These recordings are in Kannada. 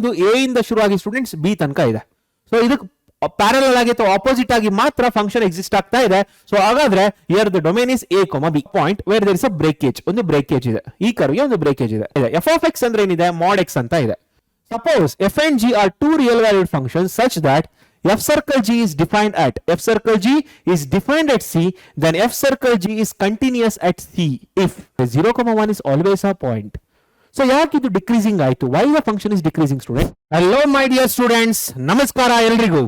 ಒಂದು ಎ ಇಂದ ಶುರುವಾಗಿ ಸ್ಟೂಡೆಂಟ್ಸ್ ಬಿ ತನಕ ಇದೆ. ಸೊ ಇದಕ್ಕೆ ಪ್ಯಾರಲಲ್ ಆಗಿ ಅಥವಾ ಆಪೋಸಿಟ್ ಆಗಿ ಮಾತ್ರ ಫಂಕ್ಷನ್ ಎಕ್ಸಿಸ್ಟ್ ಆಗ್ತಾ ಇದೆ. ಸೊ ಹಾಗಾದ್ರೆ here the domain is A comma B point where there is a breakage. ಒಂದು ಬ್ರೇಕೇಜ್ ಇದೆ, ಈ ಕರ್ವ್ಗೆ ಒಂದು ಬ್ರೇಕೇಜ್ ಇದೆ. ಎಫ್ ಆಫ್ ಎಕ್ಸ್ ಅಂದ್ರೆ ಏನಿದೆ, ಮಾಡ್ ಎಕ್ಸ್ ಅಂತ ಇದೆ. Suppose f and g are two real valued functions such that f circle g is defined at c, then f circle g is continuous at c if 0, 1 is always a point. So ಯಾಕೆ ಇದು ಡಿಕ್ರೀಸಿಂಗ್ ಆಯ್ತು? Why the function is decreasing, student? Hello my dear students, ನಮಸ್ಕಾರ ಎಲ್ರಿಗೂ.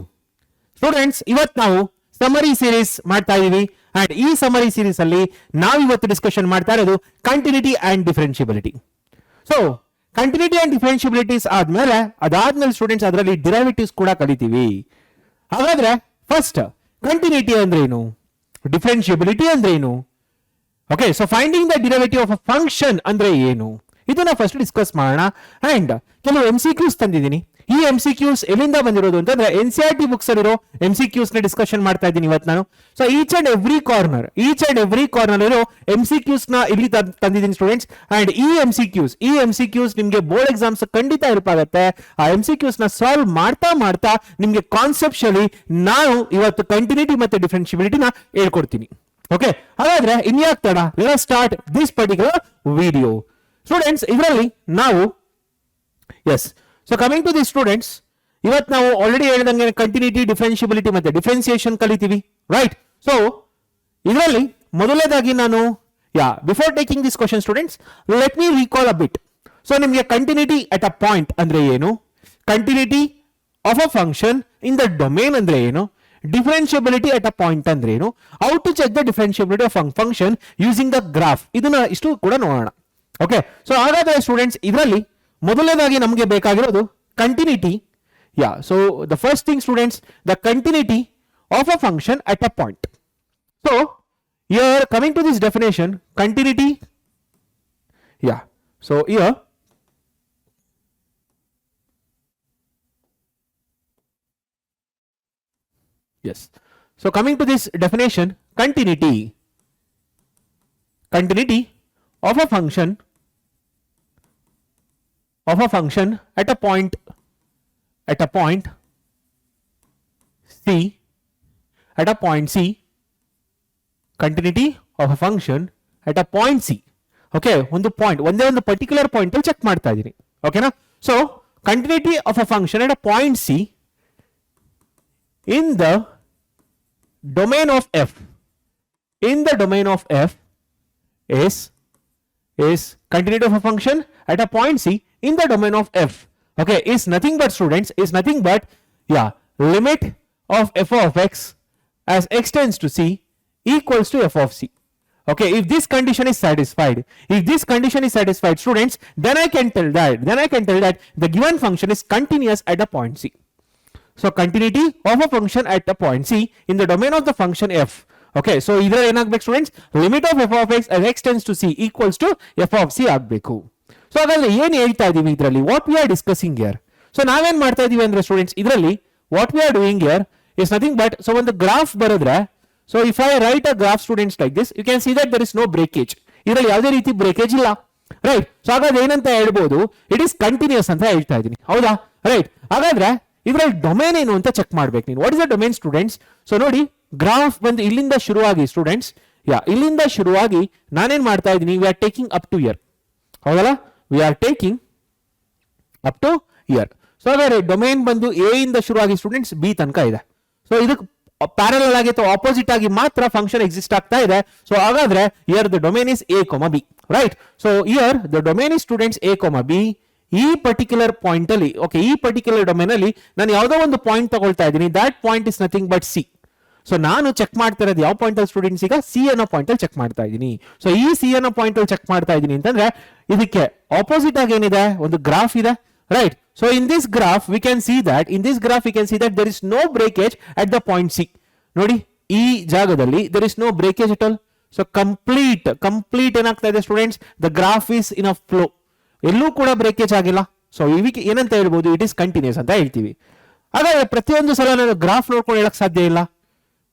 ಸ್ಟೂಡೆಂಟ್ಸ್, ಇವತ್ತು ನಾವು ಸಮರಿ ಸೀರೀಸ್ ಮಾಡ್ತಾ ಇದೀವಿ ಅಂಡ್ ಈ ಸಮರಿ ಸೀರೀಸ್ ಅಲ್ಲಿ ನಾವು ಇವತ್ತು ಡಿಸ್ಕಷನ್ ಮಾಡ್ತಾ ಇರೋದು continuity and differentiability. So continuity and differentiabilities ಅದಾದ್ಮೇಲೆ ಸ್ಟೂಡೆಂಟ್ಸ್ ಅದರಲ್ಲಿ ಡಿರೈವೇಟಿವ್ಸ್ ಕೂಡ ಕಲಿತೀವಿ. ಹಾಗಾದ್ರೆ ಫಸ್ಟ್ ಕಂಟಿನ್ಯೂಟಿ ಅಂದ್ರೆ ಏನು, ಡಿಫರೆನ್ಷಿಯಬಿಲಿಟಿ ಅಂದ್ರೆ ಏನು, okay. So finding the derivative of a function ಅಂದ್ರೆ ಏನು, ಇದನ್ನ ಫಸ್ಟ್ ಡಿಸ್ಕಸ್ ಮಾಡೋಣ. ಅಂಡ್ ಕೆಲವು MCQs ತಂದಿದ್ದೀನಿ. ಈ MCQs ಎಲ್ಲಿಂದ ಬಂದಿರೋದು ಅಂತಂದ್ರೆ NCERT ಬುಕ್ಸ್ ಅಲ್ಲಿರೋ MCQs ನ ಡಿಸ್ಕಷನ್ ಮಾಡ್ತಾ ಇದ್ದೀನಿ ಇವತ್ತು ನಾನು. So each and every corner ಇರೋ MCQs ನ ಇಲ್ಲಿ ತಂದಿದ್ದೀನಿ ಸ್ಟೂಡೆಂಟ್ಸ್. ಅಂಡ್ ಈ MCQs ನಿಮ್ಗೆ ಬೋರ್ಡ್ ಎಕ್ಸಾಮ್ಸ್ ಖಂಡಿತ ಹೆಲ್ಪ್ ಆಗುತ್ತೆ. ಆ MCQs ನ ಸಾಲ್ವ್ ಮಾಡ್ತಾ ನಿಮ್ಗೆ ಕಾನ್ಸೆಪ್ಚುಯಲಿ ನಾನು ಇವತ್ತು ಕಂಟಿನ್ಯೂಟಿ ಮತ್ತೆ ಡಿಫರೆನ್ಷಿಯಬಿಲಿಟಿನ ಹೇಳ್ಕೊಡ್ತೀನಿ. ಓಕೆ, ಹಾಗಾದ್ರೆ ಇನ್ಯಾಕ್ ತಡ, let us start this particular video. Students, ಇದರಲ್ಲಿ ನಾವು so coming to the students, ಇವತ್ತು ನಾವು ಆಲ್ರೆಡಿ ಹೇಳಿದಂಗೆ ಕಂಟಿನ್ಯೂಟಿ, ಡಿಫರೆನ್ಷಿಯಬಿಲಿಟಿ ಮತ್ತೆ ಡಿಫರೆನ್ಸಿಯೇಷನ್ ಕಲಿತೀವಿ, ರೈಟ್? ಸೊ ಇದರಲ್ಲಿ ಮೊದಲನೇದಾಗಿ ನಾನು before taking this question students, let me recall a bit. So ನಿಮಗೆ ಕಂಟಿನ್ಯೂಟಿ ಅಟ್ ಅ ಪಾಯಿಂಟ್ ಅಂದ್ರೆ ಏನು, continuity of a function in the domain ಅಂದ್ರೆ ಏನು, ಡಿಫರೆನ್ಷಿಯಬಿಲಿಟಿ ಅಟ್ ಅ ಪಾಯಿಂಟ್ ಅಂದ್ರೆ ಏನು, how to check the differentiability of function using the graph, ಇದನ್ನ ಇಷ್ಟು ಕೂಡ ನೋಡೋಣ. ಓಕೆ, ಸೊ ಹಾಗಾದ್ರೆ ಸ್ಟೂಡೆಂಟ್ಸ್, ಇದರಲ್ಲಿ ಮೊದಲನೇದಾಗಿ ನಮಗೆ ಬೇಕಾಗಿರೋದು continuity. So the first thing students, the continuity of a function at a point. So here coming to this definition, continuity, so here so coming to this definition, continuity of a function at a point C, continuity of a function at a point C. Okay, ಒಂದು ಪಾಯಿಂಟ್, ಒಂದೇ ಒಂದು ಪರ್ಟಿಕ್ಯುಲರ್ ಪಾಯಿಂಟ್ ಅಲ್ಲಿ ಚೆಕ್ ಮಾಡ್ತಾ ಇದೀನಿ, ಓಕೆನಾ? So continuity of a function at a point C in the domain of f is continuity of a function at a point C in the domain of f, okay, is nothing but students, limit of f of x as x tends to c equals to f of c. Okay, if this condition is satisfied, students, then I can tell that the given function is continuous at a point C. So continuity of a function at a point C in the domain of the function f. Okay, so either ಏನಾಗಬೇಕು students, limit of f of x as x tends to c equals to f of c ಆಗಬೇಕು. ಸೊ ಹಾಗಾದ್ರೆ ಏನು ಹೇಳ್ತಾ ಇದೀವಿ ಇದರಲ್ಲಿ, what we are discussing here? So ನಾವೇನ್ ಮಾಡ್ತಾ ಇದೀವಿ ಅಂದ್ರೆ ಸ್ಟೂಡೆಂಟ್ಸ್, ಇದರಲ್ಲಿ what we are doing here is nothing but, so ಒಂದು ಗ್ರಾಫ್ ಬರೆದ್ರೆ, so if I write a graph students like this, you can see that there is no breakage. ಇದರಲ್ಲಿ ಯಾವುದೇ ರೀತಿ ಬ್ರೇಕೇಜ್ ಇಲ್ಲ, ರೈಟ್? ಸೊ ಹಾಗಾದ್ರೆ ಏನಂತ ಹೇಳ್ಬೋದು, ಇಟ್ ಇಸ್ ಕಂಟಿನ್ಯೂಸ್ ಅಂತ ಹೇಳ್ತಾ ಇದೀನಿ, ಹೌದಾ? ರೈಟ್. ಹಾಗಾದ್ರೆ ಇದರಲ್ಲಿ ಡೊಮೇನ್ ಏನು ಅಂತ ಚೆಕ್ ಮಾಡ್ಬೇಕು ನೀನು. What is the domain students? So ನೋಡಿ, ಗ್ರಾಫ್ ಬಂದು ಇಲ್ಲಿಂದ ಶುರುವಾಗಿ ಸ್ಟೂಡೆಂಟ್ಸ್, ಇಲ್ಲಿಂದ ಶುರುವಾಗಿ ನಾನೇನ್ ಮಾಡ್ತಾ ಇದ್ದೀನಿ, we are taking up to here, ಹೌದಲ್ಲ? We are taking up to here. So ಹಾಗಾದ್ರೆ ಡೊಮೇನ್ ಬಂದು ಎ ಇಂದ ಶುರುವಾಗಿ ಸ್ಟೂಡೆಂಟ್ಸ್ ಬಿ ತನಕ ಇದೆ. ಸೊ ಇದಕ್ಕೆ ಪ್ಯಾರಲಲ್ ಆಗಿ ಅಥವಾ ಆಪೋಸಿಟ್ ಆಗಿ ಮಾತ್ರ ಫಂಕ್ಷನ್ ಎಕ್ಸಿಸ್ಟ್ ಆಗ್ತಾ ಇದೆ. ಸೊ ಹಾಗಾದ್ರೆ here the domain is A comma b, right? So here the domain is students a comma b. ಈ ಪರ್ಟಿಕ್ಯುಲರ್ ಪಾಯಿಂಟ್ ಅಲ್ಲಿ, ಓಕೆ, ಈ ಪರ್ಟಿಕ್ಯುಲರ್ ಡೊಮೇನ್ ಅಲ್ಲಿ ನಾನು ಯಾವುದೋ ಒಂದು ಪಾಯಿಂಟ್ ತಗೊಳ್ತಾ ಇದ್ದೀನಿ, that point is nothing but c. So ನಾನು ಚೆಕ್ ಮಾಡ್ತಾ ಇರೋದು ಯಾವ ಪಾಯಿಂಟ್ ಅಲ್ಲಿ ಸ್ಟೂಡೆಂಟ್ಸ್, ಈಗ ಸಿ ಅನ್ನೋ ಪಾಯಿಂಟ್ ಅಲ್ಲಿ ಚೆಕ್ ಮಾಡ್ತಾ ಇದ್ದೀನಿ. ಸೊ ಈ ಸಿ ಅನ್ನೋ ಪಾಯಿಂಟ್ ಅಲ್ಲಿ ಚೆಕ್ ಮಾಡ್ತಾ ಇದ್ದೀನಿ ಅಂತಂದ್ರೆ ಇದಕ್ಕೆ ಆಪೋಸಿಟ್ ಆಗಿ ಏನಿದೆ, ಒಂದು ಗ್ರಾಫ್ ಇದೆ, right? So in this graph we can see that there is no breakage at the point C. ನೋಡಿ, ಈ ಜಾಗದಲ್ಲಿ there is no breakage at all. So complete ಏನಾಗ್ತಾ ಇದೆ students, the graph is in a flow, ಎಲ್ಲೂ ಕೂಡ ಬ್ರೇಕೇಜ್ ಆಗಿಲ್ಲ. ಸೊ ಇದಕ್ಕೆ ಏನಂತ ಹೇಳ್ಬೋದು, ಇಟ್ ಇಸ್ ಕಂಟಿನ್ಯೂಸ್ ಅಂತ ಹೇಳ್ತೀವಿ. ಹಾಗಾದ್ರೆ ಪ್ರತಿಯೊಂದು ಸಲ ನಾನು ಗ್ರಾಫ್ ನೋಡ್ಕೊಂಡು ಹೇಳಕ್ ಸಾಧ್ಯ ಇಲ್ಲ,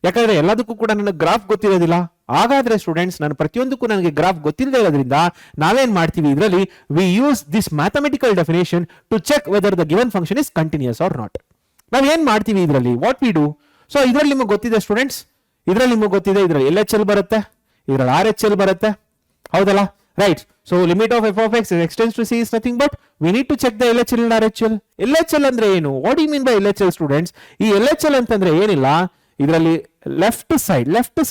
ಯಾಕಂದ್ರೆ ಎಲ್ಲದಕ್ಕೂ ಕೂಡ ನನಗೆ ಗ್ರಾಫ್ ಗೊತ್ತಿರೋದಿಲ್ಲ. ಹಾಗಾದ್ರೆ ಸ್ಟೂಡೆಂಟ್ಸ್ ನಾನು ಪ್ರತಿಯೊಂದಕ್ಕೂ ನನಗೆ ಗ್ರಾಫ್ ಗೊತ್ತಿಲ್ಲದೆ ಇರೋದ್ರಿಂದ ನಾವೇನ್ ಮಾಡ್ತೀವಿ ಇದರಲ್ಲಿ we use this mathematical definition to check whether the given function is continuous or not. ನಾವ್ ಏನ್ ಮಾಡ್ತೀವಿ ಇದರಲ್ಲಿ ವಾಟ್ ವಿ ಡೂ. ಸೊ ಇದರಲ್ಲಿ ನಿಮಗೆ ಗೊತ್ತಿದೆ ಸ್ಟೂಡೆಂಟ್ಸ್, ಇದರಲ್ಲಿ ನಿಮಗೆ ಗೊತ್ತಿದೆ ಇದರಲ್ಲಿ LHL ಬರುತ್ತೆ, ಇದರಲ್ಲಿ RHL ಬರುತ್ತೆ, ಹೌದಲ್ಲ, right. So limit of f of x extends to c is nothing but we need to check the LHL and RHL. LHL ಅಂದ್ರೆ ಏನು, what you mean by LHL students? ಈ LHL ಅಂತಂದ್ರೆ ಏನಿಲ್ಲ, ಇದರಲ್ಲಿ ಲೆಫ್ಟ್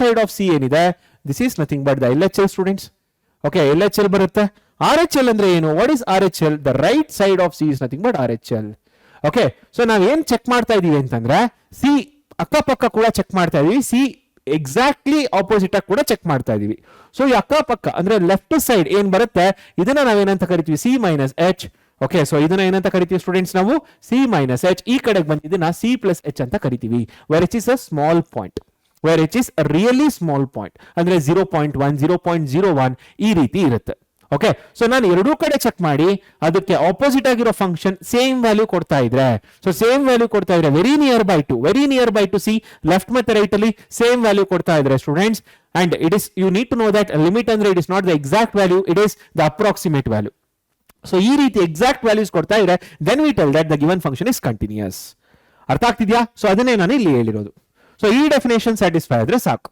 ಸೈಡ್ ಆಫ್ ಸಿ ಏನಿದೆ, this is nothing but the LHL students. Okay, LHL ಬರುತ್ತೆ. RHL ಅಂದ್ರೆ ಏನು, what is RHL? The right side of C is nothing but RHL. Okay, so ನಾವ್ ಏನ್ ಚೆಕ್ ಮಾಡ್ತಾ ಇದೀವಿ ಅಂತಂದ್ರೆ ಸಿ ಅಕ್ಕಪಕ್ಕ ಕೂಡ ಚೆಕ್ ಮಾಡ್ತಾ ಇದೀವಿ, ಸಿ ಎಕ್ಸಾಕ್ಟ್ಲಿ ಆಪೋಸಿಟ್ ಆಗಿ ಕೂಡ ಚೆಕ್ ಮಾಡ್ತಾ ಇದೀವಿ. ಸೊ ಈ ಅಕ್ಕಪಕ್ಕ ಅಂದ್ರೆ ಲೆಫ್ಟ್ ಸೈಡ್ ಏನ್ ಬರುತ್ತೆ ಇದನ್ನ ನಾವೇನಂತ ಕರಿತೀವಿ, C minus H. Okay, so ಇದನ್ನ ಏನಂತ ಕರಿತೀವಿ ಸ್ಟೂಡೆಂಟ್ಸ್ ನಾವು, ಸಿ ಮೈನಸ್ ಎಚ್. ಈ ಕಡೆಗೆ ಬಂದಿದ್ದನ್ನ ಸಿ ಪ್ಲಸ್ ಎಚ್ ಅಂತ ಕರಿತೀವಿ, where it is a small point, where it is a really small point, ಅಂದ್ರೆ 0.1 0.01 ಈ ರೀತಿ ಇರುತ್ತೆ. ಓಕೆ, ಸೊ ನಾನು ಎರಡೂ ಕಡೆ ಚೆಕ್ ಮಾಡಿ ಅದಕ್ಕೆ ಆಪೋಸಿಟ್ ಆಗಿರೋ ಫಂಕ್ಷನ್ ಸೇಮ್ ವ್ಯಾಲ್ಯೂ ಕೊಡ್ತಾ ಇದ್ರೆ, ಸೊ ಸೇಮ್ ವ್ಯಾಲ್ಯೂ ಕೊಡ್ತಾ ಇದ್ರೆ very near by to c, left ಮತ್ತೆ ರೈಟ್ ಅಲ್ಲಿ ಸೇಮ್ ವ್ಯಾಲ್ಯೂ ಕೊಡ್ತಾ ಇದ್ರೆ students, and it is you need to know that limit ಅಂದ್ರೆ it is not the exact value, it is the approximate value. So ಈ ರೀತಿ ಎಕ್ಸಾಕ್ಟ್ ವ್ಯಾಲ್ಯೂಸ್ ಕೊಡ್ತಾ ಇದ್ರೆ then we tell that the given function is continuous. ಅರ್ಥ ಆಗ್ತಿದ್ಯಾ? ಸೊ ಅದನ್ನೇ ನಾನು ಇಲ್ಲಿ ಹೇಳಿರೋದು. ಸೊ ಈ ಡೆಫಿನೇಷನ್ ಸ್ಯಾಟಿಸ್ಫೈ ಆದ್ರೆ ಸಾಕು.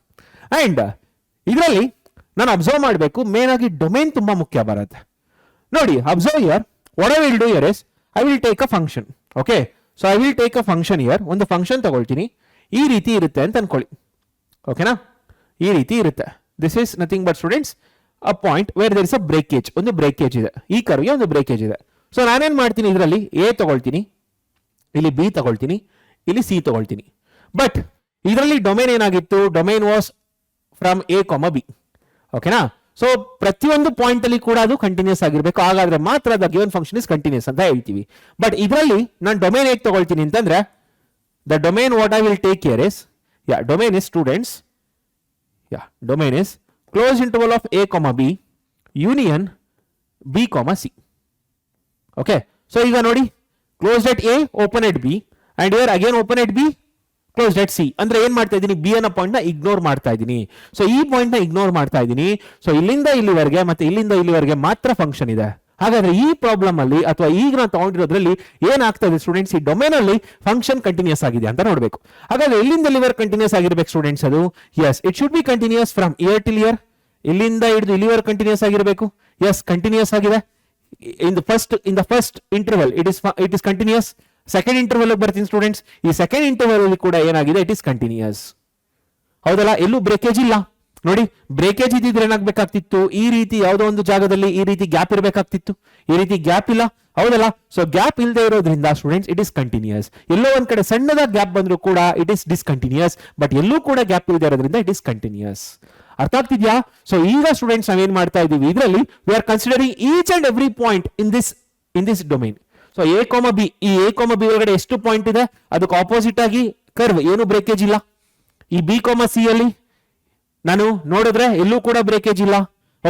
ಅಂಡ್ ಇದರಲ್ಲಿ ನಾನು ಅಬ್ಸರ್ವ್ ಮಾಡಬೇಕು, ಮೇನ್ ಆಗಿ ಡೊಮೇನ್ ತುಂಬಾ ಮುಖ್ಯ ಬರುತ್ತೆ. ನೋಡಿ, observe here, what I will do here is I will take a function. Okay, so I will take a function here, ಒಂದು ಫಂಕ್ಷನ್ ತಗೊಳ್ತೀನಿ, ಈ ರೀತಿ ಇರುತ್ತೆ ಅಂತ ಅನ್ಕೊಳ್ಳಿ. ಓಕೆನಾ, ಈ ರೀತಿ ಇರುತ್ತೆ. This is nothing but students a point where there is a breakage, ಒಂದು ಬ್ರೇಕೇಜ್ ಇದೆ, ಈ ಕರ್ವ್ಗೆ ಒಂದು ಬ್ರೇಕೇಜ್ ಇದೆ. ಸೊ ನಾನೇನ್ ಮಾಡ್ತೀನಿ, ಇದರಲ್ಲಿ ಎ ತಗೊಳ್ತೀನಿ, ಇಲ್ಲಿ ಬಿ ತಗೊಳ್ತೀನಿ, ಇಲ್ಲಿ ಸಿ ತಗೊಳ್ತೀನಿ. ಬಟ್ ಇದರಲ್ಲಿ ಡೊಮೇನ್ ಏನಾಗಿತ್ತು, domain was from a comma b. ಓಕೆನಾ, ಸೊ ಪ್ರತಿಯೊಂದು ಪಾಯಿಂಟ್ ಅಲ್ಲಿ ಕೂಡ ಅದು ಕಂಟಿನ್ಯೂಸ್ ಆಗಿರ್ಬೇಕು, ಹಾಗಾದ್ರೆ ಮಾತ್ರ the given function is continuous ಅಂತ ಹೇಳ್ತೀವಿ. ಬಟ್ ಇದರಲ್ಲಿ ನಾನು ಡೊಮೇನ್ ಹೇಗೆ ತಗೊಳ್ತೀನಿ ಅಂತಂದ್ರೆ, the domain what I will take here is, domain is students, domain is close interval of a comma b union b comma c. Okay, so ಈಗ ನೋಡಿ, closed at a, open at b, and here again open at B, closed at C. ಅಂದ್ರೆ ಏನ್ ಮಾಡ್ತಾ ಇದ್ದೀನಿ, ಬಿ ಅನ್ನೋ ಪಾಯಿಂಟ್ ನ ಇಗ್ನೋರ್ ಮಾಡ್ತಾ ಇದ್ದೀನಿ. ಸೊ ಈ ಪಾಯಿಂಟ್ ನ ಇಗ್ನೋರ್ ಮಾಡ್ತಾ ಇದ್ದೀನಿ. ಸೊ ಇಲ್ಲಿಂದ ಇಲ್ಲಿವರೆಗೆ ಮತ್ತೆ ಇಲ್ಲಿಂದ ಇಲ್ಲಿವರೆಗೆ ಮಾತ್ರ ಫಂಕ್ಷನ್ ಇದೆ. ಹಾಗಾದ್ರೆ ಈ ಪ್ರಾಬ್ಲಮ್ ಅಲ್ಲಿ ಅಥವಾ ಈಗ ನಾವು ತಗೊಂಡಿರೋದ್ರಲ್ಲಿ ಏನಾಗ್ತಾ ಇದೆ ಸ್ಟೂಡೆಂಟ್ಸ್, ಈ ಡೊಮೇನ್ ಅಲ್ಲಿ ಫಂಕ್ಷನ್ ಕಂಟಿನ್ಯೂಸ್ ಆಗಿದೆ ಅಂತ ನೋಡ್ಬೇಕು. ಹಾಗಾದ್ರೆ ಇಲ್ಲಿಂದ ಇಲ್ಲಿವರೆಗೆ ಕಂಟಿನ್ಯೂಸ್ ಆಗಿರ್ಬೇಕು ಸ್ಟೂಡೆಂಟ್ಸ್ ಅದು. Yes, it should be continuous from here till here, ಇಲ್ಲಿಂದ ಹಿಡಿದು ಇಲ್ಲಿವರೆಗೆ ಕಂಟಿನ್ಯೂಸ್ ಆಗಿರಬೇಕು. ಎಸ್, ಕಂಟಿನ್ಯೂಸ್ ಆಗಿದೆ. In the first interval it is continuous. Second interval ಬರ್ತೀನಿ ಸ್ಟೂಡೆಂಟ್ಸ್, ಈ ಸೆಕೆಂಡ್ ಇಂಟರ್ವಲ್ ಅಲ್ಲಿ ಕೂಡ ಏನಾಗಿದೆ, ಇಟ್ ಇಸ್ ಕಂಟಿನ್ಯೂಸ್. ಹೌದಲ್ಲ, ಎಲ್ಲೂ ಬ್ರೇಕೇಜ್ ಇಲ್ಲ. ನೋಡಿ, ಬ್ರೇಕೇಜ್ ಇದ್ದಿದ್ರೆ ಏನಾಗಬೇಕಾಗ್ತಿತ್ತು, ಈ ರೀತಿ ಯಾವುದೋ ಒಂದು ಜಾಗದಲ್ಲಿ ಈ ರೀತಿ ಗ್ಯಾಪ್ ಇರಬೇಕಾಗ್ತಿತ್ತು, ಈ ರೀತಿ ಗ್ಯಾಪ್ ಇಲ್ಲ. ಹೌದಲ್ಲ, ಸೊ ಗ್ಯಾಪ್ ಇಲ್ಲದೆ ಇರೋದ್ರಿಂದ ಸ್ಟೂಡೆಂಟ್ಸ್ ಇಟ್ ಇಸ್ ಕಂಟಿನ್ಯೂಸ್. ಎಲ್ಲೋ ಒಂದ್ ಕಡೆ ಸಣ್ಣದಾಗಿ ಗ್ಯಾಪ್ ಬಂದ್ರು ಕೂಡ ಇಟ್ ಇಸ್ ಡಿಸ್ಕಂಟಿನ್ಯೂಸ್, ಬಟ್ ಎಲ್ಲೂ ಕೂಡ ಗ್ಯಾಪ್ ಇಲ್ಲದೆ ಇರೋದ್ರಿಂದ ಇಟ್ ಇಸ್ ಕಂಟಿನ್ಯೂಸ್. ಅರ್ಥ ಆಗ್ತಿದ್ಯಾ? ಸೊ ಈಗ ಸ್ಟೂಡೆಂಟ್ಸ್ ನಾವೇನ್ ಮಾಡ್ತಾ ಇದೀವಿ, ಇದರಲ್ಲಿ we are considering each and every point in this domain. So A comma b, ಈ ಎ ಕಾಮ ಬಿ ಒಳಗಡೆ ಎಷ್ಟು ಪಾಯಿಂಟ್ ಇದೆ, ಅದಕ್ಕೆ ಆಪೋಸಿಟ್ ಆಗಿ ಕರ್ವ್, ಏನು ಬ್ರೇಕೇಜ್ ಇಲ್ಲ. ಈ ಬಿ ಕಾಮ ಸಿ ಅಲ್ಲಿ ನಾನು ನೋಡಿದ್ರೆ ಎಲ್ಲೂ ಕೂಡ ಬ್ರೇಕೇಜ್ ಇಲ್ಲ.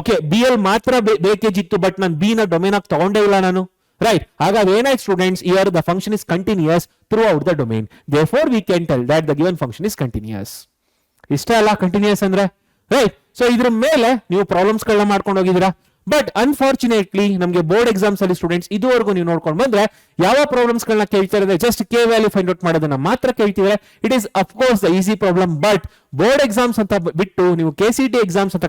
ಓಕೆ, ಬಿ ಅಲ್ಲಿ ಮಾತ್ರ ಬ್ರೇಕೇಜ್ ಇತ್ತು, ಬಟ್ ನಾನು ಬಿ ನ ಡೊಮೇನ್ ಆಗಿ ತಗೊಂಡೇ ಇಲ್ಲ ನಾನು. ರೈಟ್, ಹಾಗಾದ್ರೆ ಏನಾಯ್ತು students, here the function is continuous throughout the domain. Therefore we can tell that the given function is continuous. ಇಷ್ಟೇ ಅಲ್ಲ ಕಂಟಿನ್ಯೂಸ್ ಅಂದ್ರೆ, ರೈಟ್. ಸೊ ಇದ್ರ ಮೇಲೆ ನೀವು ಪ್ರಾಬ್ಲಮ್ಸ್ ಗಳನ್ನ ಮಾಡ್ಕೊಂಡು ಹೋಗಿದ್ದೀರಾ. ಬಟ್ ಅನ್ಫಾರ್ಚುನೇಟ್ಲಿ ನಮಗೆ ಬೋರ್ಡ್ ಎಕ್ಸಾಮ್ಸ್ ಅಲ್ಲಿ ಸ್ಟೂಡೆಂಟ್ಸ್ ಇದುವರೆಗೂ ನೀವು ನೋಡ್ಕೊಂಡು ಬಂದ್ರೆ ಯಾವ ಪ್ರಾಬ್ಲಮ್ಸ್ ಗಳನ್ನ ಕೇಳ್ತಿರೋದ್ರೆ just k value find out ಮಾಡೋದನ್ನ ಮಾತ್ರ ಕೇಳ್ತಿದ್ರೆ. It is of course the easy problem, but board exams ಅಂತ ಬಿಟ್ಟು ನೀವು KCET ಎಕ್ಸಾಮ್ಸ್ ಅಂತ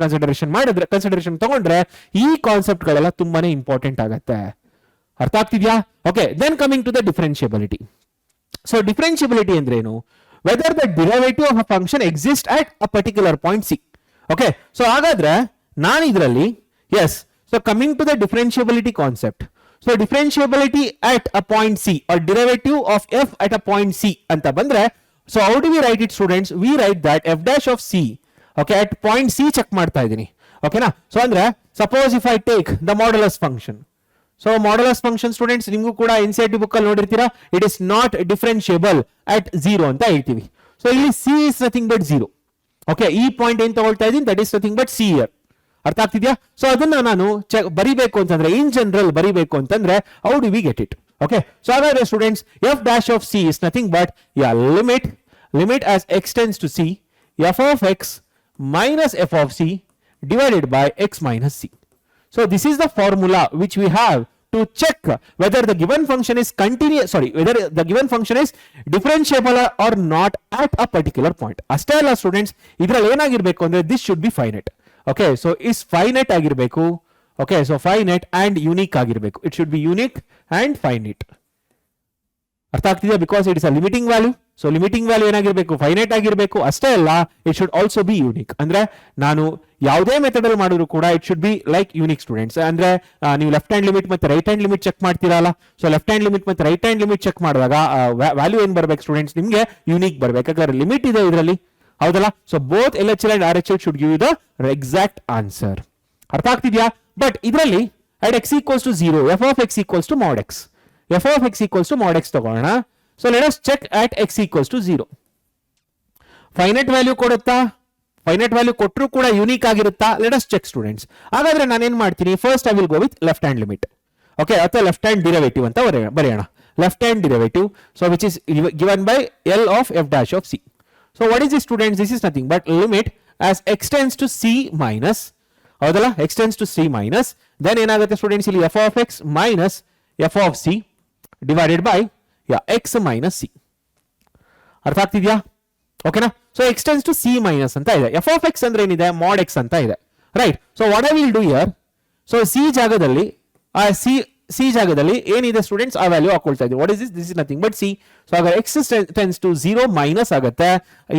ಕನ್ಸಿಡರೇಷನ್ ತಗೊಂಡ್ರೆ ಈ ಕಾನ್ಸೆಪ್ಟ್ ಗಳೆಲ್ಲ ತುಂಬಾನೇ ಇಂಪಾರ್ಟೆಂಟ್ ಆಗುತ್ತೆ. ಅರ್ಥ ಆಗ್ತಿದ್ಯಾ? Okay, then coming to the differentiability. So differentiability ಅಂದ್ರೆ ಏನು, whether the derivative of a function exist at a particular point C. Okay, so ಹಾಗಾದ್ರೆ ನಾನು ಇದರಲ್ಲಿ yes, so coming to the differentiability concept, so differentiability at a point C or derivative of f at a point C anta bandre, so how do we write it students? We write that f dash of C, okay, at point C check ಮಾಡ್ತಾ ಇದೀನಿ. ಓಕೆ ನಾ, ಸೊ ಅಂದ್ರೆ suppose if I take the modulus function, so modulus function students ನಿಮಗೂ ಕೂಡ NCERT book ಅಲ್ಲಿ ನೋಡಿರ್ತೀರಾ, it is not differentiable at 0 ಅಂತ ಹೇಳ್ತೀವಿ. ಸೊ ಇಲ್ಲಿ C is nothing but 0. Okay, ಈ ಪಾಯಿಂಟ್ ಏನ್ ತಗೊಳ್ತಾ ಇದೀನಿ, that is nothing but C here. ಅರ್ಥ ಆಗ್ತಿದ್ಯಾ? ಸೊ ಅದನ್ನ ನಾನು ಬರಿಬೇಕು ಅಂತಂದ್ರೆ, ಇನ್ ಜನರಲ್ ಬರಿಬೇಕು ಅಂತಂದ್ರೆ how do we get it? Okay, so ಹಾಗಾದ್ರೆ students f dash of C is nothing but limit as x tends to c f of x minus f of c divided by x minus c. So this is the formula which we have to check whether the given function is whether the given function is differentiable or not at a particular point. ಅಷ್ಟೇ ಅಲ್ಲ ಸ್ಟೂಡೆಂಟ್ಸ್, ಇದರಲ್ಲಿ ಏನಾಗಿರಬೇಕು ಅಂದ್ರೆ this should be finite. Okay, so is finite ಆಗಿರಬೇಕು. Okay, so finite and unique ಆಗಿರಬೇಕು. It should be unique and finite. ಅರ್ಥ ಆಗ್ತಿದೆಯಾ? Because it is a limiting value. So limiting value ಏನಾಗಿರಬೇಕು? ಫೈನೈಟ್ ಆಗಿರಬೇಕು. ಅಷ್ಟೇ ಅಲ್ಲ, it should also be unique. ಅಂದ್ರೆ ನಾನು ಯಾವುದೇ ಮೆಥಡ್ ಅಲ್ಲಿ ಮಾಡಿದ್ರು ಕೂಡ it should be like unique students. ಅಂದ್ರೆ ನೀವು ಲೆಫ್ಟ್ ಹ್ಯಾಂಡ್ ಲಿಮಿಟ್ ಮತ್ತೆ ರೈಟ್ ಹ್ಯಾಂಡ್ ಲಿಮಿಟ್ ಚೆಕ್ ಮಾಡ್ತೀರಲ್ಲ, ಸೊ ಲೆಫ್ಟ್ ಹ್ಯಾಂಡ್ ಲಿಮಿಟ್ ಮತ್ತೆ ರೈಟ್ ಹ್ಯಾಂಡ್ ಲಿಮಿಟ್ ಚೆಕ್ ಮಾಡುವಾಗ ವ್ಯಾಲ್ಯೂ ಏನ್ ಬರ್ಬೇಕು ಸ್ಟೂಡೆಂಟ್ಸ್? ನಿಮಗೆ ಯೂನಿಕ್ ಬರ್ಬೇಕು. ಯಾಕಂದ್ರೆ ಲಿಮಿಟ್ ಇದೆ ಇದರಲ್ಲಿ, ಹೌದಲ್ಲ? So both LHL and RHL should give you the exact answer. ಅರ್ಥ ಆಗ್ತಿದ್ಯಾ? ಬಟ್ ಇದರಲ್ಲಿ at x equals to 0, f of x equals to mod x. f of x equals to mod x ತಗೋಣ. So let us check at x equals to 0. Finite value ಕೊಡುತ್ತಾ? ಫೈನೈಟ್ ವ್ಯಾಲ್ಯೂ ಕೊಟ್ಟರು ಕೂಡ ಯೂನಿಕ್ ಆಗಿರುತ್ತಾ? Let us check students. ಹಾಗಾದ್ರೆ ನಾನು ಏನ್ ಮಾಡ್ತೀನಿ? First I will go with left hand limit. Okay, ಅಥವಾ ಲೆಫ್ಟ್ ಹ್ಯಾಂಡ್ ಡಿರೈವೇಟಿವ್ ಅಂತ ಬರೆಯೋಣ. Left hand derivative, so which is given by L of f dash of c. So what is this students? This is nothing but limit as x tends to c minus, ಹೌದಲ್ಲ, x tends to c minus, then ಏನಾಗುತ್ತೆ ಸ್ಟೂಡೆಂಟ್ಸ್ ಇಲ್ಲಿ f of x minus f of c divided by x minus c. ಅರ್ಥ ಆಗ್ತಿದ್ಯಾ? ಓಕೆನಾ? So x tends to c minus ಅಂತ ಇದೆ. f of x ಅಂದ್ರೆ ಏನಿದೆ? mod x ಅಂತ ಇದೆ, right? So what I will do here, so c ಜಾಗದಲ್ಲಿ ಸಿ ಜಾಗದಲ್ಲಿ ಏನಿದೆ ಸ್ಟೂಡೆಂಟ್ಸ್ ಆ ವ್ಯಾಲ್ಯೂ ಹಾಕೊಳ್ತಾ ಇದ್ದೀವಿ. What is this? This is nothing but c. So ಆಗ x tends to 0 ಮೈನಸ್ ಆಗುತ್ತೆ.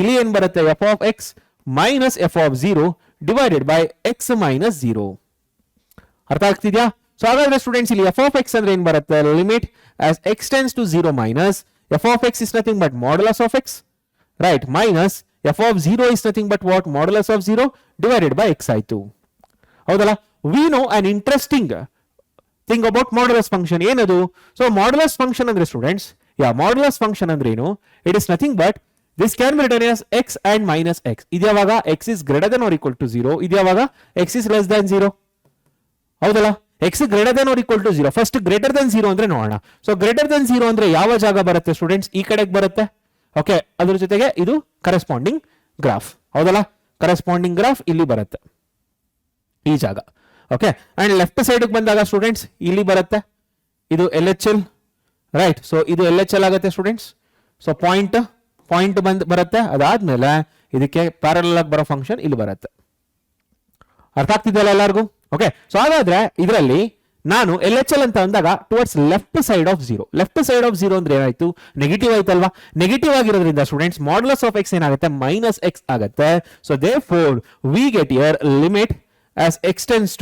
ಇಲ್ಲಿ ಏನ್ ಬರುತ್ತೆ? f of x minus f of 0 divided by x minus 0. ಅರ್ಥ ಆಗ್ತಿದ್ಯಾ? ಸೊ ಹಾಗಾದ್ರೆ ಸ್ಟೂಡೆಂಟ್ಸ್ ಇಲ್ಲಿ f of x ಅಂದ್ರೆ ಏನ್ ಬರುತ್ತೆ? Limit as x tends to 0 minus f of x is nothing but modulus of x, right, minus f of 0 is nothing but what? Modulus of 0 divided by x ಆಯ್ತು, ಹೌದಲ್ಲ? we know an interesting thing about modulus function. ಏನದು? ಸೊ modulus function ಅಂದ್ರೆ ಸ್ಟೂಡೆಂಟ್ಸ್, modulus function ಅಂದ್ರೆ ಏನು? it is nothing but this can be written as x and minus x. ಇದು ಯಾವಾಗ x is greater than or equal to 0, ಇದು ಯಾವಾಗ x is less than 0, ಹೌದಲ್ಲ? x greater than or equal to 0. First greater than 0 ಅಂದ್ರೆ ನೋಡೋಣ. ಸೊ ಗ್ರೇಟರ್ ದನ್ 0 ಅಂದ್ರೆ ಯಾವ ಜಾಗ ಬರುತ್ತೆ ಸ್ಟೂಡೆಂಟ್ಸ್? ಈ ಕಡೆಗೆ ಬರುತ್ತೆ. ಓಕೆ, ಅದ್ರ ಜೊತೆಗೆ ಇದು ಕರೆಸ್ಪಾಂಡಿಂಗ್ ಗ್ರಾಫ್, ಹೌದಲ್ಲ? ಕರೆಸ್ಪಾಂಡಿಂಗ್ ಗ್ರಾಫ್ ಇಲ್ಲಿ ಬರುತ್ತೆ, ಈ ಜಾಗ. ಓಕೆ, ಅಂಡ್ ಲೆಫ್ಟ್ ಸೈಡ್ ಬಂದಾಗ ಸ್ಟೂಡೆಂಟ್ಸ್ ಇಲ್ಲಿ ಬರುತ್ತೆ, ಇದು LHL, ರೈಟ್? ಸೊ ಇದು LHL ಆಗುತ್ತೆ ಸ್ಟೂಡೆಂಟ್ಸ್. ಸೊ ಪಾಯಿಂಟ್ ಬರುತ್ತೆ. ಅದಾದ್ಮೇಲೆ ಇದಕ್ಕೆ ಪ್ಯಾರಲಲ್ ಆಗಿ ಬರೋ ಫಂಕ್ಷನ್ ಇಲ್ಲಿ ಬರುತ್ತೆ. ಅರ್ಥ ಆಗ್ತಿದೆಯಲ್ಲ ಎಲ್ಲರಿಗೂ? ಓಕೆ, ಸೊ ಹಾಗಾದ್ರೆ ಇದರಲ್ಲಿ ನಾನು LHL ಅಂತ ಅಂದಾಗ towards left side of 0. Left side of 0 ಅಂದ್ರೆ ಏನಾಯ್ತು? ನೆಗೆಟಿವ್ ಆಯ್ತಲ್ವಾ? ನೆಗೆಟಿವ್ ಆಗಿರೋದ್ರಿಂದ ಸ್ಟೂಡೆಂಟ್ಸ್ ಮಾಡ್ಯುಲಸ್ ಆಫ್ x ಏನಾಗುತ್ತೆ? ಮೈನಸ್ x ಆಗುತ್ತೆ. So therefore we get here limit as x tends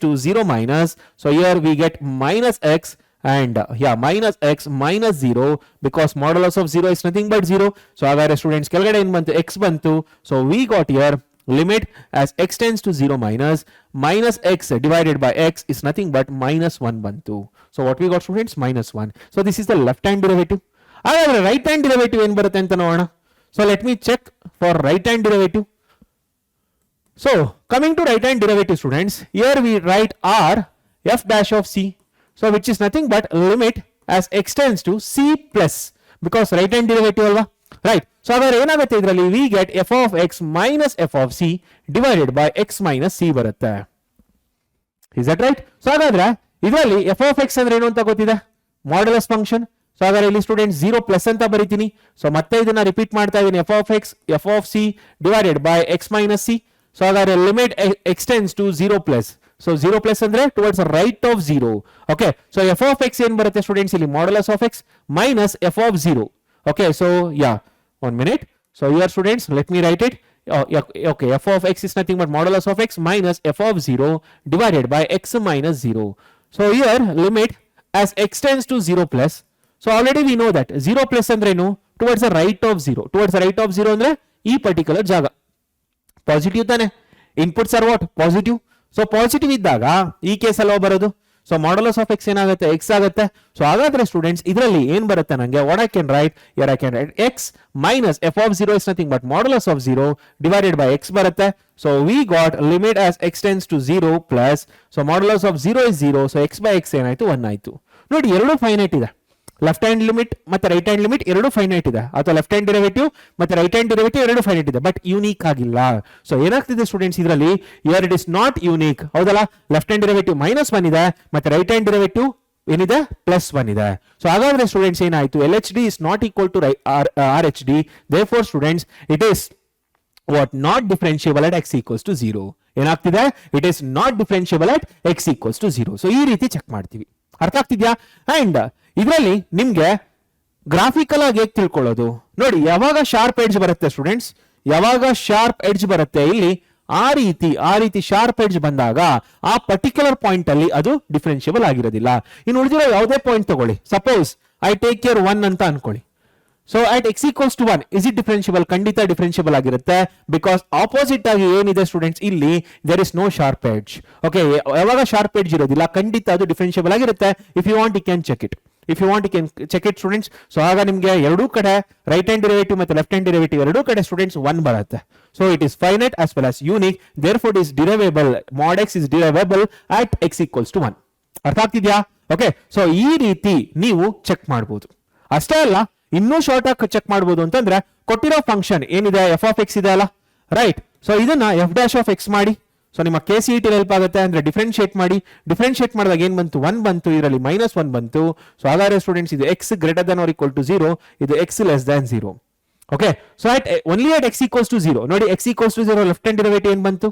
to 0 minus. So here we get minus x and minus x minus 0 because modulus of 0 is nothing but 0. So ಹಾಗಾದ್ರೆ ಸ್ಟೂಡೆಂಟ್ಸ್ ಕೆಳಗಡೆ ಏನು ಬಂತು? x ಬಂತು. So we got here limit as x tends to 0 minus x divided by x is nothing but minus 1 bantu. So what we got students? Minus 1. So this is the left hand derivative. However, right hand derivative ಏನು ಬರುತ್ತೆ ಅಂತ ನೋಡೋಣ. So let me check for right hand derivative. So coming to right hand derivative students, here we write r f dash of c. So which is nothing but limit as x tends to c plus, because right hand derivative alva, right? So ಹಾಗಾದ್ರೆ ಏನಾಗುತ್ತೆ ಇದರಲ್ಲಿ? we get f of x minus f of c divided by x minus c ಬರುತ್ತೆ. is that right? ಸೊ ಹಾಗಾದ್ರೆ ಇದರಲ್ಲಿ f of x ಅಂದ್ರೆ ಏನು ಅಂತ ಗೊತ್ತಿದೆ? Modulus function. ಸೊ ಹಾಗಾದ್ರೆ ಇಲ್ಲಿ ಸ್ಟೂಡೆಂಟ್ 0 ಪ್ಲಸ್ ಅಂತ ಬರೀತೀನಿ. ಸೊ ಮತ್ತೆ ಇದನ್ನ ರಿಪೀಟ್ ಮಾಡ್ತಾ ಇದ್ದೀನಿ, f of x f of c divided by x minus c. So ಹಾಗಾದ್ರೆ limit x tends to 0 plus. So 0 plus ಅಂದ್ರೆ towards right of 0. Okay, so f of x ಏನ್ ಬರುತ್ತೆ ಸ್ಟೂಡೆಂಟ್ಸ್ ಇಲ್ಲಿ? Modulus of x minus f of 0. Okay, so one minute. So here students, let me write it. Okay, f of x is nothing but modulus of x minus f of 0 divided by x minus 0. So here limit as x tends to 0 plus. So already we know that 0 plus ಅಂದ್ರೇನು? towards the right of 0. towards the right of 0 ಅಂದ್ರೆ ಈ ಪರ್ಟಿಕ್ಯುಲರ್ ಜಾಗ ಪಾಸಿಟಿವ್ ತಾನೆ? Inputs are what? Positive. So positive ಇದ್ದಾಗ ಈ ಕೇಸ್ ಅಲ್ವಾ ಬರೋದು? ಸೊ ಮಾಡ್ಯುಲಸ್ ಆಫ್ x ಏನಾಗುತ್ತೆ? x ಆಗುತ್ತೆ. ಸೊ ಹಾಗಾದ್ರೆ ಸ್ಟೂಡೆಂಟ್ಸ್ ಇದರಲ್ಲಿ ಏನ್ ಬರುತ್ತೆ ನಂಗೆ? What I can write here? I can write x minus f of 0 is nothing but modulus of 0 divided by x ಬರುತ್ತೆ. So we got limit as x tends to 0 plus. So modulus of 0 is 0. So x by x ಏನಾಯ್ತು? 1 ಆಯ್ತು. ನೋಡಿ, ಎರಡು ಫೈನೈಟ್ ಇದೆ. ಲೆಫ್ಟ್ ಹ್ಯಾಂಡ್ ಲಿಮಿಟ್ ಮತ್ತೆ ರೈಟ್ ಹ್ಯಾಂಡ್ ಲಿಮಿಟ್ ಎರಡು ಫೈನೈಟ್ ಇದೆ, ಅಥವಾ ಲೆಫ್ಟ್ ಹ್ಯಾಂಡ್ ಡಿರೈವೇಟಿವ್ ಮತ್ತೆ ರೈಟ್ ಹ್ಯಾಂಡ್ ಡಿರೈವೇಟಿವ್ ಎರಡು ಫೈನೈಟ್ ಇದೆ, ಬಟ್ ಯೂನಿಕ್ ಆಗಿಲ್ಲ. ಸೊ ಏನಾಗ್ತಿದೆ ಸ್ಟೂಡೆಂಟ್ಸ್ ಇದರಲ್ಲಿ, year it is not unique. ಹೌದಲ್ಲ, ಲೆಫ್ಟ್ ಹ್ಯಾಂಡ್ ಡಿರೈವೇಟಿವ್ -1 ಇದೆ ಮತ್ತೆ ರೈಟ್ ಹ್ಯಾಂಡ್ ಡಿರೈವೇಟಿವ್ ಏನಿದೆ +1 ಇದೆ. ಸೊ ಹಾಗಾದ್ರೆ ಸ್ಟೂಡೆಂಟ್ಸ್ ಏನಾಯ್ತು, LHD is not equal to RHD. therefore students it is what not differentiable at x equals to 0. ಏನಾಗ್ತಿದೆ, it is not differentiable at x equals to 0. So ಈ ರೀತಿ ಚೆಕ್ ಮಾಡ್ತೀವಿ. ಅರ್ಥ ಆಗ್ತಿದ್ಯಾ? ಅಂಡ್ ಇದರಲ್ಲಿ ನಿಮ್ಗೆ ಗ್ರಾಫಿಕಲ್ ಆಗಿ ಹೇಗೆ ತಿಳ್ಕೊಳ್ಳೋದು ನೋಡಿ, ಯಾವಾಗ ಶಾರ್ಪ್ ಎಡ್ಜ್ ಬರುತ್ತೆ ಸ್ಟೂಡೆಂಟ್ಸ್, ಯಾವಾಗ ಶಾರ್ಪ್ ಎಡ್ಜ್ ಬರುತ್ತೆ ಇಲ್ಲಿ ಆ ರೀತಿ ಶಾರ್ಪ್ ಎಡ್ಜ್ ಬಂದಾಗ ಆ ಪರ್ಟಿಕ್ಯುಲರ್ ಪಾಯಿಂಟ್ ಅಲ್ಲಿ ಅದು ಡಿಫರೆನ್ಷಿಯಬಲ್ ಆಗಿರೋದಿಲ್ಲ. ಇನ್ನು ಉಳಿದಿರೋ ಯಾವುದೇ ಪಾಯಿಂಟ್ ತಗೊಳ್ಳಿ, ಸಪೋಸ್ ಐ ಟೇಕ್ ಕೇರ್ 1 ಅಂತ ಅನ್ಕೊಳ್ಳಿ. So at x equals to 1 is it differentiable? ಖಂಡಿತ ಡಿಫರೆನ್ಷಿಯಬಲ್ ಆಗಿರುತ್ತೆ, ಬಿಕಾಸ್ ಆಪೋಸಿಟ್ ಆಗಿ ಏನಿದೆ ಸ್ಟೂಡೆಂಟ್ಸ್ ಇಲ್ಲಿ there is no sharp edge. Okay, ಯಾವಾಗ ಶಾರ್ಪ್ ಎಡ್ಜ್ ಇರೋದಿಲ್ಲ ಖಂಡಿತ ಅದು ಡಿಫರೆನ್ಷಿಯಬಲ್ ಆಗಿರುತ್ತೆ. If you want you can check it. Students. So ಆಗ ನಿಮಗೆ ಎರಡೂ ಕಡೆ ರೈಟ್ ಹ್ಯಾಂಡ್ ಡಿರೈವೇಟಿವ್ ಮತ್ತೆ ಲೆಫ್ಟ್ ಹ್ಯಾಂಡ್ ಡಿರೈವೇಟಿವ್ ಎರಡೂ ಕಡೆ ಸ್ಟೂಡೆಂಟ್ಸ್ 1 ಬರುತ್ತೆ. So it is finite as well as unique. therefore it is derivable, mod x is derivable at x equals to 1. ಅರ್ಥ ಆಗ್ತಿದ್ಯಾ? ಓಕೆ, ಸೊ ಈ ರೀತಿ ನೀವು ಚೆಕ್ ಮಾಡಬಹುದು. ಅಷ್ಟೇ ಅಲ್ಲ, ಇನ್ನೂ ಶಾರ್ಟ್ ಆಗಿ ಚೆಕ್ ಮಾಡಬಹುದು ಅಂತಂದ್ರೆ ಕೊಟ್ಟಿರೋ ಫಂಕ್ಷನ್ ಏನಿದೆ f of x ಇದೆ ಅಲ್ಲ, ರೈಟ್. ಸೊ ಇದನ್ನ f' ಮಾಡಿ. ಸೊ ನಿಮ್ಮ KCET ಹೆಲ್ಪ್ ಆಗುತ್ತೆ, ಅಂದ್ರೆ ಡಿಫ್ರೆನ್ಶಿಯೇಟ್ ಮಾಡಿದಾಗ ಏನ್ ಬಂತು, 1 ಬಂತು, ಇದರಲ್ಲಿ -1 ಬಂತು. ಸೊ ಹಾಗಾದ್ರೆ ಸ್ಟೂಡೆಂಟ್ಸ್ ಇದು x greater than or equal to 0, ಇದು x less than 0. Okay, so only at x equals to 0 ನೋಡಿ, x equals to 0 left hand derivative ಏನ್ ಬಂತು,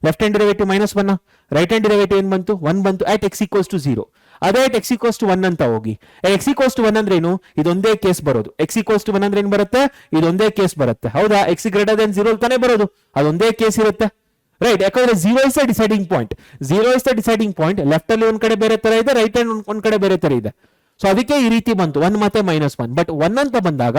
left hand derivative -1, right hand derivative ಏನ್ ಬಂತು, 1 ಬಂತು. at x equals to 0 ಅದೇ at x equals to 1 ಅಂತ ಹೋಗಿ. x equals to 1 ಅಂದ್ರೆ ಏನು, ಇದೊಂದೇ ಕೇಸ್ ಬರೋದು. x equals to 1 ಅಂದ್ರೆ ಏನ್ ಬರುತ್ತೆ, ಇದೊಂದೇ ಕೇಸ್ ಬರುತ್ತೆ. ಹೌದಾ, x greater than 0 ತಾನೇ ಬರೋದು, ಅದೊಂದೇ ಕೇಸ್ ಇರುತ್ತೆ, ರೈಟ್. ಯಾಕಂದ್ರೆ 0 is the deciding point. Left ಅಲ್ಲಿ ಒಂದ್ ಕಡೆ ಬೇರೆ ತರ ಇದೆ, ರೈಟ್ ಹ್ಯಾಂಡ್ ಒಂದ್ ಕಡೆ ಬೇರೆ ತರ ಇದೆ. ಸೊ ಅದಕ್ಕೆ ಈ ರೀತಿ ಬಂತು 1 ಮತ್ತೆ -1. ಬಟ್ 1 ಅಂತ ಬಂದಾಗ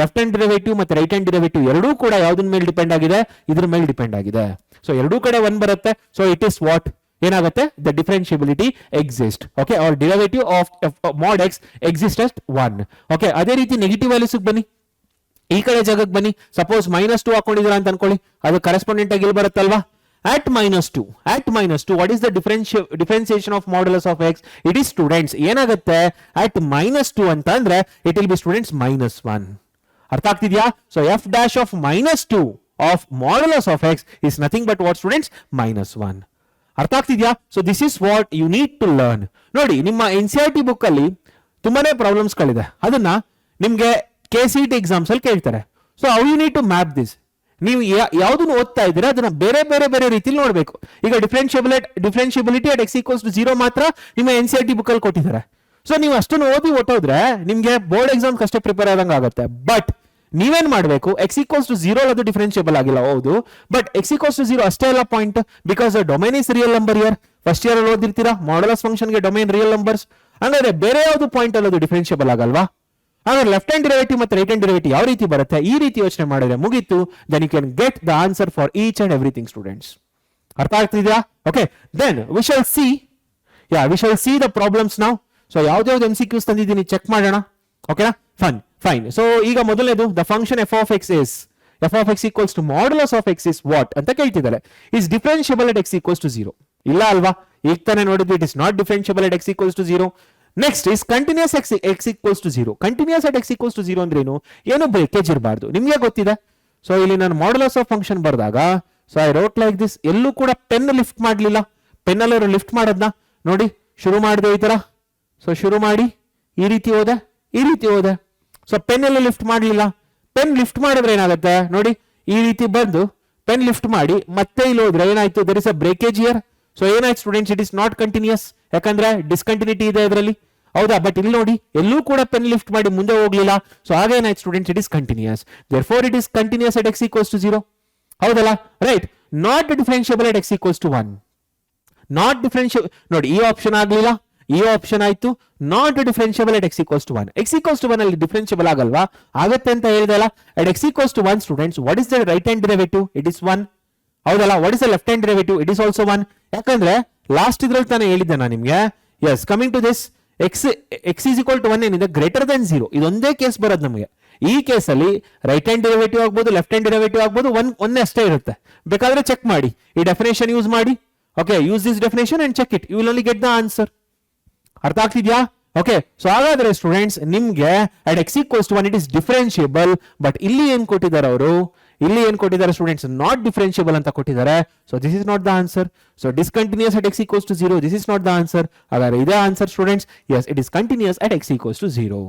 ಲೆಫ್ಟ್ ಹ್ಯಾಂಡ್ ಡಿರೈವೇಟಿವ್ ಮತ್ತೆ ರೈಟ್ ಹ್ಯಾಂಡ್ ಡಿರೈವೇಟಿವ್ ಎರಡೂ ಕೂಡ ಯಾವ್ದ್ರ ಮೇಲೆ ಡಿಪೆಂಡ್ ಆಗಿದೆ, ಇದ್ರ ಮೇಲೆ ಡಿಪೆಂಡ್ ಆಗಿದೆ. ಸೊ ಎರಡೂ ಕಡೆ 1 ಬರುತ್ತೆ. ಸೊ ಇಟ್ ಇಸ್ ವಾಟ್ ಏನಾಗುತ್ತೆ, the differentiability exist. Okay, or derivative of mod x exist at 1. Okay, ಅದೇ ರೀತಿ ನೆಗೆಟಿವ್ ವ್ಯಾಲ್ಯೂಸ್ ಬನ್ನಿ, ಈ ಕಡೆ ಜಾಗಕ್ಕೆ ಬನ್ನಿ. ಸಪೋಸ್ -2 ಹಾಕೊಂಡಿದ್ದೀರಾ ಅಂತ ಅನ್ಕೊಳ್ಳಿ, ಅದು ಕರೆಸ್ಪಾಂಡೆಂಟ್ ಆಗಿ ಇಲ್ಲಿ ಬರುತ್ತಲ್ವಾ. at -2 what is the differentiation of modulus of x? it is students ಏನಾಗುತ್ತೆ, at -2 ಅಂತ ಅಂದ್ರೆ it will be students -1. ಅರ್ಥ ಆಗ್ತಿದ್ಯಾ? So f' of -2 of modulus of x is nothing but what students, -1. ಅರ್ಥ ಆಗ್ತಿದ್ಯಾ? So this is what you need to learn. ನೋಡಿ, ನಿಮ್ಮ NCERT ಬುಕ್ ಅಲ್ಲಿ ತುಂಬಾನೇ ಪ್ರಾಬ್ಲಮ್ಸ್ ಗಳಿದೆ, ಅದನ್ನ ನಿಮ್ಗೆ KCET ಎಕ್ಸಾಮ್ಸ್ ಅಲ್ಲಿ ಕೇಳ್ತಾರೆ. So how you need to map this. ನೀವು ಯಾವ್ದನ್ನು ಓದ್ತಾ ಇದ್ದೀರಾ ಅದನ್ನ ಬೇರೆ ರೀತಿಲಿ ನೋಡ್ಬೇಕು. ಈಗ differentiability at x equals to 0 ಮಾತ್ರ ನಿಮ್ಮ NCERT ಬುಕ್ ಅಲ್ಲಿ ಕೊಟ್ಟಿದ್ದಾರೆ. ಸೊ ನೀವು ಅಷ್ಟನ್ನು ಓದಿ ಹೊಟ್ಟೋದ್ರೆ ನಿಮ್ಗೆ ಬೋರ್ಡ್ ಎಕ್ಸಾಮ್ ಅಷ್ಟೇ ಪ್ರಿಪೇರ್ ಆದಂಗೆ ಆಗುತ್ತೆ. ಬಟ್ ನೀವೇನ್ ಮಾಡಬೇಕು, x equals to 0 ಅದು ಡಿಫರೆನ್ಷಿಯಬಲ್ ಆಗಿಲ್ಲ, ಹೌದು, ಬಟ್ x equals to 0 ಅಷ್ಟೇ ಅಲ್ಲ point, because domain is real number. Here first year ಅಲ್ಲಿ ಓದಿರ್ತೀರಾ ಮಾಡ್ಯುಲಸ್ ಫಂಕ್ಷನ್ ಗೆ ಡೊಮೈನ್ ರಿಯಲ್ ನಂಬರ್ಸ್. ಹಂಗಾದ್ರೆ ಬೇರೆ ಯಾವ್ದು ಪಾಯಿಂಟ್ ಅಲ್ಲಿ ಅದು ಡಿಫರೆನ್ಷಿಯಬಲ್ ಆಗಲ್ವಾ? ಹಾಗಾದ್ರೆ ಲೆಫ್ಟ್ ಹ್ಯಾಂಡ್ ಡಿರೈವೇಟಿವ್ ಮತ್ತೆ ರೈಟ್ ಹ್ಯಾಂಡ್ ಡಿರೈವೇಟಿವ್ ಯಾವ ರೀತಿ ಬರುತ್ತೆ, ಈ ರೀತಿ ಯೋಚನೆ ಮಾಡಿದ್ರೆ ಮುಗೀತು. Then you can get the answer for each and everything students. ಅರ್ಥ ಆಗ್ತಿದ್ಯಾ? Okay, then we shall see the problems ನಾವು. ಸೊ ಯಾವ್ದಾವ್ದು MCQs ತಂದಿದ್ದೀನಿ ಚೆಕ್ ಮಾಡೋಣ. ಓಕೆನಾ, ಫೈನ್. ಸೊ ಈಗ ಮೊದಲನೇದು, the function f of x equals to modulus of x is what ಅಂತ ಕೇಳ್ತಿದ್ದಾರೆ. is differentiable at x equals to 0. ಇಲ್ಲ ಅಲ್ವಾ, ಈಗ ತಾನೇ ನೋಡಿದ್ವಿ it is not differentiable at x equals to 0. Next is continuous x equals to 0. Continuous at x equals to 0 ಅಂದ್ರೆ ಏನು ಬ್ರೇಕೇಜ್ ಇರಬಾರ್ದು, ನಿಮ್ಗೆ ಗೊತ್ತಿದೆ. ಸೊ ಇಲ್ಲಿ ನಾನು ಮಾಡ್ಯುಲಸ್ ಆಫ್ ಫಂಕ್ಷನ್ ಬರ್ದಾಗ, so I wrote like this. ಎಲ್ಲೂ ಕೂಡ ಪೆನ್ ಲಿಫ್ಟ್ ಮಾಡಲಿಲ್ಲ. ಪೆನ್ನಲ್ಲಿ ಲಿಫ್ಟ್ ಮಾಡೋದನ್ನ ನೋಡಿ, ಶುರು ಮಾಡಿದೆ ಈ ತರ. ಸೊ ಶುರು ಮಾಡಿ ಈ ರೀತಿ ಹೋದೆ. ಸೊ ಪೆನ್ ಎಲ್ಲ ಲಿಫ್ಟ್ ಮಾಡಲಿಲ್ಲ. ಪೆನ್ ಲಿಫ್ಟ್ ಮಾಡಿದ್ರೆ ಏನಾಗುತ್ತೆ ನೋಡಿ, ಈ ರೀತಿ ಬಂದು ಪೆನ್ ಲಿಫ್ಟ್ ಮಾಡಿ ಮತ್ತೆ ಇಲ್ಲಿ ಹೋದ್ರೆ ಏನಾಯ್ತು, there is a breakage here. So ಏನಾಯ್ತು students, it is not continuous, ಯಾಕಂದ್ರೆ ಡಿಸ್ಕಂಟಿನ್ಯೂಟಿ ಇದೆ ಇದರಲ್ಲಿ, ಹೌದಾ. ಬಟ್ ಇಲ್ಲಿ ನೋಡಿ, ಎಲ್ಲೂ ಕೂಡ ಪೆನ್ ಲಿಫ್ಟ್ ಮಾಡಿ ಮುಂದೆ ಹೋಗ್ಲಿಲ್ಲ. ಸೊ ಹಾಗೇನಾಯ್ತು students, it is continuous. therefore it is continuous at x equals to 0. ಹೌದಲ್ಲ, right. Not differentiable at x equals to 1. Not differentiable ನೋಡಿ, ಈ ಆಪ್ಷನ್ ಆಗ್ಲಿಲ್ಲ, ಈ ಆಪ್ಷನ್ ಆಯ್ತು. Not differentiable at x equals to 1. x equals to 1 ಅಲ್ಲಿ ಡಿಫರೆನ್ಷಿಯಬಲ್ ಆಗಲ್ವಾ, ಆಗತ್ತೆ ಅಂತ ಹೇಳಿದಲ್ಲ. at x equals to 1 students, what is the right hand derivative, it is 1. ಹೌದಲ್ಲ, what is the left hand derivative, it is also 1. ಯಾಕಂದ್ರೆ ಲಾಸ್ಟ್ ಇದ್ರಲ್ಲಿ ತಾನೇ ಹೇಳಿದ್ದೆ ನಾನು ನಿಮ್ಗೆ. Yes, coming to this, x is equal to 1 ಏನಿದೆ, ಗ್ರೇಟರ್ ದನ್ 0, ಇದೊಂದೇ ಕೇಸ್ ಬರೋದು ನಮಗೆ. ಈ ಕೇಸಲ್ಲಿ ರೈಟ್ ಹ್ಯಾಂಡ್ ಡಿರೈವೇಟಿವ್ ಆಗ್ಬೋದು, ಲೆಫ್ಟ್ ಹ್ಯಾಂಡ್ ಡಿರೈವೇಟಿವ್ ಆಗ್ಬೋದು, ಒಂದೇ ಅಷ್ಟೇ ಇರುತ್ತೆ. ಬೇಕಾದ್ರೆ ಚೆಕ್ ಮಾಡಿ, ಈ ಡೆಫಿನೇಷನ್ ಯೂಸ್ ಮಾಡಿ. Okay, use this definition and check it, you will only get the answer. ಅರ್ಥ ಆಗ್ತಿದ್ಯಾ? ಓಕೆ, ಸೊ ಹಾಗಾದ್ರೆ ಸ್ಟೂಡೆಂಟ್ಸ್ ನಿಮ್ಗೆ at x equals to 1 it is differentiable, but ಇಲ್ಲಿ ಏನ್ ಕೊಟ್ಟಿದ್ದಾರೆ ಅವರು, ಇಲ್ಲಿ ಏನ್ ಕೊಟ್ಟಿದ್ದಾರೆ ಸ್ಟೂಡೆಂಟ್ಸ್, ನಾಟ್ ಡಿಫರೆನ್ಷಿಯಬಲ್ ಅಂತ ಕೊಟ್ಟಿದ್ದಾರೆ. So this is not the answer. So discontinuous at x equals to 0, this is not the answer. ಹಾಗಾದ್ರೆ ಇದೇ answer students. Yes, it is continuous at x equals to 0.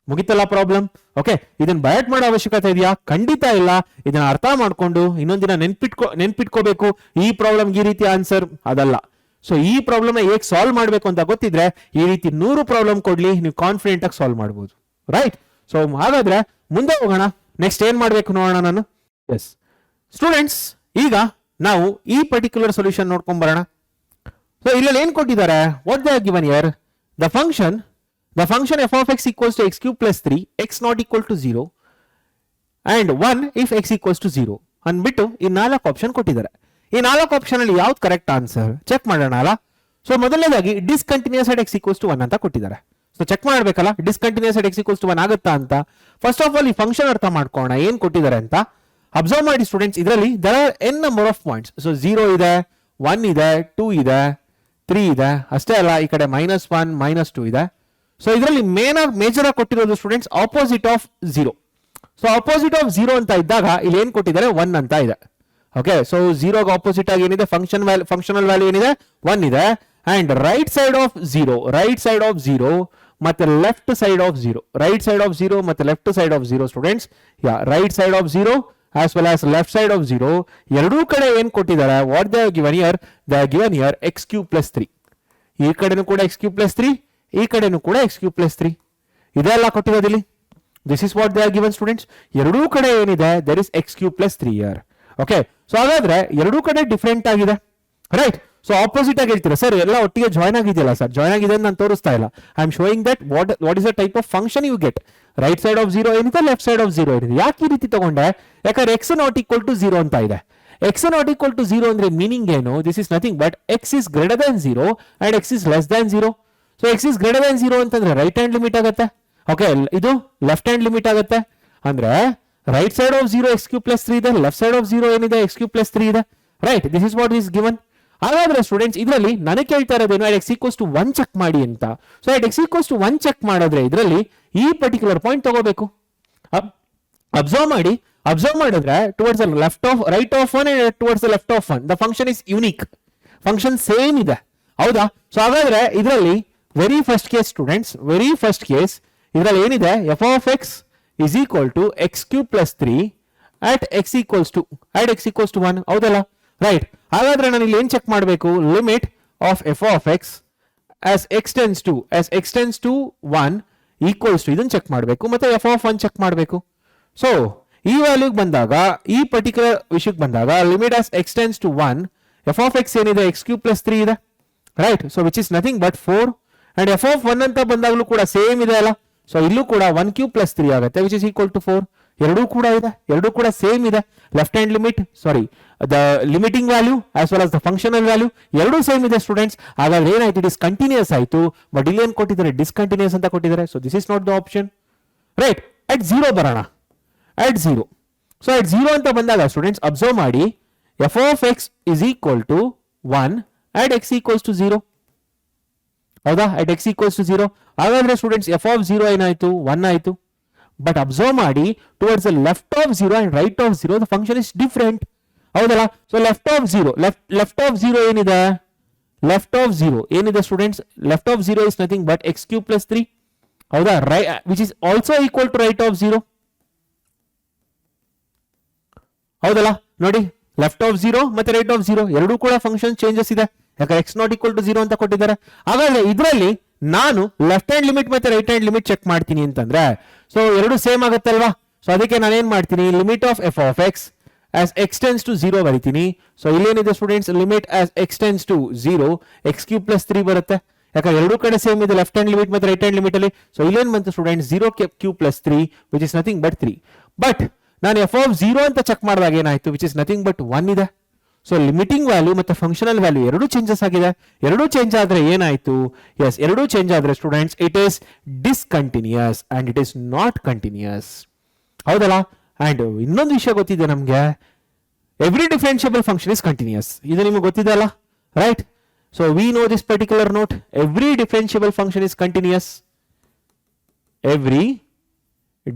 ಮುಗಿತಲ್ಲ ಪ್ರಾಬ್ಲಮ್. ಓಕೆ, ಇದನ್ನ ಬಯಟ್ ಮಾಡೋ ಅವಶ್ಯಕತೆ ಇದೆಯಾ? ಖಂಡಿತ ಇಲ್ಲ. ಇದನ್ನ ಅರ್ಥ ಮಾಡ್ಕೊಂಡು ಇನ್ನೊಂದಿನ ನೆನ್ಪಿಟ್ಕೋಬೇಕು. ಈ ಪ್ರಾಬ್ಲಮ್ ಈ ರೀತಿ ಆನ್ಸರ್ ಅದಲ್ಲ. ಸೊ ಈ ಪ್ರಾಬ್ಲಮ್ ಹೇಗೆ ಸಾಲ್ವ್ ಮಾಡಬೇಕು ಅಂತ ಗೊತ್ತಿದ್ರೆ ಈ ರೀತಿ 100 ಪ್ರಾಬ್ಲಮ್ ಕೊಡ್ಲಿ, ನೀವು ಕಾನ್ಫಿಡೆಂಟ್ ಆಗಿ ಸಾಲ್ವ್ ಮಾಡಬಹುದು. ರೈಟ್. ಸೊ ಹಾಗಾದ್ರೆ ಮುಂದೆ ಹೋಗೋಣ. ನೆಕ್ಸ್ಟ್ ಏನ್ ಮಾಡ್ಬೇಕು ನೋಡೋಣ ನಾನು. ಎಸ್ ಸ್ಟೂಡೆಂಟ್ಸ್, ಈಗ ನಾವು ಈ ಪರ್ಟಿಕ್ಯುಲರ್ ಸೊಲ್ಯೂಷನ್ ನೋಡ್ಕೊಂಡ್ ಬರೋಣ. ಸೊ ಇಲ್ಲಿ ಏನ್ ಕೊಟ್ಟಿದ್ದಾರೆ, what they are given here, the function f of x equals to x cube plus 3, x not equal to 0 and 1 if x equals to 0 ಅಂದ್ಬಿಟ್ಟು ಈ 4 ಆಪ್ಷನ್ ಕೊಟ್ಟಿದ್ದಾರೆ. ಈ 4 ಆಪ್ಷನ್ ಅಲ್ಲಿ ಯಾವ್ದು ಕರೆಕ್ಟ್ ಆನ್ಸರ್ ಚೆಕ್ ಮಾಡೋಣ ಅಲ್ಲ. ಸೊ ಮೊದಲನೇದಾಗಿ discontinuous at x equals to 1 ಅಂತ ಕೊಟ್ಟಿದ್ದಾರೆ. ಸೊ ಚೆಕ್ ಮಾಡಬೇಕಲ್ಲ, discontinuous at x equals to 1 ಆಗುತ್ತಾ ಅಂತ. ಫಸ್ಟ್ ಆಫ್ ಆಲ್ ಈ ಫಂಕ್ಷನ್ ಅರ್ಥ ಮಾಡ್ಕೋಣ ಏನ್ ಕೊಟ್ಟಿದ್ದಾರೆ ಅಂತ. ಅಬ್ಸರ್ವ್ ಮಾಡಿ ಸ್ಟೂಡೆಂಟ್ಸ್, ಇದರಲ್ಲಿ there are n number of points. So 0 ಇದೆ, 1 ಇದೆ, 2 ಇದೆ, 3 ಇದೆ, ಅಷ್ಟೇ ಅಲ್ಲ ಈ ಕಡೆ -1 -2 ಇದೆ. ಸೊ ಇದರಲ್ಲಿ ಮೇಜರ್ ಆಗಿ ಕೊಟ್ಟಿರೋದು students opposite of 0. So opposite of 0 ಅಂತ ಇದ್ದಾಗ ಇಲ್ಲಿ ಏನ್ ಕೊಟ್ಟಿದ್ದಾರೆ, 1 ಅಂತ ಇದೆ. ಓಕೆ, ಸೊ 0 ಆಪೋಸಿಟ್ ಆಗಿ ಏನಿದೆ, ಫಂಕ್ಷನಲ್ ವ್ಯಾಲ್ಯೂ ಏನಿದೆ, 1 ಇದೆ. ಅಂಡ್ ರೈಟ್ ಸೈಡ್ ಆಫ್ 0 ಮತ್ತೆ left side of 0, right side of 0 ಮತ್ತೆ left side of 0 students. Right side of 0 as well as left side of 0 ಎರಡೂ ಕಡೆ ಏನ್ ಕೊಟ್ಟಿದ್ದಾರೆ, what they are given here, they are given here x cube plus 3. ಈ ಕಡೆನೂ ಕೂಡ x cube plus 3, ಈ ಕಡೆನೂ ಕೂಡ x cube plus 3 ಇದೆಲ್ಲ ಕೊಟ್ಟಿರೋದಿಲ್ಲಿ. This is what they are given students. ಎರಡೂ ಕಡೆ ಏನಿದೆ, there is x cube plus 3 here. Okay, so ಹಾಗಾದ್ರೆ ಎರಡೂ ಕಡೆ ಡಿಫರೆಂಟ್ ಆಗಿದೆ. ರೈಟ್. ಸೊ ಆಪೋಸಿಟ್ ಆಗಿ ಹೇಳ್ತೀರಾ ಸರ್, ಎಲ್ಲ ಒಟ್ಟಿಗೆ ಜಾಯ್ನ್ ಆಗಿದೆಯಲ್ಲ ಸರ್, ಜಾಯ್ನ್ ಆಗಿದೆ ಅಂತ ನಾನು ತೋರಿಸ್ತಾ ಇಲ್ಲ. I am showing that what is the type of function you get. Right side of 0 ಏನಿದೆ, ಲೆಫ್ಟ್ ಸೈಡ್ ಆಫ್ 0 ಏನಿದೆ. ಯಾಕೆ ಈ ರೀತಿ ತಗೊಂಡೆ, ಯಾಕಂದ್ರೆ x ನಾಟ್ ಈಕ್ವಲ್ ಟು 0 ಅಂತ ಇದೆ. x ನಾಟ್ ಈಕ್ವಲ್ ಟು 0 ಅಂದ್ರೆ ಮೀನಿಂಗ್ ಏನು, this is nothing but x is greater Dhan 0 and x is less than 0. So x is greater Dhan 0 ಅಂತಂದ್ರೆ ರೈಟ್ ಹ್ಯಾಂಡ್ ಲಿಮಿಟ್ ಆಗುತ್ತೆ. ಓಕೆ, ಇದು ಲೆಫ್ಟ್ ಹ್ಯಾಂಡ್ ಲಿಮಿಟ್ ಆಗುತ್ತೆ. ಅಂದ್ರೆ right side of 0 x cube plus 3 ಇದೆ, ಲೆಫ್ಟ್ ಸೈಡ್ ಆಫ್ 0 ಏನಿದೆ, x cube plus 3 ಇದೆ. Right, this is what is given. ಹಾಗಾದ್ರೆ ಸ್ಟೂಡೆಂಟ್ಸ್ ಇದರಲ್ಲಿ ನನಗೆ ಕೇಳ್ತಾ ಇರೋದೇನು, at x equals to 1 check ಮಾಡಿ ಅಂತ. So at x equals to 1 check ಮಾಡಿದ್ರೆ ಇದರಲ್ಲಿ ಈ ಪರ್ಟಿಕ್ಯುಲರ್ ಪಾಯಿಂಟ್ ತಗೋಬೇಕು. ಅಬ್ಸರ್ವ್ ಮಾಡಿದ್ರೆ towards the left of right of 1 and towards the left of 1 the function is unique. Function same ಇದೆ, ಹೌದಾ? ಸೊ ಹಾಗಾದ್ರೆ ಇದರಲ್ಲಿ very first case students, very first case ಇದರಲ್ಲಿ ಏನಿದೆ, f of x is equal to x cube plus 3 at x equals to 1, ಹೌದಲ್ಲ? ರೈಟ್. ಹಾಗಾದ್ರೆ ನಾನು ಇಲ್ಲಿ ಏನ್ ಚೆಕ್ ಮಾಡಬೇಕು, limit of f of x as x tends to 1 equals to ಇದನ್ನ ಚೆಕ್ ಮಾಡಬೇಕು, ಮತ್ತೆ f of 1 ಚೆಕ್ ಮಾಡಬೇಕು. ಸೊ ಈ ವ್ಯಾಲ್ಯೂಗೆ ಬಂದಾಗ, ಈ ಪರ್ಟಿಕ್ಯುಲರ್ ವಿಷಯಕ್ಕೆ ಬಂದಾಗ, limit as x tends to 1, f of x ಏನಿದೆ, x cube plus 3 ಇದೆ. Right. So which is nothing but 4 and f of 1 ಅಂತ ಬಂದಾಗಲೂ ಕೂಡ ಸೇಮ್ ಇದೆ ಅಲ್ಲ. ಸೊ ಇಲ್ಲೂ ಕೂಡ 1 cube plus 3 ಆಗುತ್ತೆ, ವಿಚ್ ಇಸ್ ಈಕ್ವಲ್ ಟು 4. ಎರಡೂ ಕೂಡ ಇದೆ, ಎರಡೂ ಕೂಡ ಸೇಮ್ ಇದೆ. Left hand limit, sorry the limiting value as well as the functional value ಎರಡೂ ಸೇಮ್ ಇದೆ ಸ್ಟೂಡೆಂಟ್ಸ್. ಹಾಗಾದ್ರೆ ಏನಾಯ್ತು, ಇಟ್ ಇಸ್ ಕಂಟಿನ್ಯೂಸ್ ಆಯ್ತು. ಬಟ್ ಇಲ್ಲಿ ಏನ್ ಕೊಟ್ಟಿದ್ದಾರೆ, ಡಿಸ್ಕಂಟಿನ್ಯೂಸ್ ಅಂತ ಕೊಟ್ಟಿದ್ದಾರೆ. So this is not the option. Right. At 0 ಬರೋಣ. ಅಟ್ 0. ಸೊ ಅಟ್ 0 ಅಂತ ಬಂದಾಗ ಸ್ಟೂಡೆಂಟ್ಸ್ ಅಬ್ಸರ್ವ್ ಮಾಡಿ, f of x is equal to 1 at x equals to 0, ಹೌದಾ? at x equals to 0. ಹಾಗಾದ್ರೆ ಸ್ಟೂಡೆಂಟ್ಸ್ f of 0 ಏನಾಯ್ತು, 1 ಆಯ್ತು. ಬಟ್ ಅಬ್ಸರ್ವ್ ಮಾಡಿ, towards the left of 0 and right of 0 the function is different, ಹೌದಲ್ಲ? ಸೊ ಲೆಫ್ಟ್ ಆಫ್ 0 ಏನಿದೆ, ಲೆಫ್ಟ್ ಆಫ್ 0 ಏನಿದೆ students, left of 0 is nothing but x cube plus 3, ಹೌದಾ? Which is also equal to right of 0, ಹೌದಲ್ಲ? ನೋಡಿ, ಲೆಫ್ಟ್ ಆಫ್ 0 ಮತ್ತೆ ರೈಟ್ ಆಫ್ 0 ಎರಡೂ ಕೂಡ ಫಂಕ್ಷನ್ ಚೇಂಜಸ್ ಇದೆ, ಯಾಕಂದ್ರೆ x ನಾಟ್ ಈಕ್ವಲ್ ಟು 0 ಅಂತ ಕೊಟ್ಟಿದ್ದಾರೆ. ಹಾಗಾದ್ರೆ ಇದರಲ್ಲಿ ನಾನು ಲೆಫ್ಟ್ ಹ್ಯಾಂಡ್ ಲಿಮಿಟ್ ಮತ್ತೆ ರೈಟ್ ಹ್ಯಾಂಡ್ ಲಿಮಿಟ್ ಚೆಕ್ ಮಾಡ್ತೀನಿ ಅಂತಂದ್ರೆ, ಸೊ ಎರಡು ಸೇಮ್ ಆಗುತ್ತಲ್ವಾ? ಸೊ ಅದಕ್ಕೆ ನಾನು ಏನ್ ಮಾಡ್ತೀನಿ, limit of f of x as x tends to 0 ಬರೀತೀನಿ. ಸೊ ಇಲ್ಲೇನಿದೆ students, limit as x tends to 0 x cube plus 3 ಬರುತ್ತೆ, ಯಾಕಂದ್ರೆ ಎರಡೂ ಕಡೆ ಸೇಮ್ ಇದೆ, ಲೆಫ್ಟ್ ಹ್ಯಾಂಡ್ ಲಿಮಿಟ್ ಮತ್ತೆ ರೈಟ್ ಹ್ಯಾಂಡ್ ಲಿಮಿಟ್ ಅಲ್ಲಿ. ಸೊ ಇಲ್ಲೇನ್ ಬಂತು students, 0 cube plus 3 which is nothing but 3. But ನಾನು f of 0 ಅಂತ ಚೆಕ್ ಮಾಡಿದಾಗ ಏನಾಯ್ತು, ವಿಚ್ ಇಸ್ ನಥಿಂಗ್ ಬಟ್ 1 ಇದೆ. ಸೊ ಲಿಮಿಟಿಂಗ್ ವ್ಯಾಲ್ಯೂ ಮತ್ತೆ ಫಂಕ್ಷನಲ್ ವ್ಯಾಲ್ಯೂ ಎರಡೂ ಚೇಂಜಸ್ ಆಗಿದೆ. ಎರಡೂ ಚೇಂಜ್ ಆದ್ರೆ ಏನಾಯ್ತು, ಎಸ್, ಎರಡೂ ಚೇಂಜ್ ಆದ್ರೆ students it is discontinuous and it is not continuous, ಹೌದಲ್ಲ? ಅಂಡ್ ಇನ್ನೊಂದು ವಿಷಯ ಗೊತ್ತಿದೆ ನಮ್ಗೆ, every differentiable function is continuous. ಇದು ನಿಮಗೆ ಗೊತ್ತಿದೆ ಅಲ್ಲ, right? So we know this particular note. Every differentiable function is continuous. Every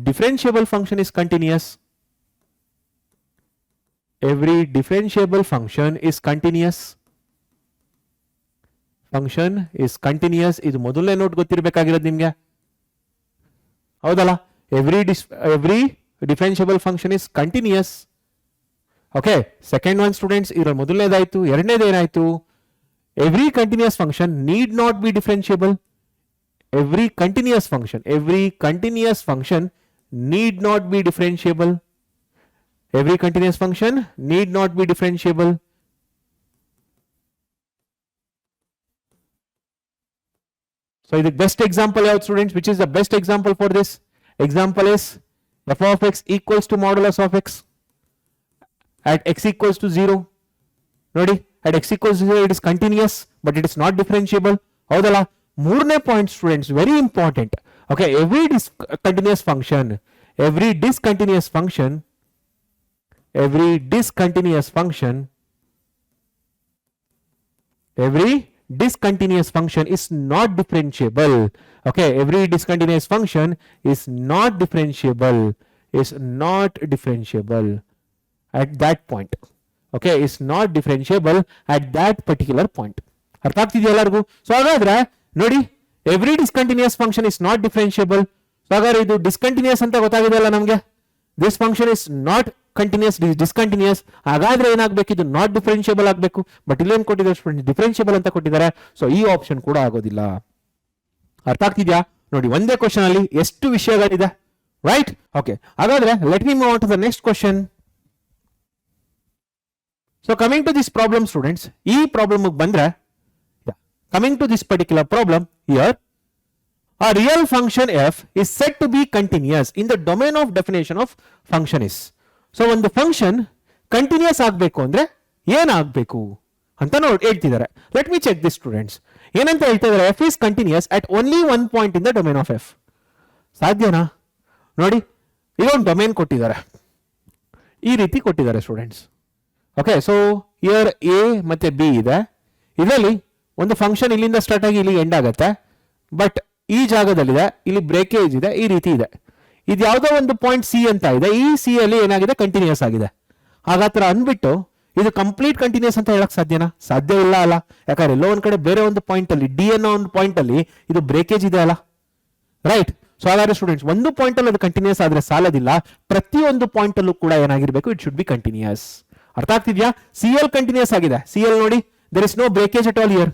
differentiable function is continuous. Every differentiable function is continuous. Function is continuous. ಇದು ಮೊದಲನೇ ನೋಟ್ ಗೊತ್ತಿರಬೇಕಾಗಿರೋದು ನಿಮಗೆ. ಹೌದಲ್ಲ? Every differentiable function is continuous. Okay. Second one students, ಇದರ ಮೊದಲನೇದಾಯ್ತು. ಎರಡನೇದು ಏನಾಯ್ತು? Every continuous function need not be differentiable. Every continuous function need not be differentiable. Every continuous function need not be differentiable. So the best example out students, which is the best example for this? Example is f of x equals to modulus of x at x equals to 0. Nodi, at x equals to 0 it is continuous but it is not differentiable. Howdala? ಮೂರನೇ point students, very important. Okay, every discontinuous function is not differentiable. Okay, every discontinuous function is not differentiable at that point. Okay, is not differentiable at that particular point. ಅರ್ಥ ಆಗ್ತಿದೆಯಾ ಎಲ್ಲರಿಗೂ? ಸೊ ಹಾಗಾದ್ರೆ ನೋಡಿ, every discontinuous function is not differentiable. So ಹಾಗಾದ್ರೆ ಇದು ಡಿಸ್ಕಂಟಿನ್ಯೂಸ್ ಅಂತ ಗೊತ್ತಾಗಿದೆ ಅಲ್ಲ ನಮಗೆ. This function is not continuous, discontinuous. ಹಾಗಾದ್ರೆ ಏನಾಗಬೇಕು? ಇದು ನಾಟ್ ಡಿಫರೆನ್ಷಿಯಬಲ್ ಆಗಬೇಕು. ಬಟ್ ಇಲ್ಲೇನು ಕೊಟ್ಟಿದ್ದಾರೆ? ಡಿಫರೆನ್ಷಿಯಬಲ್ ಅಂತ ಕೊಟ್ಟಿದ್ದಾರೆ. ಸೊ ಈ ಆಪ್ಷನ್ ಕೂಡ ಆಗೋದಿಲ್ಲ. ಅರ್ಥ ಆಗ್ತಿದ್ಯಾ? ನೋಡಿ, ಒಂದೇ ಕ್ವಶನ್ ಅಲ್ಲಿ ಎಷ್ಟು ವಿಷಯಗಳಿದೆ, ರೈಟ್? ಓಕೆ, ಹಾಗಾದ್ರೆ let me move on to the next question. So coming to this problem students, ಈ ಪ್ರಾಬ್ಲಮ್ ಬಂದ್ರೆ, coming to this particular problem here, a real function f is said to be continuous in the domain of definition of function is. So ಒಂದು ಫಂಕ್ಷನ್ ಕಂಟಿನ್ಯೂಸ್ ಆಗಬೇಕು ಅಂದ್ರೆ ಏನಾಗಬೇಕು ಅಂತ ಹೇಳ್ತಿದ್ದಾರೆ. Let me check this students. ಏನಂತ ಹೇಳ್ತಾ ಇದ್ದಾರೆ? f is continuous at only one point in the domain of f. ಸಾಧ್ಯನಾ? ನೋಡಿ, ಇದೊಂದು ಡೊಮೇನ್ ಕೊಟ್ಟಿದ್ದಾರೆ, ಈ ರೀತಿ ಕೊಟ್ಟಿದ್ದಾರೆ students. Okay, so here A ಮತ್ತೆ ಬಿ ಇದೆ. ಇದರಲ್ಲಿ ಒಂದು ಫಂಕ್ಷನ್ ಇಲ್ಲಿಂದ ಸ್ಟಾರ್ಟ್ ಆಗಿ ಇಲ್ಲಿ ಎಂಡ್ ಆಗುತ್ತೆ. ಬಟ್ ಈ ಜಾಗದಲ್ಲಿದೆ, ಇಲ್ಲಿ ಬ್ರೇಕೇಜ್ ಇದೆ, ಈ ರೀತಿ ಇದೆ. ಇದು ಯಾವುದೋ ಒಂದು ಪಾಯಿಂಟ್ ಸಿ ಅಂತ ಇದೆ. ಈ ಸಿ ಅಲ್ಲಿ ಏನಾಗಿದೆ? ಕಂಟಿನ್ಯೂಸ್ ಆಗಿದೆ. ಹಾಗಾತ್ರ ಅಂದ್ಬಿಟ್ಟು ಇದು ಕಂಪ್ಲೀಟ್ ಕಂಟಿನ್ಯೂಸ್ ಅಂತ ಹೇಳಕ್ ಸಾಧ್ಯನಾ? ಸಾಧ್ಯ ಇಲ್ಲ ಅಲ್ಲ. ಯಾಕಂದ್ರೆ ಎಲ್ಲೋ ಒಂದ್ ಕಡೆ ಬೇರೆ ಒಂದು ಪಾಯಿಂಟ್ ಅಲ್ಲಿ, ಡಿ ಅನ್ನೋ ಒಂದು ಪಾಯಿಂಟ್ ಅಲ್ಲಿ ಇದು ಬ್ರೇಕೇಜ್ ಇದೆ ಅಲ್ಲ, ರೈಟ್? ಸೊ ಹಾಗಾದ್ರೆ ಸ್ಟೂಡೆಂಟ್ಸ್, ಒಂದು ಪಾಯಿಂಟ್ ಅಲ್ಲಿ ಅದು ಕಂಟಿನ್ಯೂಸ್ ಆದ್ರೆ ಸಾಲದಿಲ್ಲ, ಪ್ರತಿಯೊಂದು ಪಾಯಿಂಟ್ ಅಲ್ಲೂ ಕೂಡ ಏನಾಗಿರ್ಬೇಕು? It should be continuous. ಅರ್ಥ ಆಗ್ತಿದ್ಯಾ? ಸಿ ಎಲ್ ಕಂಟಿನ್ಯೂಸ್ ಆಗಿದೆ. ಸಿ ಎಲ್ ನೋಡಿ, there is no breakage at all here,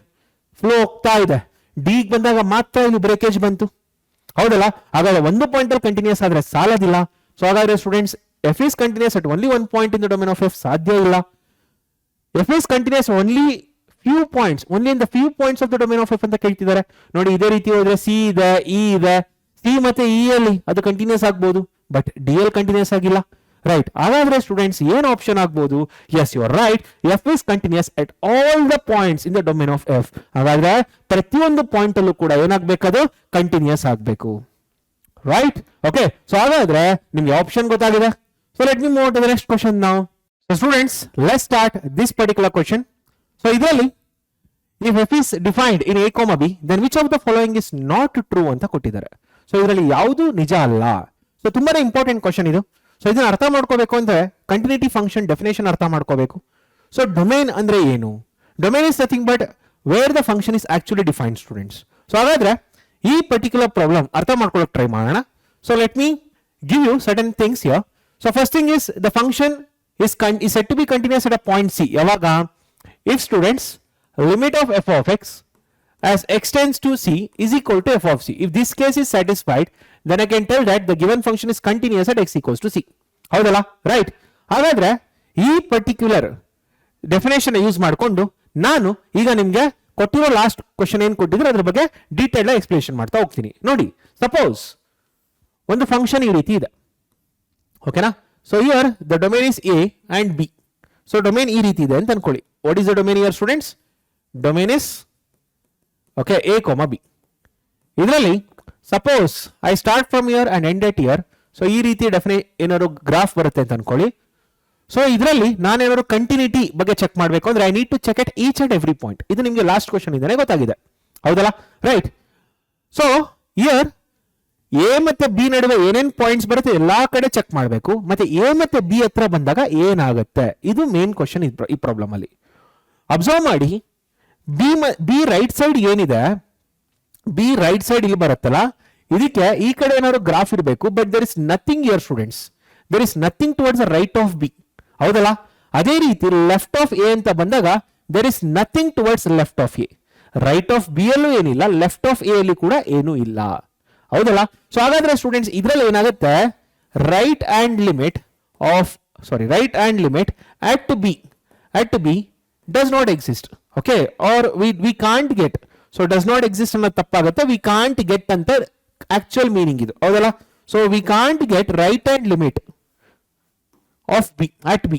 flow ಹೋಗ್ತಾ ಇದೆ. ಡಿ ಬಂದಾಗ ಮಾತ್ರ ಇಲ್ಲಿ ಬ್ರೇಕೇಜ್ ಬಂತು, ಹೌದಲ್ಲ? ಹಾಗಾದ್ರೆ ಒಂದು ಪಾಯಿಂಟ್ ಅಲ್ಲಿ ಕಂಟಿನ್ಯೂಸ್ ಆದ್ರೆ ಸಾಲದಿಲ್ಲ. ಸೊ ಹಾಗಾದ್ರೆ students, f is continuous at only one point in the domain of f ಸಾಧ್ಯ ಇಲ್ಲ. F is continuous only few points, only in the few points of the domain of f ಅಂತ ಕೇಳ್ತಿದ್ದಾರೆ. ನೋಡಿ, ಇದೇ ರೀತಿ ಹೋದ್ರೆ ಸಿ ಇದೆ, ಇ ಇದೆ, ಸಿ ಮತ್ತೆ ಇ ಅಲ್ಲಿ ಅದು ಕಂಟಿನ್ಯೂಸ್ ಆಗ್ಬೋದು, ಬಟ್ ಡಿ ಎಲ್ ಕಂಟಿನ್ಯೂಸ್ ಆಗಿಲ್ಲ, ರೈಟ್? ಹಾಗಾದ್ರೆ ಸ್ಟೂಡೆಂಟ್ಸ್ ಏನ್ ಆಪ್ಷನ್ ಆಗ್ಬೋದು? Yes, you are right. F is continuous at all the points in the domain of f. ಹಾಗಾದ್ರೆ ಪ್ರತಿಯೊಂದು ಪಾಯಿಂಟ್ ಅಲ್ಲೂ ಕೂಡ ಏನಾಗಬೇಕದು? ಕಂಟಿನ್ಯೂಸ್ ಆಗಬೇಕು, ರೈಟ್? ಓಕೆ, ಸೊ ಹಾಗಾದ್ರೆ ನಿಮ್ಗೆ ಆಪ್ಷನ್ ಗೊತ್ತಾಗಿದೆ. So let me move to the next question now. So students, let's start this particular question. So ಇದರಲ್ಲಿ if f is defined in a comma b, then which of the following is not true ಅಂತ ಕೊಟ್ಟಿದ್ದಾರೆ. ಸೊ ಇದರಲ್ಲಿ ಯಾವುದು ನಿಜ ಅಲ್ಲ. ಸೊ ತುಂಬಾನೇ ಇಂಪಾರ್ಟೆಂಟ್ ಕ್ವಶನ್ ಇದು. ಸೊ ಇದನ್ನ ಅರ್ಥ ಮಾಡ್ಕೋಬೇಕು ಅಂದ್ರೆ ಕಂಟಿನ್ಯೂಟಿ ಫಂಕ್ಷನ್ ಡೆಫಿನೇಷನ್ ಅರ್ಥ ಮಾಡ್ಕೋಬೇಕು. ಸೊ ಡೊಮೇನ್ ಅಂದ್ರೆ ಏನು? Domain is nothing but where the function is actually defined students. So ಹಾಗಾದ್ರೆ ಈ ಪರ್ಟಿಕ್ಯುಲರ್ ಪ್ರಾಬ್ಲಮ್ ಅರ್ಥ ಮಾಡ್ಕೊಳ್ಳೋಕೆ ಟ್ರೈ ಮಾಡೋಣ. So let me give you certain things here. So first thing is the function is said to be continuous at a point c. ಯಾವಾಗ? if students limit of f of x as x tends to c is equal to f of c. If this case is satisfied, then I can tell that the given function is continuous at x equals to c. ಹೌದಲ್ಲ? ರೈಟ್? ಹಾಗಾದ್ರೆ ಈ ಪರ್ಟಿಕ್ಯುಲರ್ ಡೆಫಿನೇಷನ್ ಯೂಸ್ ಮಾಡಿಕೊಂಡು ನಾನು ಈಗ ನಿಮ್ಗೆ ಕೊಟ್ಟಿರೋ ಲಾಸ್ಟ್ ಕ್ವಶನ್ ಏನ್ ಕೊಟ್ಟಿದ್ರೆ ಅದ್ರ ಬಗ್ಗೆ ಡೀಟೇಲ್ ಎಕ್ಸ್ಪ್ಲೇಷನ್ ಮಾಡ್ತಾ ಹೋಗ್ತೀನಿ. ನೋಡಿ, ಸಪೋಸ್ ಒಂದು ಫಂಕ್ಷನ್ ಈ ರೀತಿ ಇದೆ, ಓಕೆನಾ? So here the domain is A and B. So domain ಈ ರೀತಿ ಇದೆ ಅಂತ ಅನ್ಕೊಳ್ಳಿ. What is the domain here students? Domain is okay A comma B. ಇದರಲ್ಲಿ suppose I start from here and end at here. So ಈ ರೀತಿ ಏನಾದ್ರು ಗ್ರಾಫ್ ಬರುತ್ತೆ ಅಂತ ಅನ್ಕೊಳ್ಳಿ. ಸೊ ಇದರಲ್ಲಿ ನಾನೇನಾದ್ರು ಕಂಟಿನ್ಯೂಟಿ ಬಗ್ಗೆ ಚೆಕ್ ಮಾಡಬೇಕು ಅಂದ್ರೆ I need to check at each and every point. ಇದು ನಿಮಗೆ ಲಾಸ್ಟ್ ಕ್ವಶನ್ ಇಂದಾನೆ ಗೊತ್ತಾಗಿದೆ, ಹೌದಲ್ಲ, ರೈಟ್. ಸೊ ಇಯರ್ ಎ ಮತ್ತೆ ಬಿ ನಡುವೆ ಏನೇನ್ ಪಾಯಿಂಟ್ಸ್ ಬರುತ್ತೆ ಎಲ್ಲಾ ಕಡೆ ಚೆಕ್ ಮಾಡಬೇಕು. ಮತ್ತೆ ಎ ಮತ್ತೆ ಬಿ ಹತ್ರ ಬಂದಾಗ ಏನಾಗುತ್ತೆ, ಇದು ಮೇನ್ ಕ್ವಶನ್ ಈ ಪ್ರಾಬ್ಲಮ್ ಅಲ್ಲಿ. ಅಬ್ಸರ್ವ್ ಮಾಡಿ, ಬಿ ರೈಟ್ ಸೈಡ್ ಏನಿದೆ, ಬಿ ರೈಟ್ ಸೈಡ್ ಇಲ್ಲಿ ಬರುತ್ತಲ್ಲ, ಇದಕ್ಕೆ ಈ ಕಡೆ ಏನಾದ್ರು ಗ್ರಾಫ್ ಇರಬೇಕು. But there is nothing here students, there is nothing towards the right of B, ಹೌದಲ್ಲ. ಅದೇ ರೀತಿ ಲೆಫ್ಟ್ ಆಫ್ ಎ ಅಂತ ಬಂದಾಗ there is nothing towards left of A. Right of B ಅಲ್ಲೂ ಏನಿಲ್ಲ, ಲೆಫ್ಟ್ ಆಫ್ ಎ ಅಲ್ಲಿ ಕೂಡ ಏನೂ ಇಲ್ಲ, ಹೌದಲ್ಲ. ಸೊ ಹಾಗಾದ್ರೆ ಸ್ಟೂಡೆಂಟ್ಸ್ ಇದರಲ್ಲಿ ಏನಾಗುತ್ತೆ, right hand limit at b does not exist, okay, or we can't get. So does not exist ಅನ್ನೋದು ತಪ್ಪಾಗುತ್ತೆ, ವಿ ಕಾಂಟ್ ಗೆಟ್ ಅಂತ ಆಕ್ಚುಯಲ್ ಮೀನಿಂಗ್ ಇದು, ಹೌದಲ್ಲ. So we can't get right hand limit of B at b,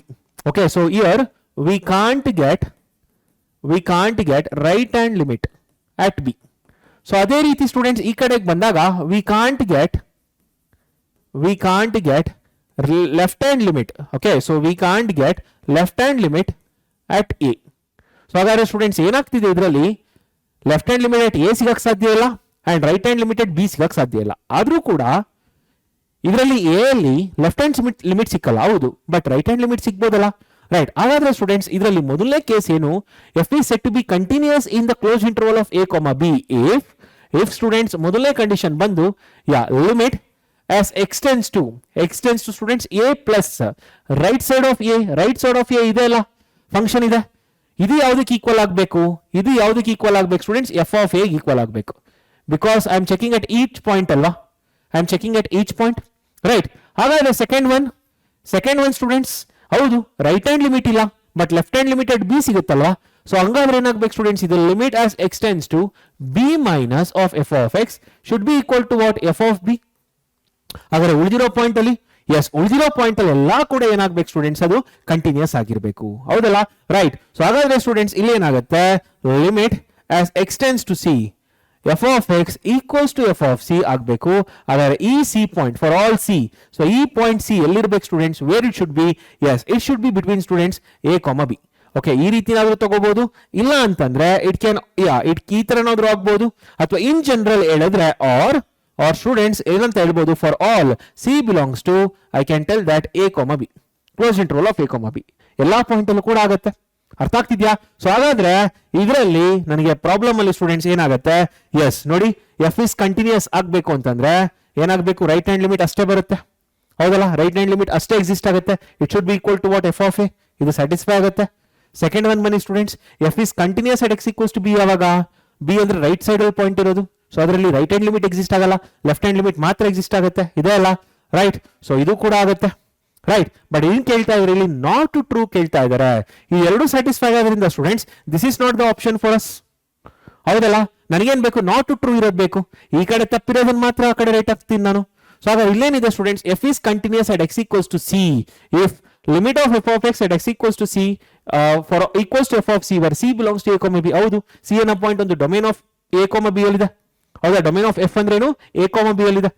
okay. So here we can't get right hand limit at b. So ಅದೇ ರೀತಿ ಸ್ಟೂಡೆಂಟ್ಸ್ ಈ ಕಡೆಗೆ ಬಂದಾಗ we can't get left hand limit, okay. So we can't get left hand limit at a. So ಹಾಗಾದ್ರೆ ಸ್ಟೂಡೆಂಟ್ಸ್ ಏನಾಗ್ತಿದೆ, ಇದರಲ್ಲಿ left hand limit at a ಸಿಗಕ್ಕೆ ಸಾಧ್ಯ ಇಲ್ಲ and write hand limit at b ಸಿಗಕ್ಕೆ ಸಾಧ್ಯ ಇಲ್ಲ. ಆದ್ರೂ ಕೂಡ ಇದರಲ್ಲಿ ಎ ಅಲ್ಲಿ ಲೆಫ್ಟ್ ಹ್ಯಾಂಡ್ ಲಿಮಿಟ್ ಸಿಕ್ಕಲ್ಲ, ಹೌದು, ಬಟ್ ರೈಟ್ ಹ್ಯಾಂಡ್ ಲಿಮಿಟ್ ಸಿಗ್ಬೋದಲ್ಲ, ರೈಟ್. ಹಾಗಾದ್ರೆ ಸ್ಟೂಡೆಂಟ್ಸ್ ಇದರಲ್ಲಿ ಮೊದಲನೇ ಕೇಸ್ ಏನು, f is set to be continuous in the close interval of A comma b if students ಮೊದಲನೇ ಕಂಡೀಷನ್ ಬಂದು limit as extends to students a plus right side of a ಇದೆ ಅಲ್ಲ, ಫಂಕ್ಷನ್ ಇದೆ, ಇದು ಯಾವುದಕ್ಕೆ ಈಕ್ವಲ್ ಆಗಬೇಕು, students f of a equal ಆಗಬೇಕು. Because I am checking at each point ಅಲ್ವಾ, ರೈಟ್. ಹಾಗಾದ್ರೆ ಸೆಕೆಂಡ್ ಒನ್ ಸ್ಟೂಡೆಂಟ್ಸ್, ಹೌದು, ರೈಟ್ ಹ್ಯಾಂಡ್ ಲಿಮಿಟ್ ಇಲ್ಲ but left hand limit at b ಸಿಗುತ್ತಲ್ವಾ. ಸೊ ಹಂಗಾದ್ರೆ ಏನಾಗಬೇಕು ಸ್ಟೂಡೆಂಟ್ಸ್, ಇದು limit as x tends to b minus of f of x should be equal to what, f of b. ಹಾಗಾದ್ರೆ ಉಳಿದಿರೋ ಪಾಯಿಂಟ್ ಅಲ್ಲಿ ಎಲ್ಲಾ ಕೂಡ ಏನಾಗಬೇಕು ಸ್ಟೂಡೆಂಟ್ಸ್, ಅದು ಕಂಟಿನ್ಯೂಸ್ ಆಗಿರಬೇಕು, ಹೌದಲ್ಲ, ರೈಟ್. ಸೊ ಹಾಗಾದ್ರೆ ಸ್ಟೂಡೆಂಟ್ಸ್ ಇಲ್ಲಿ ಏನಾಗುತ್ತೆ, limit as x tends to c f of x equals to f of c ಆಗಬೇಕು. ಹಾಗಾದ್ರೆ ಈ c point for all c, so ಈ ಪಾಯಿಂಟ್ ಸಿ ಎಲ್ಲಿರ್ಬೇಕು students, where it should be, it should be between students a comma b, okay. ಈ ರೀತಿ ಏನಾದ್ರು ತಗೋಬಹುದು, ಇಲ್ಲ ಅಂತಂದ್ರೆ ಇಟ್ ಈ ತರ ಏನಾದ್ರು ಆಗ್ಬಹುದು, ಅಥವಾ ಇನ್ ಜನರಲ್ ಹೇಳಿದ್ರೆ ಆರ್ ಸ್ಟೂಡೆಂಟ್ಸ್ ಏನಂತ ಹೇಳ್ಬೋದು, for all C belongs to, I can tell that A comma B, close interval of A comma B, ಎಲ್ಲಾ ಪಾಯಿಂಟ್ ಅಲ್ಲೂ ಕೂಡ ಆಗುತ್ತೆ. ಅರ್ಥ ಆಗ್ತಿದ್ಯಾ? ಸೊ ಹಾಗಾದ್ರೆ ಇದರಲ್ಲಿ ನನಗೆ ಪ್ರಾಬ್ಲಮ್ ಅಲ್ಲಿ ಸ್ಟೂಡೆಂಟ್ಸ್ ಏನಾಗುತ್ತೆ, ನೋಡಿ, ಎಫ್ ಇಸ್ ಕಂಟಿನ್ಯೂಸ್ ಆಗ್ಬೇಕು ಅಂತಂದ್ರೆ ಏನಾಗಬೇಕು, ರೈಟ್ ಹ್ಯಾಂಡ್ ಲಿಮಿಟ್ ಅಷ್ಟೇ ಬರುತ್ತೆ, ಹೌದಲ್ಲ, ರೈಟ್ ಹ್ಯಾಂಡ್ ಲಿಮಿಟ್ ಅಷ್ಟೇ ಎಕ್ಸಿಸ್ಟ್ ಆಗುತ್ತೆ. It should be equal to what, f of A, ಇದು ಸ್ಯಾಟಿಸ್ಫೈ ಆಗುತ್ತೆ. ಸೆಕೆಂಡ್ ಒನ್ ಬನ್ನಿ students, f is continuous at x equals to B, ಯಾವಾಗ ಬಿ ಅಂದ್ರೆ ರೈಟ್ ಸೈಡ್ ಅಲ್ಲಿ ಪಾಯಿಂಟ್ ಇರೋದು, ಸೊ ಅದರಲ್ಲಿ ರೈಟ್ ಹ್ಯಾಂಡ್ ಲಿಮಿಟ್ ಎಕ್ಸಿಸ್ಟ್ ಆಗಲ್ಲ, ಲೆಫ್ಟ್ ಹ್ಯಾಂಡ್ ಲಿಮಿಟ್ ಮಾತ್ರ ಎಕ್ಸಿಸ್ಟ್ ಆಗುತ್ತೆ, ಇದೆ ಅಲ್ಲ, ರೈಟ್. ಸೊ ಇದು ಕೂಡ ಆಗುತ್ತೆ, ರೈಟ್. ಬಟ್ ಏನ್ ಕೇಳ್ತಾ ಇದ್ದಾರೆ ಇಲ್ಲಿ, ನಾಟ್ ಟು ಟ್ರೂ ಕೇಳ್ತಾ ಇದ್ದಾರೆ. ಈ ಎರಡು ಸ್ಯಾಟಿಸ್ಫೈ ಆಗೋದ್ರಿಂದ students this is not the option for us, ಹೌದಲ್ಲ. ನನಗೇನ್ ಬೇಕು, ನಾಟ್ ಟು ಟ್ರೂ ಇರೋದು ಬೇಕು, ಈ ಕಡೆ ತಪ್ಪಿರೋದನ್ನ ಮಾತ್ರ ಆ ಕಡೆ ರೈಟ್ ಹಾಕ್ತೀನಿ ನಾನು. ಸೊ ಹಾಗಾದ್ರೆ ಇಲ್ಲೇನಿದೆ students, f is continuous at x equals to c if limit of f of x at x equals to c for equals to f of c where c belongs to a comma b. ಹೌದು, ಸಿ ಅನ್ನೋ ಪಾಯಿಂಟ್ ಒಂದು domain of A comma b ಅಲ್ಲಿದೆ, ಹೌದಾ. ಡೊಮೇನ್ ಆಫ್ ಎಫ್ ಅಂದ್ರೇನು, ಎ ಕಾಮಾ ಬಿ ಅಲ್ಲಿದೆ.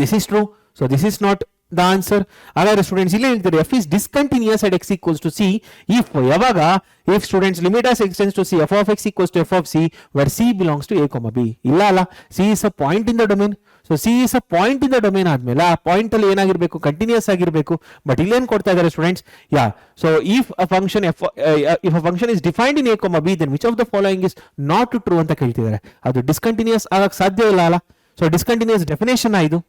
This is true, so this is not the answer. ಹಾಗಾದ್ರೆ ಸ್ಟೂಡೆಂಟ್ಸ್ ಇಲ್ಲಿ ಹೇಳ್ತಾರೆ, f is discontinuous at x equals to c if, ಯಾವಾಗ, if students limit as x tends to c f of x equals to f of c where c belongs to a comma b. ಇಲ್ಲ ಅಲ್ಲ, c is a point in the domain. So C is a point in the domain ಆದ್ಮೇಲೆ ಆ ಪಾಯಿಂಟ್ ಅಲ್ಲಿ ಏನಾಗಿರ್ಬೇಕು, ಕಂಟಿನ್ಯೂಸ್ ಆಗಿರ್ಬೇಕು. ಬಟ್ ಇಲ್ಲೇನ್ ಕೊಡ್ತಾ ಇದ್ದಾರೆ students, so if a function is defined in A comma B then which of the following is not true ಅಂತ ಕೇಳ್ತಿದ್ದಾರೆ. ಅದು ಡಿಸ್ಕಂಟಿನ್ಯೂಸ್ ಆಗಕ್ಕೆ ಸಾಧ್ಯ ಇಲ್ಲ ಅಲ್ಲ. ಸೊ ಡಿಸ್ಕಂಟಿನ್ಯೂಸ್ ಡೆಫಿನೇಷನ್ ಇದು,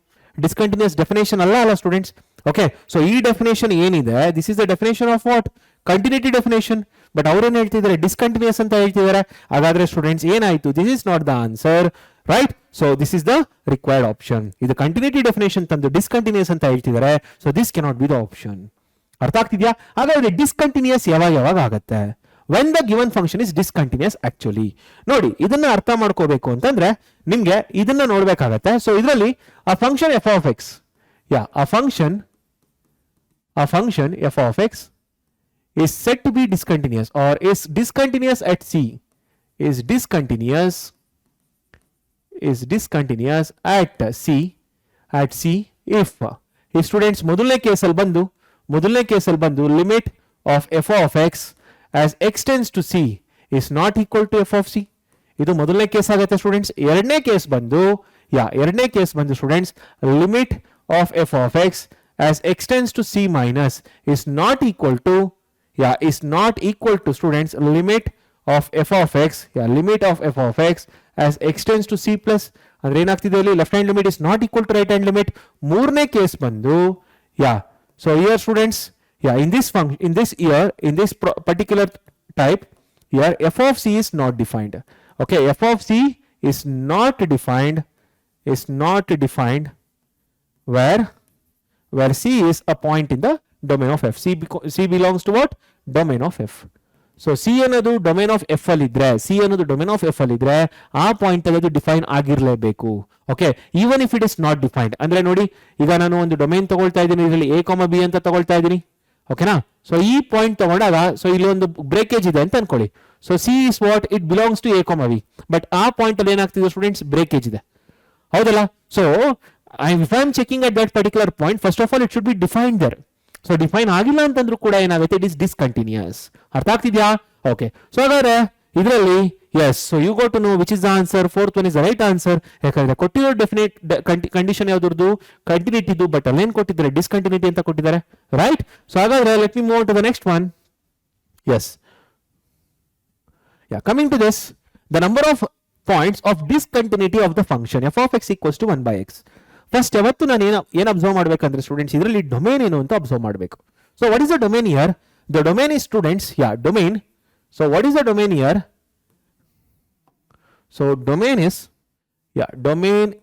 ಡಿಸ್ಕಂಟಿನ್ಯೂಸ್ ಡೆಫಿನೇಷನ್ ಅಲ್ಲ ಸ್ಟೂಡೆಂಟ್ಸ್, ಓಕೆ. ಸೊ ಈ ಡೆಫಿನೇಷನ್ ಏನಿದೆ, this is the definition of what, continuity definition. But ಅವ್ರೇನ್ ಹೇಳ್ತಿದ್ದಾರೆ, ಡಿಸ್ಕಂಟಿನ್ಯೂಸ್ ಅಂತ ಹೇಳ್ತಿದ್ದಾರೆ. ಹಾಗಾದ್ರೆ ಸ್ಟೂಡೆಂಟ್ಸ್ ಏನಾಯ್ತು, this is not the answer, right. So this is the required option. ಇದು ಕಂಟಿನ್ಯೂಟಿ ಡೆಫಿನೇಷನ್ ತಂದು ಡಿಸ್ಕಂಟಿನ್ಯೂಸ್ ಅಂತ ಹೇಳ್ತಿದ್ದಾರೆ. So this cannot be the option. ಅರ್ಥ ಆಗ್ತಿದ್ಯಾ? ಹಾಗಾದ್ರೆ ಡಿಸ್ಕಂಟಿನ್ಯೂಸ್ ಯಾವಾಗ ಆಗುತ್ತೆ, when the given function is discontinuous actually. ನೋಡಿ, ಇದನ್ನ ಅರ್ಥ ಮಾಡ್ಕೋಬೇಕು ಅಂತಂದ್ರೆ ನಿಮ್ಗೆ ಇದನ್ನ ನೋಡ್ಬೇಕಾಗತ್ತೆ. ಸೊ ಇದರಲ್ಲಿ a function f of x, a function f of x is said to be discontinuous or is discontinuous at c, is discontinuous at c if students ಮೊದಲನೇ ಕೇಸಲ್ಲಿ ಬಂದು ಮೊದಲನೇ ಕೇಸಲ್ಲಿ ಬಂದು limit of f of x as x tends to C is not equal to f of C. ಇದು ಮೊದಲನೇ ಕೇಸ್ ಆಗುತ್ತೆ ಸ್ಟೂಡೆಂಟ್ಸ್. ಎರಡನೇ ಕೇಸ್ ಬಂದು students limit of f of x as x tends to c minus is not equal to students limit of f of x as x tends to c plus ಅಂದ್ರೆ ಏನಾಗ್ತಿದೆ ಇಲ್ಲಿ left hand limit is not equal to right hand limit. ಮೂರನೇ ಕೇಸ್ ಬಂದು so here students in this function in this particular type here f of c is not defined. Okay, f of c is not defined where c is a point in the domain of f. C belongs to what? Domain of f. So c ಅನ್ನೋದು ಡೊಮೇನ್ ಆಫ್ ಎಫ್ ಅಲ್ಲಿ ಇದ್ರೆ ಆ ಪಾಯಿಂಟ್ ಅಲ್ಲಿ ಅದು ಡಿಫೈನ್ ಆಗಿರಲೇಬೇಕು. Okay, even if it is not defined. ಅಂದ್ರೆ ನೋಡಿ, ಈಗ ನಾನು ಒಂದು ಡೊಮೇನ್ ತಗೊಳ್ತಾ ಇದ್ದೀನಿ, ಇದರಲ್ಲಿ a, b ಅಂತ ತಗೊಳ್ತಾ ಇದ್ದೀನಿ. ಓಕೆನಾ? ಸೊ ಈ ಪಾಯಿಂಟ್ ತಗೊಂಡಾಗ ಸೊ ಇಲ್ಲಿ ಒಂದು ಬ್ರೇಕೇಜ್ ಇದೆ ಅಂತ ಅನ್ಕೊಳ್ಳಿ. So C is what it belongs to a, b, but ಆ ಪಾಯಿಂಟ್ ಅಲ್ಲಿ ಏನಾಗ್ತಿದೆ ಸ್ಟೂಡೆಂಟ್ಸ್, ಬ್ರೇಕೇಜ್ ಇದೆ. ಹೌದಲ್ಲ? So if I am checking at that particular point, first of all it should be defined there. So define ಆಗಿಲ್ಲ ಅಂತಂದ್ರೂ ಕೂಡ ಏನಾಗುತ್ತೆ, it is discontinuous. ಅರ್ಥ ಆಗ್ತಿದ್ಯಾ? ಓಕೆ, ಸೊ ಹಾಗಾದ್ರೆ ಇದರಲ್ಲಿ yes, so you got to know which is the answer. Fourth one is the right answer. ಯಾಕಂದ್ರೆ ಕೊಟ್ಟಿರೋ ಡೆಫಿನೆಟ್ ಕಂಡೀಷನ್ ಯಾವ್ದು, ಕಂಟಿನ್ಯೂಟಿ ಇದು, ಬಟ್ ಅಲ್ಲೇನ್ ಕೊಟ್ಟಿದ್ದಾರೆ, ಡಿಸ್ಕಂಟಿನ್ಯೂಟಿ ಅಂತ ಕೊಟ್ಟಿದ್ದಾರೆ, ರೈಟ್? ಸೊ ಹಾಗಾದ್ರೆ let me move on to the next one. yes, coming to this, the number of points of discontinuity of the function f of x equals to 1 by x. First ಯಾವತ್ತು ನಾನು ಏನು ಅಬ್ಸರ್ವ್ ಮಾಡ್ಬೇಕಂದ್ರೆ ಸ್ಟೂಡೆಂಟ್ಸ್, ಇದರಲ್ಲಿ ಡೊಮೇನ್ ಏನು ಅಂತ ಅಬ್ಸರ್ವ್ ಮಾಡಬೇಕು. So what is the domain here? The domain is students domain. So what is the domain here? So domain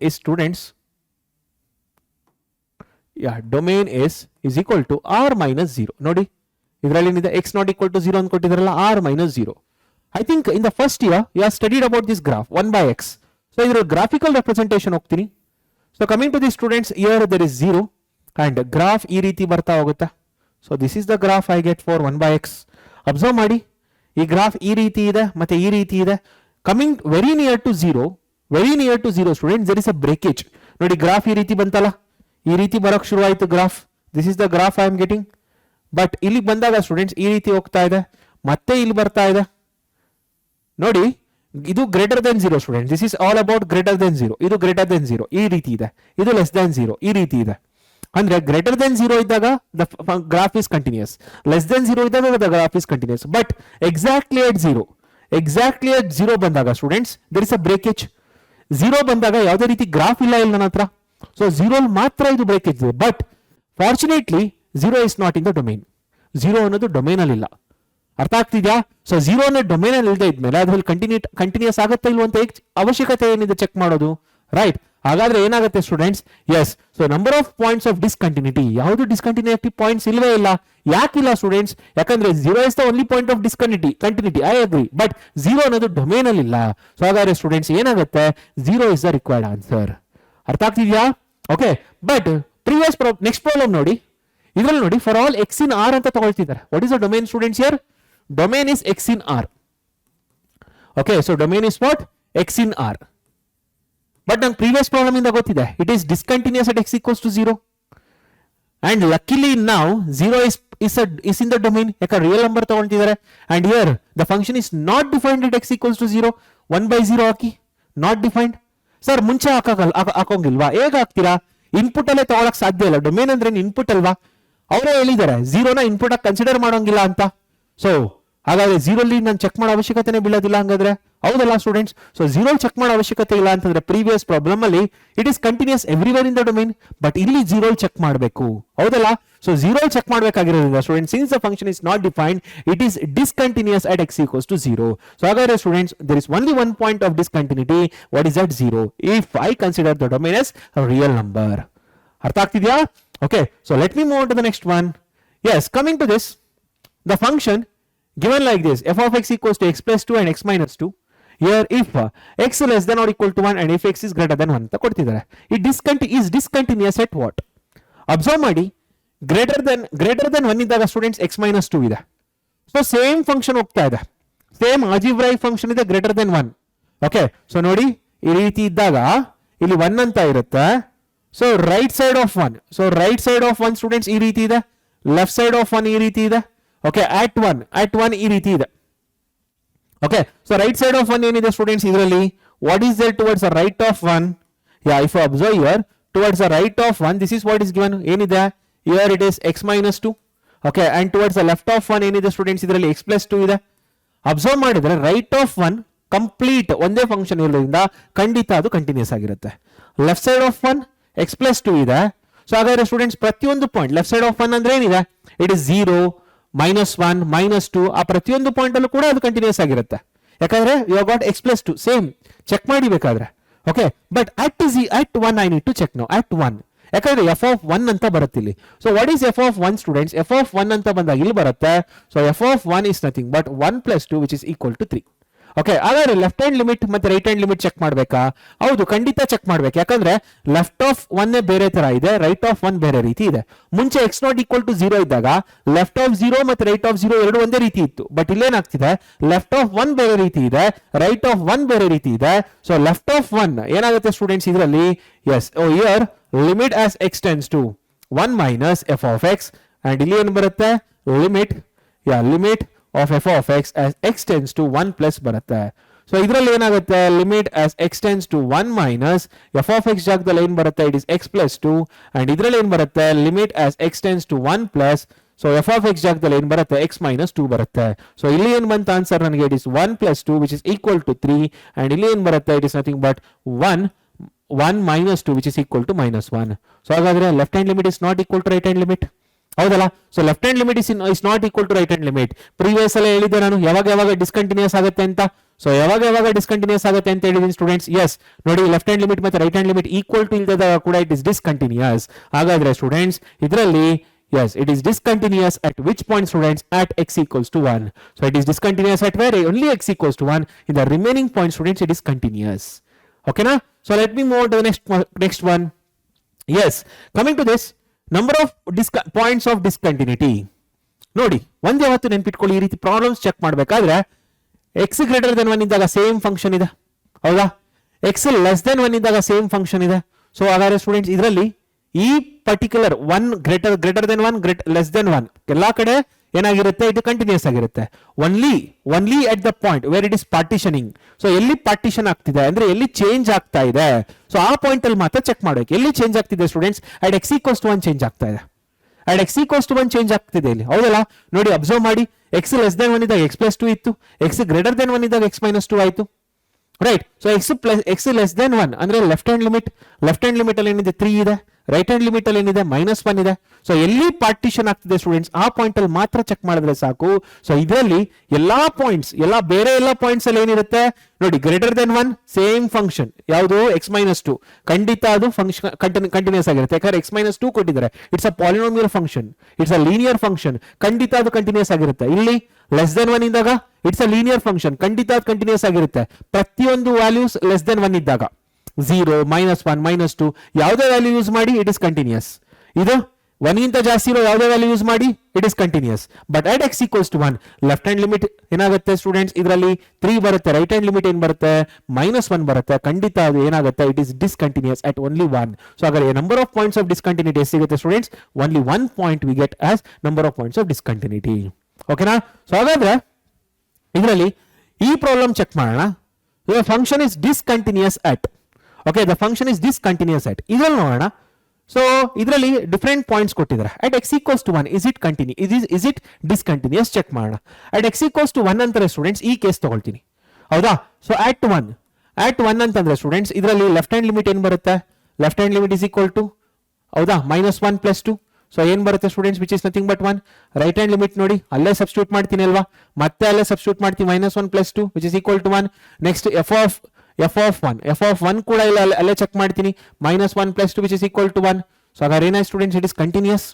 is students domain is equal to r minus 0. ನೋಡಿ, ಇದರಲ್ಲಿ ಏನಿದೆ, x not equal to 0 ಅಂತ ಕೊಟ್ಟಿದ್ರಲ್ಲ, r minus 0. I think in the first year you have studied about this graph 1 by x. So ಇದರ ಗ್ರಾಫಿಕಲ್ ರೆಪ್ರೆಸೆಂಟೇಷನ್ ಹೋಗ್ತೀನಿ. So coming to the students, here there is 0 and graph ಈ ರೀತಿ ಬರ್ತಾ ಹೋಗುತ್ತೆ. So this is the graph I get for 1 by x. Observe ಮಾಡಿ, ಈ ಗ್ರಾಫ್ ಈ ರೀತಿ ಇದೆ ಮತ್ತೆ ಈ ರೀತಿ ಇದೆ. Coming very near to 0 students, there is a breakage. ನೋಡಿ, ಗ್ರಾಫ್ ಈ ರೀತಿ ಬಂತಲ್ಲ, ಈ ರೀತಿ ಬರೋಕ್ ಶುರು ಆಯ್ತು graph. This is the graph I am getting. But ಇಲ್ಲಿ ಬಂದಾಗ ಸ್ಟೂಡೆಂಟ್ಸ್ ಈ ರೀತಿ ಹೋಗ್ತಾ ಇದೆ, ಮತ್ತೆ ಇಲ್ಲಿ ಬರ್ತಾ ಇದೆ. ನೋಡಿ, ಇದು greater than 0 student. This is all about greater than 0. ಇದು ಗ್ರೇಟರ್ ದೆನ್ 0 ಈ ರೀತಿ ಇದೆ, ಇದು ಲೆಸ್ ದೆನ್ 0 ಈ ರೀತಿ ಇದೆ. ಅಂದ್ರೆ ಗ್ರೇಟರ್ ದೆನ್ 0 ಇದ್ದಾಗ the graph is continuous, less than 0 ಇದ್ದಾಗ the graph is continuous. But exactly at 0 ಬಂದಾಗ students there is a breakage. 0 ಬಂದಾಗ ಯಾವುದೇ ರೀತಿ ಗ್ರಾಫ್ ಇಲ್ಲ ನನ್ನ ಹತ್ರ. ಸೊ 0 ಮಾತ್ರ ಇದು ಬ್ರೇಕೇಜ್ ಇದೆ. But fortunately 0 is not in the domain. 0 ಅನ್ನೋದು ಡೊಮೇನ್ ಅಲ್ಲಿ ಇಲ್ಲ. ಅರ್ಥ ಆಗ್ತಿದ್ಯಾ? ಸೊ 0 ಅನ್ನೋ ಡೊಮೇನ್ ಅಲ್ಲಿ ಇಲ್ಲದೆ ಇದ್ಮೇಲೆ ಅದ್ರಲ್ಲಿ ಕಂಟಿನ್ಯೂಸ್ ಆಗುತ್ತೆ ಇಲ್ವ ಅಂತ ಅವಶ್ಯಕತೆ ಏನಿದೆ ಚೆಕ್ ಮಾಡೋದು, ರೈಟ್? ಹಾಗಾದ್ರೆ ಏನಾಗುತ್ತೆ students? Yes, so number of points of discontinuity, ಯಾವುದು ಡಿಸ್ಕಂಟಿನ್ಯೂಟಿ ಪಾಯಿಂಟ್ಸ್ ಇಲ್ವೇ ಇಲ್ಲ. ಯಾಕಿಲ್ಲ ಸ್ಟೂಡೆಂಟ್ಸ್? ಯಾಕಂದ್ರೆ 0 is the only point of continuity. I agree, but 0 ಅನ್ನೋದು ಡೊಮೇನ್ ಅಲ್ಲಿ ಇಲ್ಲ. ಸೊ ಹಾಗಾದ್ರೆ ಸ್ಟೂಡೆಂಟ್ಸ್ ಏನಾಗುತ್ತೆ, 0 ಇಸ್ ದ ರಿಕ್ವೈರ್ಡ್ ಆನ್ಸರ್. ಅರ್ಥ ಆಗ್ತಿದ್ಯಾ? Okay, but previous next problem ನೋಡಿ, ಇದರಲ್ಲಿ ನೋಡಿ, for all x in R ಅಂತ ತಗೊಳ್ತಿದ್ದಾರೆ. What is the domain students here? Domain is x in R. Okay, so domain is what? X in R. But the previous problem in the gottide, it is discontinuous at x equals to 0. And luckily now 0 is in the domain. Yaka real number ತಗೊಂಡಿದ್ದಾರೆ. And here the function is not defined at x equals to 0. 1 by 0 hockey, not defined. Sir ಮುಂಚೆ ಹಾಕೋಂಗಿಲ್ವಾ? ಹೇಗೆ ಹಾಕ್ತೀರಾ? ಇನ್ಪುಟ್ ಅಲ್ಲೇ ತಗೊಳಕ್ ಸಾಧ್ಯ ಇಲ್ಲ. ಡೊಮೇನ್ ಅಂದ್ರೆ ಇನ್ಪುಟ್ ಅಲ್ವಾ? ಅವರೇ ಹೇಳಿದ್ದಾರೆ 0ನ ಇನ್ಪುಟ್ ಆಗಿ ಕನ್ಸಿಡರ್ ಮಾಡೋಂಗಿಲ್ಲ ಅಂತ. ಸೊ ಹಾಗಾದ್ರೆ 0 ಅಲ್ಲಿ ನಾನು ಚೆಕ್ ಮಾಡೋ ಅವಶ್ಯಕತೆನೇ ಬೀಳೋದಿಲ್ಲ ಹಂಗಾದ್ರೆ, ಹೌದಲ್ಲ ಸ್ಟೂಡೆಂಟ್ಸ್? ಸೊ 0 ಚೆಕ್ ಮಾಡೋ ಅವಶ್ಯಕತೆ ಇಲ್ಲ ಅಂತಂದ್ರೆ ಪ್ರೀವಿಯಸ್ ಪ್ರಾಬ್ಲಮ್ ಅಲ್ಲಿ it is continuous everywhere in the domain. But ಇಲ್ಲಿ 0 ಚೆಕ್ ಮಾಡಬೇಕು, ಹೌದಲ್ಲ? ಸೊ 0 ಚೆಕ್ ಮಾಡಬೇಕಾಗಿರೋದ್ರಿಂದ students, since the function is not defined, it is discontinuous at x equals to 0. ಸೊ ಹಾಗಾದ್ರೆ students, there is only one point of discontinuity. What is that? 0. If I consider the domain as a real number. ಅರ್ಥ ಆಗ್ತಿದ್ಯಾ? Okay, so let me move on to the next one. Yes, coming to this, the function given like this, f of x equals to x plus 2 and x minus 2. Here if x less than or equal to 1 and if x is greater than 1 ಅಂತ ಕೊಡ್ತಿದ್ದಾರೆ. It is discontinuous at what? Observe ಮಾಡಿ, greater than 1 ಇದ್ದಾಗ ಸ್ಟೂಡೆಂಟ್ಸ್ x minus 2 ಇದೆ. ಸೊ ಸೇಮ್ ಫಂಕ್ಷನ್ ಹೋಗ್ತಾ ಇದೆ, ಸೇಮ್ algebraic ಫಂಕ್ಷನ್ ಇದೆ greater than 1. ಓಕೆ, ಸೊ ನೋಡಿ ಈ ರೀತಿ ಇದ್ದಾಗ ಇಲ್ಲಿ 1 ಅಂತ ಇರುತ್ತೆ. So right side of 1 students ಈ ರೀತಿ ಇದೆ, ಲೆಫ್ಟ್ ಸೈಡ್ ಆಫ್ 1 ಈ ರೀತಿ ಇದೆ. ಓಕೆ, at 1 ಈ ರೀತಿ ಇದೆ. Okay, so right side of 1 ಏನಿದೆ ಸ್ಟೂಡೆಂಟ್ಸ್ ಇದರಲ್ಲಿ, what is there towards the right of 1? Ya, if you observe here towards the right of 1, this is what is given. ಏನಿದೆ here? It is x minus 2. Okay, and towards the left of 1 ಏನಿದೆ ಸ್ಟೂಡೆಂಟ್ಸ್ ಇದರಲ್ಲಿ x plus 2 ಇದೆ. ಅಬ್ಸರ್ವ್ ಮಾಡಿದ್ರೆ ರೈಟ್ ಆಫ್ 1 ಕಂಪ್ಲೀಟ್ ಒಂದೇ ಫಂಕ್ಷನ್ ಇರೋದ್ರಿಂದ ಖಂಡಿತ ಅದು ಕಂಟಿನ್ಯೂಸ್ ಆಗಿರುತ್ತೆ. Left side of 1 x plus 2 ಇದೆ. ಸೊ ಹಾಗಾದ್ರೆ ಸ್ಟೂಡೆಂಟ್ಸ್ ಪ್ರತಿಯೊಂದು ಪಾಯಿಂಟ್ ಲೆಫ್ಟ್ ಸೈಡ್ ಆಫ್ 1 ಅಂದ್ರೆ ಏನಿದೆ? It is 0, -1, -2. ಆ ಪ್ರತಿಯೊಂದು ಪಾಯಿಂಟ್ ಅಲ್ಲೂ ಕೂಡ ಅದು ಕಂಟಿನ್ಯೂಸ್ ಆಗಿರುತ್ತೆ. ಯಾಕಂದ್ರೆ you have got x plus 2 same check ಮಾಡಿ ಬೇಕಾದ್ರೆ. Okay, but at 1 I need to check now. at 1 ಯಾಕಂದ್ರೆ f of 1 ಅಂತ ಬರುತ್ತೆ ಇಲ್ಲಿ. So what is f of 1 students? f of 1 ಅಂತ ಬಂದಾಗ ಇಲ್ಲಿ ಬರುತ್ತೆ. ಸೊ f of 1 is nothing but 1 plus 2 which is equal to 3. Okay, ಹಾಗಾದ್ರೆ ಲೆಫ್ಟ್ ಹ್ಯಾಂಡ್ ಲಿಮಿಟ್ ಮತ್ತೆ ರೈಟ್ ಹ್ಯಾಂಡ್ ಲಿಮಿಟ್ ಚೆಕ್ ಮಾಡ್ಬೇಕಾ? ಹೌದು, ಖಂಡಿತ ಚೆಕ್ ಮಾಡ್ಬೇಕು. ಯಾಕಂದ್ರೆ ಲೆಫ್ಟ್ ಆಫ್ 1 ಬೇರೆ ತರ ಇದೆ, ರೈಟ್ ಆಫ್ 1 ಬೇರೆ ರೀತಿ ಇದೆ. ಮುಂಚೆ x ನಾಟ್ ಈಕ್ವಲ್ ಟು 0 ಇದ್ದಾಗ ಲೆಫ್ಟ್ ಆಫ್ 0 ಮತ್ತೆ ರೈಟ್ ಆಫ್ 0 ಎರಡು ಒಂದೇ ರೀತಿ ಇತ್ತು. ಬಟ್ ಇಲ್ಲೇನಾಗ್ತಿದೆ, ಲೆಫ್ಟ್ ಆಫ್ 1 ಬೇರೆ ರೀತಿ ಇದೆ, ರೈಟ್ ಆಫ್ 1 ಬೇರೆ ರೀತಿ ಇದೆ. ಸೊ ಲೆಫ್ಟ್ ಆಫ್ 1 ಏನಾಗುತ್ತೆ ಸ್ಟೂಡೆಂಟ್ಸ್ ಇದರಲ್ಲಿ? Yes, here limit as x tends to 1 minus f of x, and ಇಲ್ಲಿ ಏನು ಬರುತ್ತೆ? Limit of f of x as x tends to 1 plus ಬರುತ್ತೆ. ಸೊ ಇದರಲ್ಲಿ ಏನಾಗುತ್ತೆ? Limit as x tends to 1 minus f of x ಜಾಗದಲ್ಲಿ ಏನು ಬರುತ್ತೆ? It is x plus 2. And ಇದರಲ್ಲಿ ಏನು ಬರುತ್ತೆ? Limit as x tends to 1 plus, so f of x ಜಾಗದಲ್ಲಿ ಏನು ಬರುತ್ತೆ? x minus 2 ಬರುತ್ತೆ. ಸೊ ಇಲ್ಲಿ ಏನು ಬಂತ ಆನ್ಸರ್ ನನಗೆ? It is 1 plus 2 which is equal to 3. And ಇಲ್ಲಿ ಏನು ಬರುತ್ತೆ? It is nothing but 1 minus 2 which is equal to -1. So ಹಾಗಾದ್ರೆ left hand limit is not equal to right hand limit. ಹೌದಲ್ಲ? So left hand limit is not equal to right hand limit. Previous ಅಲ್ಲೇ ಹೇಳಿದ್ದೆ ನಾನು ಯಾವಾಗ ಡಿಸ್ಕಂಟಿನ್ಯೂಸ್ ಆಗುತ್ತೆ ಅಂತ. ಸೊ ಯಾವಾಗ ಡಿಸ್ಕಂಟಿನ್ಯೂಸ್ ಆಗುತ್ತೆ ಅಂತ ಹೇಳಿದೀನಿ ಸ್ಟೂಡೆಂಟ್ಸ್. ಎಸ್, ನೋಡಿ ಲೆಫ್ಟ್ ಹ್ಯಾಂಡ್ ಲಿಮಿಟ್ ಮತ್ತೆ right hand limit equal to ಇಲ್ಲದಾಗ ಕೂಡ ಇಟ್ ಇಸ್ ಡಿಸ್ಕಂಟಿನ್ಯೂಸ್. ಹಾಗಾದ್ರೆ ಸ್ಟೂಡೆಂಟ್ಸ್ ಇದರಲ್ಲಿ yes, it is discontinuous at which point students? At x equals to 1. So it is discontinuous at where? Only x equals to 1. In the remaining point students it is continuous. Okay na? So let me move to the next one. Yes, coming to this, number of points of discontinuity. ನೋಡಿ, ಒಂದೇ ಯಾವತ್ತು ನೆನ್ಪಿಟ್ಕೊಳ್ಳಿ, ಈ ರೀತಿ ಪ್ರಾಬ್ಲಮ್ಸ್ ಚೆಕ್ ಮಾಡಬೇಕಾದ್ರೆ x ಗ್ರೇಟರ್ ದೆನ್ 1 ಇದ್ದಾಗ ಸೇಮ್ ಫಂಕ್ಷನ್ ಇದೆ. ಹೌದಾ? x ಲೆಸ್ ದೆನ್ 1 ಇದ್ದಾಗ ಸೇಮ್ ಫಂಕ್ಷನ್ ಇದೆ. ಸೊ ಹಾಗಾದ್ರೆ ಸ್ಟೂಡೆಂಟ್ಸ್ ಇದರಲ್ಲಿ ಈ particular 1 greater than 1 less than 1 ಎಲ್ಲಾ ಕಡೆ ಏನಾಗಿರುತ್ತೆ? ಇದು ಕಂಟಿನ್ಯೂಸ್ ಆಗಿರುತ್ತೆ. Only at the point where it is partitioning. So ಎಲ್ಲಿ ಪಾರ್ಟಿಷನ್ ಆಗ್ತಿದೆ ಅಂದ್ರೆ ಎಲ್ಲಿ ಚೇಂಜ್ ಆಗ್ತಾ ಇದೆ, ಸೊ ಆ ಪಾಯಿಂಟ್ ಅಲ್ಲಿ ಮಾತ್ರ ಚೆಕ್ ಮಾಡಬೇಕು. ಎಲ್ಲಿ ಚೇಂಜ್ ಆಗ್ತಿದೆ students? At x equals to 1 change ಆಗ್ತಾ ಇದೆ. At x equals to 1 change ಆಗ್ತಿದೆ ಇಲ್ಲಿ. ಹೌದಲ್ಲ? ನೋಡಿ, ಅಬ್ಸರ್ವ್ ಮಾಡಿ, x ಲೆಸ್ ದೆನ್ 1 ಇದ್ದಾಗ x plus 2 ಇತ್ತು, x ಗ್ರೇಟರ್ ದೆನ್ 1 ಇದ್ದಾಗ x minus 2 ಆಯ್ತು. Right? So x less than 1 ಅಂದ್ರೆ ಲೆಫ್ಟ್ ಹ್ಯಾಂಡ್ ಲಿಮಿಟ್ ಅಲ್ಲಿ ಏನಿದೆ? 3 ಇದೆ. ರೈಟ್ ಹ್ಯಾಂಡ್ ಲಿಮಿಟ್ ಅಲ್ಲಿ ಏನಿದೆ? -1 ಇದೆ. ಸೊ ಎಲ್ಲಿ ಪಾರ್ಟಿಷನ್ ಆಗ್ತಿದೆ ಸ್ಟೂಡೆಂಟ್ಸ್ ಆ ಪಾಯಿಂಟ್ ಅಲ್ಲಿ ಮಾತ್ರ ಚೆಕ್ ಮಾಡಿದ್ರೆ ಸಾಕು. ಸೊ ಇದರಲ್ಲಿ ಎಲ್ಲಾ ಪಾಯಿಂಟ್ಸ್ ಅಲ್ಲಿ ಏನಿರುತ್ತೆ ನೋಡಿ? ಗ್ರೇಟರ್ ದೆನ್ 1 ಸೇಮ್ ಫಂಕ್ಷನ್ ಯಾವುದು? x minus 2. ಖಂಡಿತ ಅದು ಫಂಕ್ಷನ್ ಕಂಟಿನ್ಯೂಸ್ ಆಗಿರುತ್ತೆ. ಯಾಕಂದ್ರೆ x minus 2 ಕೊಟ್ಟಿದ್ದಾರೆ. It's a polynomial function, it's a linear function, ಖಂಡಿತ ಅದು ಕಂಟಿನ್ಯೂಸ್ ಆಗಿರುತ್ತೆ. ಇಲ್ಲಿ ಲೆಸ್ ದೆನ್ 1 ಇದ್ದಾಗ ಇಟ್ಸ್ ಅ ಲೀನಿಯರ್ ಫಂಕ್ಷನ್, ಖಂಡಿತ ಅದು ಕಂಟಿನ್ಯೂಸ್ ಆಗಿರುತ್ತೆ. ಪ್ರತಿಯೊಂದು ವ್ಯಾಲ್ಯೂಸ್ ಲೆಸ್ ದೆನ್ 1 ಇದ್ದಾಗ 0, -1, -2 ಯಾವುದೇ ವ್ಯಾಲ್ಯೂ ಯೂಸ್ ಮಾಡಿ ಇಟ್ ಇಸ್ ಕಂಟಿನ್ಯೂಸ್. ಇದು 1 ಗಿಂತ ಜಾಸ್ತಿ ಇರೋ ಯಾವುದೇ ವ್ಯಾಲ್ಯೂ ಯೂಸ್ ಮಾಡಿ it is continuous. But at x equals to 1 left hand limit ಏನಾಗುತ್ತೆ ಸ್ಟೂಡೆಂಟ್ಸ್? ಇದರಲ್ಲಿ 3 ಬರುತ್ತೆ. ರೈಟ್ ಹ್ಯಾಂಡ್ ಲಿಮಿಟ್ ಏನ್ ಬರುತ್ತೆ? -1 ಬರುತ್ತೆ. ಖಂಡಿತ ಅದು ಏನಾಗುತ್ತೆ? It is discontinuous at only 1. So ಹಾಗಾದ್ರೆ number of points of discontinuity ಸಿಗುತ್ತೆ students? Only 1 point we get as number of points of discontinuity. ಓಕೆನಾ? ಸೊ ಹಾಗಾದ್ರೆ ಇದರಲ್ಲಿ ಈ ಪ್ರಾಬ್ಲಮ್ ಚೆಕ್ ಮಾಡೋಣ. Function is discontinuous at. Okay, the function is discontinuous at. ಇದರಲ್ಲಿ ನೋಡೋಣ. ಸೊ ಇದರಲ್ಲಿ ಡಿಫರೆಂಟ್ ಪಾಯಿಂಟ್ಸ್ ಕೊಟ್ಟಿದ್ದಾರೆ. At x equals to 1 is it discontinuous? Check ಮಾಡೋಣ. ಅಟ್ x ಈಕ್ವಲ್ಸ್ ಟು 1 ಅಂತಾರೆ ಸ್ಟೂಡೆಂಟ್ಸ್, ಈ ಕೇಸ್ ತಗೊಳ್ತೀನಿ. ಹೌದಾ? ಸೊ ಅಟ್ 1 ಅಂತಂದ್ರೆ ಸ್ಟೂಡೆಂಟ್ಸ್ ಇದರಲ್ಲಿ ಲೆಫ್ಟ್ ಹ್ಯಾಂಡ್ ಲಿಮಿಟ್ ಏನ್ ಬರುತ್ತೆ? Left hand limit is equal to, ಹೌದಾ, -1 plus 2. ಸೊ ಏನ್ ಬರುತ್ತೆ students? Which is nothing but 1. Right hand limit ನೋಡಿ, ಅಲ್ಲೇ ಸಬ್ಸ್ಟಿಟ್ಯೂಟ್ ಮಾಡ್ತೀನಿ ಅಲ್ವಾ? ಮತ್ತೆ ಅಲ್ಲೇ ಸಬ್ಸ್ಟಿಟ್ಯೂಟ್ ಮಾಡ್ತೀನಿ. -1 plus 2 which is equal to 1. Next f of 1 ಕೂಡ ಇಲ್ಲ, ಅಲ್ಲೇ ಚೆಕ್ ಮಾಡ್ತೀನಿ. -1 plus 2 which is equal to 1. So ಹಾಗಾದ್ರೆ ಏನಾಯ್ತು ಸ್ಟೂಡೆಂಟ್ಸ್? It is continuous.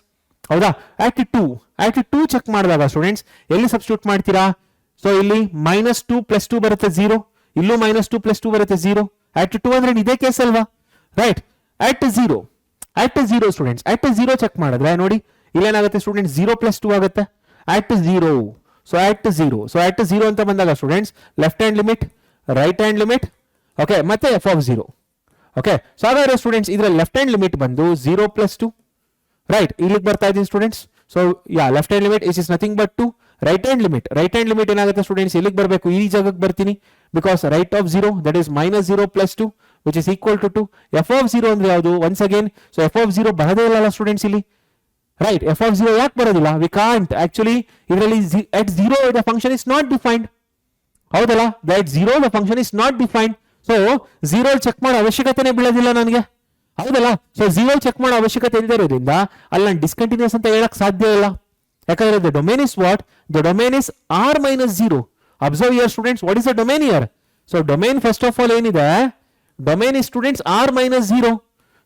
ಹೌದಾ? ಅಟ್ 2 ಚೆಕ್ ಮಾಡಿದಾಗ ಸ್ಟೂಡೆಂಟ್ಸ್ ಎಲ್ಲಿ ಸಬ್ಸ್ಟಿಟ್ಯೂಟ್ ಮಾಡ್ತೀರಾ? ಸೊ ಇಲ್ಲಿ -2 plus 2 ಬರುತ್ತೆ 0. ಇಲ್ಲೂ -2 plus 2 ಬರುತ್ತೆ 0. ಅಟ್ 2 ಅಂದ್ರೆ ಇದೇ ಕೇಸ್ ಅಲ್ವಾ? Right? At 0 students, at 0 check ಮಾಡಿದ್ರೆ ನೋಡಿ ಇಲ್ಲೇನಾಗುತ್ತೆ ಸ್ಟೂಡೆಂಟ್ಸ್? 0 plus 2 ಆಗುತ್ತೆ. ಅಟ್ 0. ಸೊ ಅಟ್ 0 ಅಂತ ಬಂದಾಗ students left hand limit, right hand limit, okay, ಮತ್ತೆ f of 0. ಓಕೆ, ಸೊ ಹಾಗಾದ್ರೆ ಸ್ಟೂಡೆಂಟ್ಸ್ ಇದರಲ್ಲಿ ಲೆಫ್ಟ್ ಹ್ಯಾಂಡ್ ಲಿಮಿಟ್ ಬಂದು 0 plus 2. ರೈಟ್? ಇಲ್ಲಿಗೆ ಬರ್ತಾ ಇದೀನಿ students. So yeah left hand limit is nothing but 2. Right hand limit ಏನಾಗುತ್ತೆ ಸ್ಟೂಡೆಂಟ್ಸ್, ಇಲ್ಲಿಗೆ ಬರಬೇಕು, ಈ ಜಾಗಕ್ಕೆ ಬರ್ತೀನಿ, because right of 0 that is -0 + 2 which is equal to 2. F of 0 ಅಂದ್ರೆ ಯಾವುದು, once again, so F of 0 ಬರದೇ ಇಲ್ಲ ಸ್ಟೂಡೆಂಟ್ಸ್ ಇಲ್ಲಿ, ರೈಟ್. ಎಫ್ ಆಫ್ 0 ಯಾಕೆ ಬರೋದಿಲ್ಲ, ವಿ ಕಾಂಟ್ ಆಕ್ಚುಲಿ, ಇದರಲ್ಲಿ at 0 the function is not defined, ಹೌದಲ್ಲ, that 0 the function is not defined. So 0 check ಮಾಡೋ ಅವಶ್ಯಕತೆನೇ ಬೀಳೋದಿಲ್ಲ ನನಗೆ, ಹೌದಲ್ಲ. ಸೊ 0 ಚೆಕ್ ಮಾಡೋ ಅವಶ್ಯಕತೆ ಇಲ್ಲದೆ ಇರೋದ್ರಿಂದ ಅಲ್ಲಿ ನಾನು ಡಿಸ್ಕಂಟಿನ್ಯೂಸ್ ಅಂತ ಹೇಳಕ್ ಸಾಧ್ಯ ಇಲ್ಲ, ಯಾಕಂದ್ರೆ the domain is what, the domain is r-0. Observe here students, what is the domain here? So domain first of all ಏನಿದೆ, domain is students r-0.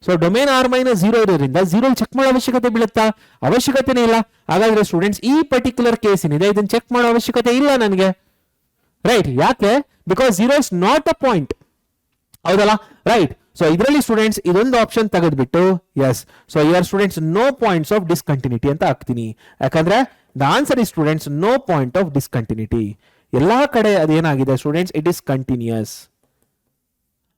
So domain r-0 ಇರೋದ್ರಿಂದ 0 ಚೆಕ್ ಮಾಡೋ ಅವಶ್ಯಕತೆ ಬೀಳುತ್ತಾ, ಅವಶ್ಯಕತೆನೇ ಇಲ್ಲ. ಹಾಗಾದ್ರೆ ಸ್ಟೂಡೆಂಟ್ಸ್ ಈ ಪರ್ಟಿಕ್ಯುಲರ್ ಕೇಸ್ ಏನಿದೆ ಇದನ್ನ ಚೆಕ್ ಮಾಡೋ ಅವಶ್ಯಕತೆ ಇಲ್ಲ ನನಗೆ, ರೈಟ್. ಯಾಕೆ? Because 0 is not a point, ಹೌದಲ್ಲ, ರೈಟ್. ಸೊ ಇದರಲ್ಲಿ ಸ್ಟೂಡೆಂಟ್ಸ್ ಇದೊಂದು ಆಪ್ಷನ್ ತೆಗೆದ್ಬಿಟ್ಟು yes, so here students no points of discontinuity ಅಂತ ಹಾಕ್ತೀನಿ, ಯಾಕಂದ್ರೆ the answer is students no point of discontinuity. ಎಲ್ಲಾ ಕಡೆ ಅದೇನಾಗಿದೆ ಸ್ಟೂಡೆಂಟ್ಸ್, ಇಟ್ ಇಸ್ ಕಂಟಿನ್ಯೂಸ್.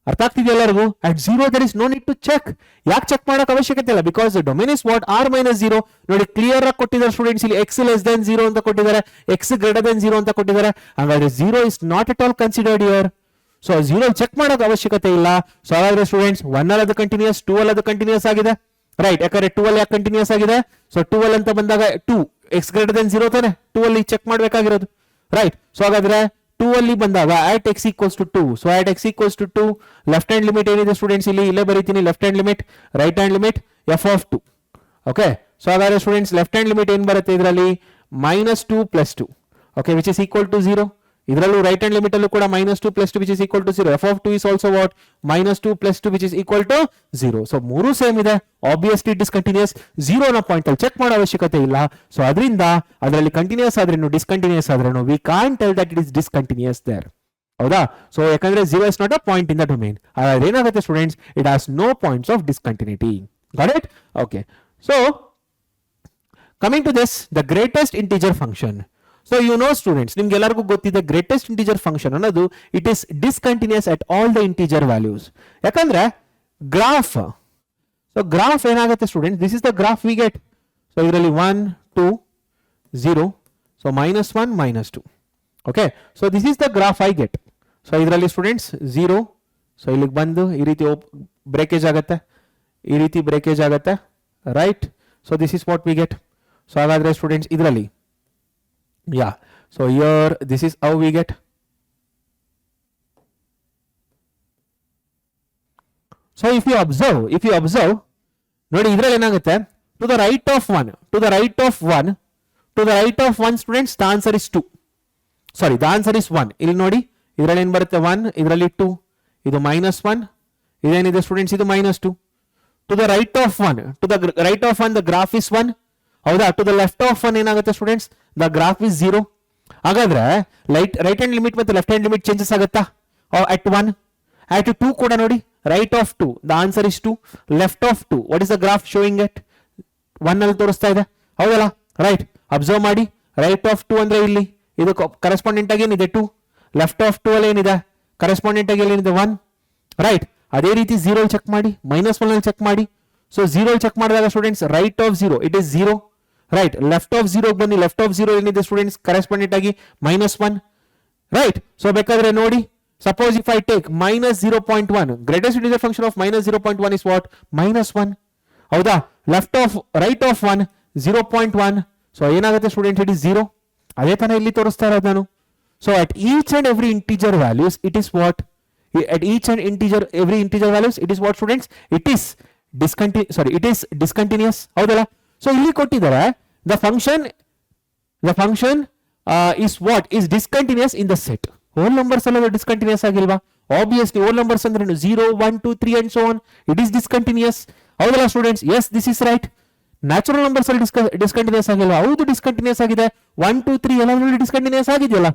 ಅರ್ಥ ಆಗ್ತಿದೆ ಎಲ್ಲರಿಗೂ? At 0 there is no need to check. ಯಾಕೆ ಚೆಕ್ ಮಾಡಕ್ ಅವಶ್ಯಕತೆ ಇಲ್ಲ, because domain is what r-0. ನೋಡಿ ಕ್ಲಿಯರ್ ಆಗಿ ಕೊಟ್ಟಿದ್ದಾರೆ ಸ್ಟೂಡೆಂಟ್ಸ್, ಇಲ್ಲಿ x 0 ಅಂತ ಕೊಟ್ಟಿದ್ದಾರೆ, x 0 ಅಂತ ಕೊಟ್ಟಿದ್ದಾರೆ. ಹಾಗಾದ್ರೆ 0 is not at all considered here. So 0 check ಮಾಡೋಕೆ ಅವಶ್ಯಕತೆ ಇಲ್ಲ. ಸೊ ಹಾಗಾದ್ರೆ ಸ್ಟೂಡೆಂಟ್ಸ್ 1 ಅಲ್ಲಿ ಕಂಟಿನ್ಯೂಸ್, 2 ಅಲ್ಲಿ ಕಂಟಿನ್ಯೂಸ್ ಆಗಿದೆ, ರೈಟ್. ಯಾಕಂದ್ರೆ 2 ಅಲ್ಲಿ ಯಾಕೆ ಕಂಟಿನ್ಯೂಸ್ ಆಗಿದೆ, ಸೊ 2 ಅಲ್ಲಿ ಅಂತ ಬಂದಾಗ 2 x>0 ತಾನೆ, 2 ಅಲ್ಲಿ ಚೆಕ್ ಮಾಡಬೇಕಾಗಿರೋದು, ರೈಟ್. ಸೊ ಹಾಗಾದ್ರೆ 2 ಅಲ್ಲಿ ಬಂದಾಗ at x = 2, so at x = 2, left hand limit ಏನಿದೆ ಸ್ಟೂಡೆಂಟ್ಸ್, ಇಲ್ಲೇ ಬರೀತೀನಿ, left hand limit, right hand limit f of 2. Okay, so ಹಾಗಾದ್ರೆ ಸ್ಟೂಡೆಂಟ್ಸ್ ಲೆಫ್ಟ್ ಹ್ಯಾಂಡ್ ಲಿಮಿಟ್ ಏನ್ ಬರುತ್ತೆ ಇದರಲ್ಲಿ, -2 + 2, okay, which is equal to 0. ಇದರಲ್ಲೂ ರೈಟ್ ಹ್ಯಾಂಡ್ ಲಿಮಿಟ್ ಅಲ್ಲೂ ಕೂಡ -2 + 2 which is equal to 0. F of 2 is also what, -2 + 2 which is equal to 0. So ಮೂರು ಸೇಮ್ ಇದೆ, ಆಬ್ವಿಯಸ್ಲಿ ಡಿಸ್ಕಂಟಿನ್ಯೂಸ್. 0 ನ ಪಾಯಿಂಟ್ ಅಲ್ಲಿ ಚೆಕ್ ಮಾಡೋ ಅವಶ್ಯಕತೆ ಇಲ್ಲ. ಸೊ ಅದರಿಂದ ಅದರಲ್ಲಿ ಕಂಟಿನ್ಯೂಸ್ ಆದ್ರೇನು ಡಿಸ್ಕಂಟಿನ್ಯೂಸ್ ಆದ್ರೇನು we can't tell that it is discontinuous there, ಹೌದಾ. ಸೊ ಯಾಕಂದ್ರೆ 0 is not a point in the domain. ಹಾಗಾದ್ರೆ ಏನಾಗುತ್ತೆ students, it has no points of discontinuity. Got it? Okay, so coming to this, the greatest integer function. So you know students, ನಿಮ್ಗೆ ಎಲ್ಲರಿಗೂ ಗೊತ್ತಿದೆ ಗ್ರೇಟೆಸ್ಟ್ ಇಂಟಿಜರ್ ಫಂಕ್ಷನ್ ಅನ್ನೋದು it is discontinuous at all the integer values. ಯಾಕಂದ್ರೆ ಗ್ರಾಫ್, ಸೊ ಗ್ರಾಫ್ ಏನಾಗುತ್ತೆ students, this is the graph we get. So ಇದರಲ್ಲಿ 1 2 0, so -1 -2, okay. So this is the graph I get. So ಇದರಲ್ಲಿ ಸ್ಟೂಡೆಂಟ್ಸ್ 0, ಸೊ ಇಲ್ಲಿಗೆ ಬಂದು ಈ ರೀತಿ ಬ್ರೇಕೇಜ್ ಆಗುತ್ತೆ, ಈ ರೀತಿ ಬ್ರೇಕೇಜ್ ಆಗುತ್ತೆ, right. So this is what we get. So ಹಾಗಾದ್ರೆ ಸ್ಟೂಡೆಂಟ್ಸ್ ಇದರಲ್ಲಿ yeah, so here this is how we get. So if you observe ನೋಡಿ ಇದರಲ್ಲಿ ಏನಾಗುತ್ತೆ, to the right of 1 students the answer is 2, sorry the answer is 1. ಇಲ್ಲಿ ನೋಡಿ ಇದರಲ್ಲಿ ಏನು ಬರುತ್ತೆ 1, ಇದರಲ್ಲಿ 2, ಇದು -1, ಇದೇನಿದೆ ಸ್ಟೂಡೆಂಟ್ಸ್ ಇದು -2. to the right of 1 the graph is 1, ಹೌದಾ. ಟು ದ ಲೆಫ್ಟ್ ಆಫ್ 1 ಏನಾಗುತ್ತೆ ಸ್ಟೂಡೆಂಟ್ಸ್, ದ ಗ್ರಾಫ್ ಇಸ್ 0. ಹಾಗಾದ್ರೆ ರೈಟ್ ಹ್ಯಾಂಡ್ ಲಿಮಿಟ್ ಮತ್ತೆ ಲೆಫ್ಟ್ ಹ್ಯಾಂಡ್ ಲಿಮಿಟ್ ಚೇಂಜಸ್ ಆಗುತ್ತಾ, at 1, at 2 ಕೂಡ ನೋಡಿ, right of 2 the answer is 2, left of 2 what is the graph showing at 1 ಅಲ್ಲಿ ತೋರಿಸ್ತಾ ಇದೆ, ಹೌದಲ್ಲ, ರೈಟ್. ಅಬ್ಸರ್ವ್ ಮಾಡಿ, ರೈಟ್ ಆಫ್ 2 ಅಂದ್ರೆ ಇಲ್ಲಿ ಇದು ಕರೆಸ್ಪಾಂಡೆಂಟ್ ಆಗಿ ಏನಿದೆ 2, ಲೆಫ್ಟ್ ಆಫ್ 2 ಅಲ್ಲಿ ಏನಿದೆ ಕರೆಸ್ಪಾಂಡೆಂಟ್ ಆಗಿ ಏನಿದೆ 1, ರೈಟ್. ಅದೇ ರೀತಿ 0 ಚೆಕ್ ಮಾಡಿ, -1 ಅಲ್ಲಿ ಚೆಕ್ ಮಾಡಿ. ಸೊ 0 ಚೆಕ್ ಮಾಡಿದಾಗ students write of 0 it is 0, right. Left of 0 ಬನ್ನಿ, ಲೆಫ್ಟ್ ಆಫ್ 0 ಏನಿದೆ ಸ್ಟೂಡೆಂಟ್ಸ್ ಕರೆಸ್ಪಾಂಡೆಂಟ್ ಆಗಿ -1, ರೈಟ್. ಸೊ ಬೇಕಾದ್ರೆ ನೋಡಿ, suppose if I take -0.1, greatest integer function of -0.1 is what, -1, ಹೌದಾ. Left of right of 1 0.1, so ಏನಾಗುತ್ತೆ ಸ್ಟೂಡೆಂಟ್ಸ್ ಇಟ್ ಇಸ್ 0. ಅದೇ ತರ ಇಲ್ಲಿ ತೋರಿಸ್ತಾ ಇರೋದು ನಾನು. So at each and every integer values it is what, at each and every integer values it is what students, it is discontinuous, ಹೌದಲ್ಲ. ಸೊ ಇಲ್ಲಿ ಕೊಟ್ಟಿದ್ದಾರೆ the function is what, is discontinuous in the set. Hole numbers ಎಲ್ಲ ಡಿಸ್ಕಂಟಿನ್ಯೂಸ್ ಆಗಿಲ್ವಾ, ಆಬ್ವಿಯಸ್ಲಿ ಹೋಲ್ ನಂಬರ್ಸ್ ಅಂದ್ರೆ 0 1 2 3 and so on, it is discontinuous, ಹೌದಲ್ಲ students. yes this is right. Natural numbers ಅಲ್ಲಿ ಡಿಸ್ಕಂಟಿನ್ಯೂಸ್ ಆಗಿಲ್ಲ, ಹೌದು ಡಿಸ್ಕಂಟಿನ್ಯೂಸ್ ಆಗಿದೆ. 1 2 3 ಎಲ್ಲದರಲ್ಲೂ ಡಿಸ್ಕಂಟಿನ್ಯೂಸ್ ಆಗಿದೆಯಲ್ಲ.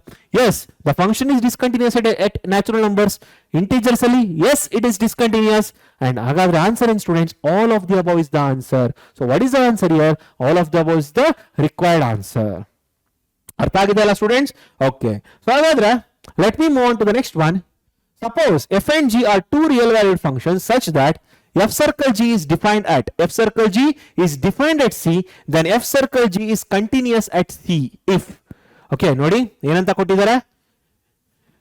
Yes the function is discontinuous at natural numbers. Integers ಅಲ್ಲಿ yes it is discontinuous. And ಹಾಗಾದ್ರೆ answer in students all of the above is the answer. So what is the answer here, all of the above is the required answer. ಅರ್ಥ ಆಗಿದೆ ಅಲ್ಲ ಸ್ಟೂಡೆಂಟ್ಸ್? ಓಕೆ, ಸೊ ಹಾಗಾದ್ರೆ let me move on to the next one. Suppose f and g are two real valued functions such that F circle G is defined at C, then F circle G is continuous at C if, okay, ನೋಡಿ ಏನಂತ ಕೊಟ್ಟಿದ್ದಾರೆ,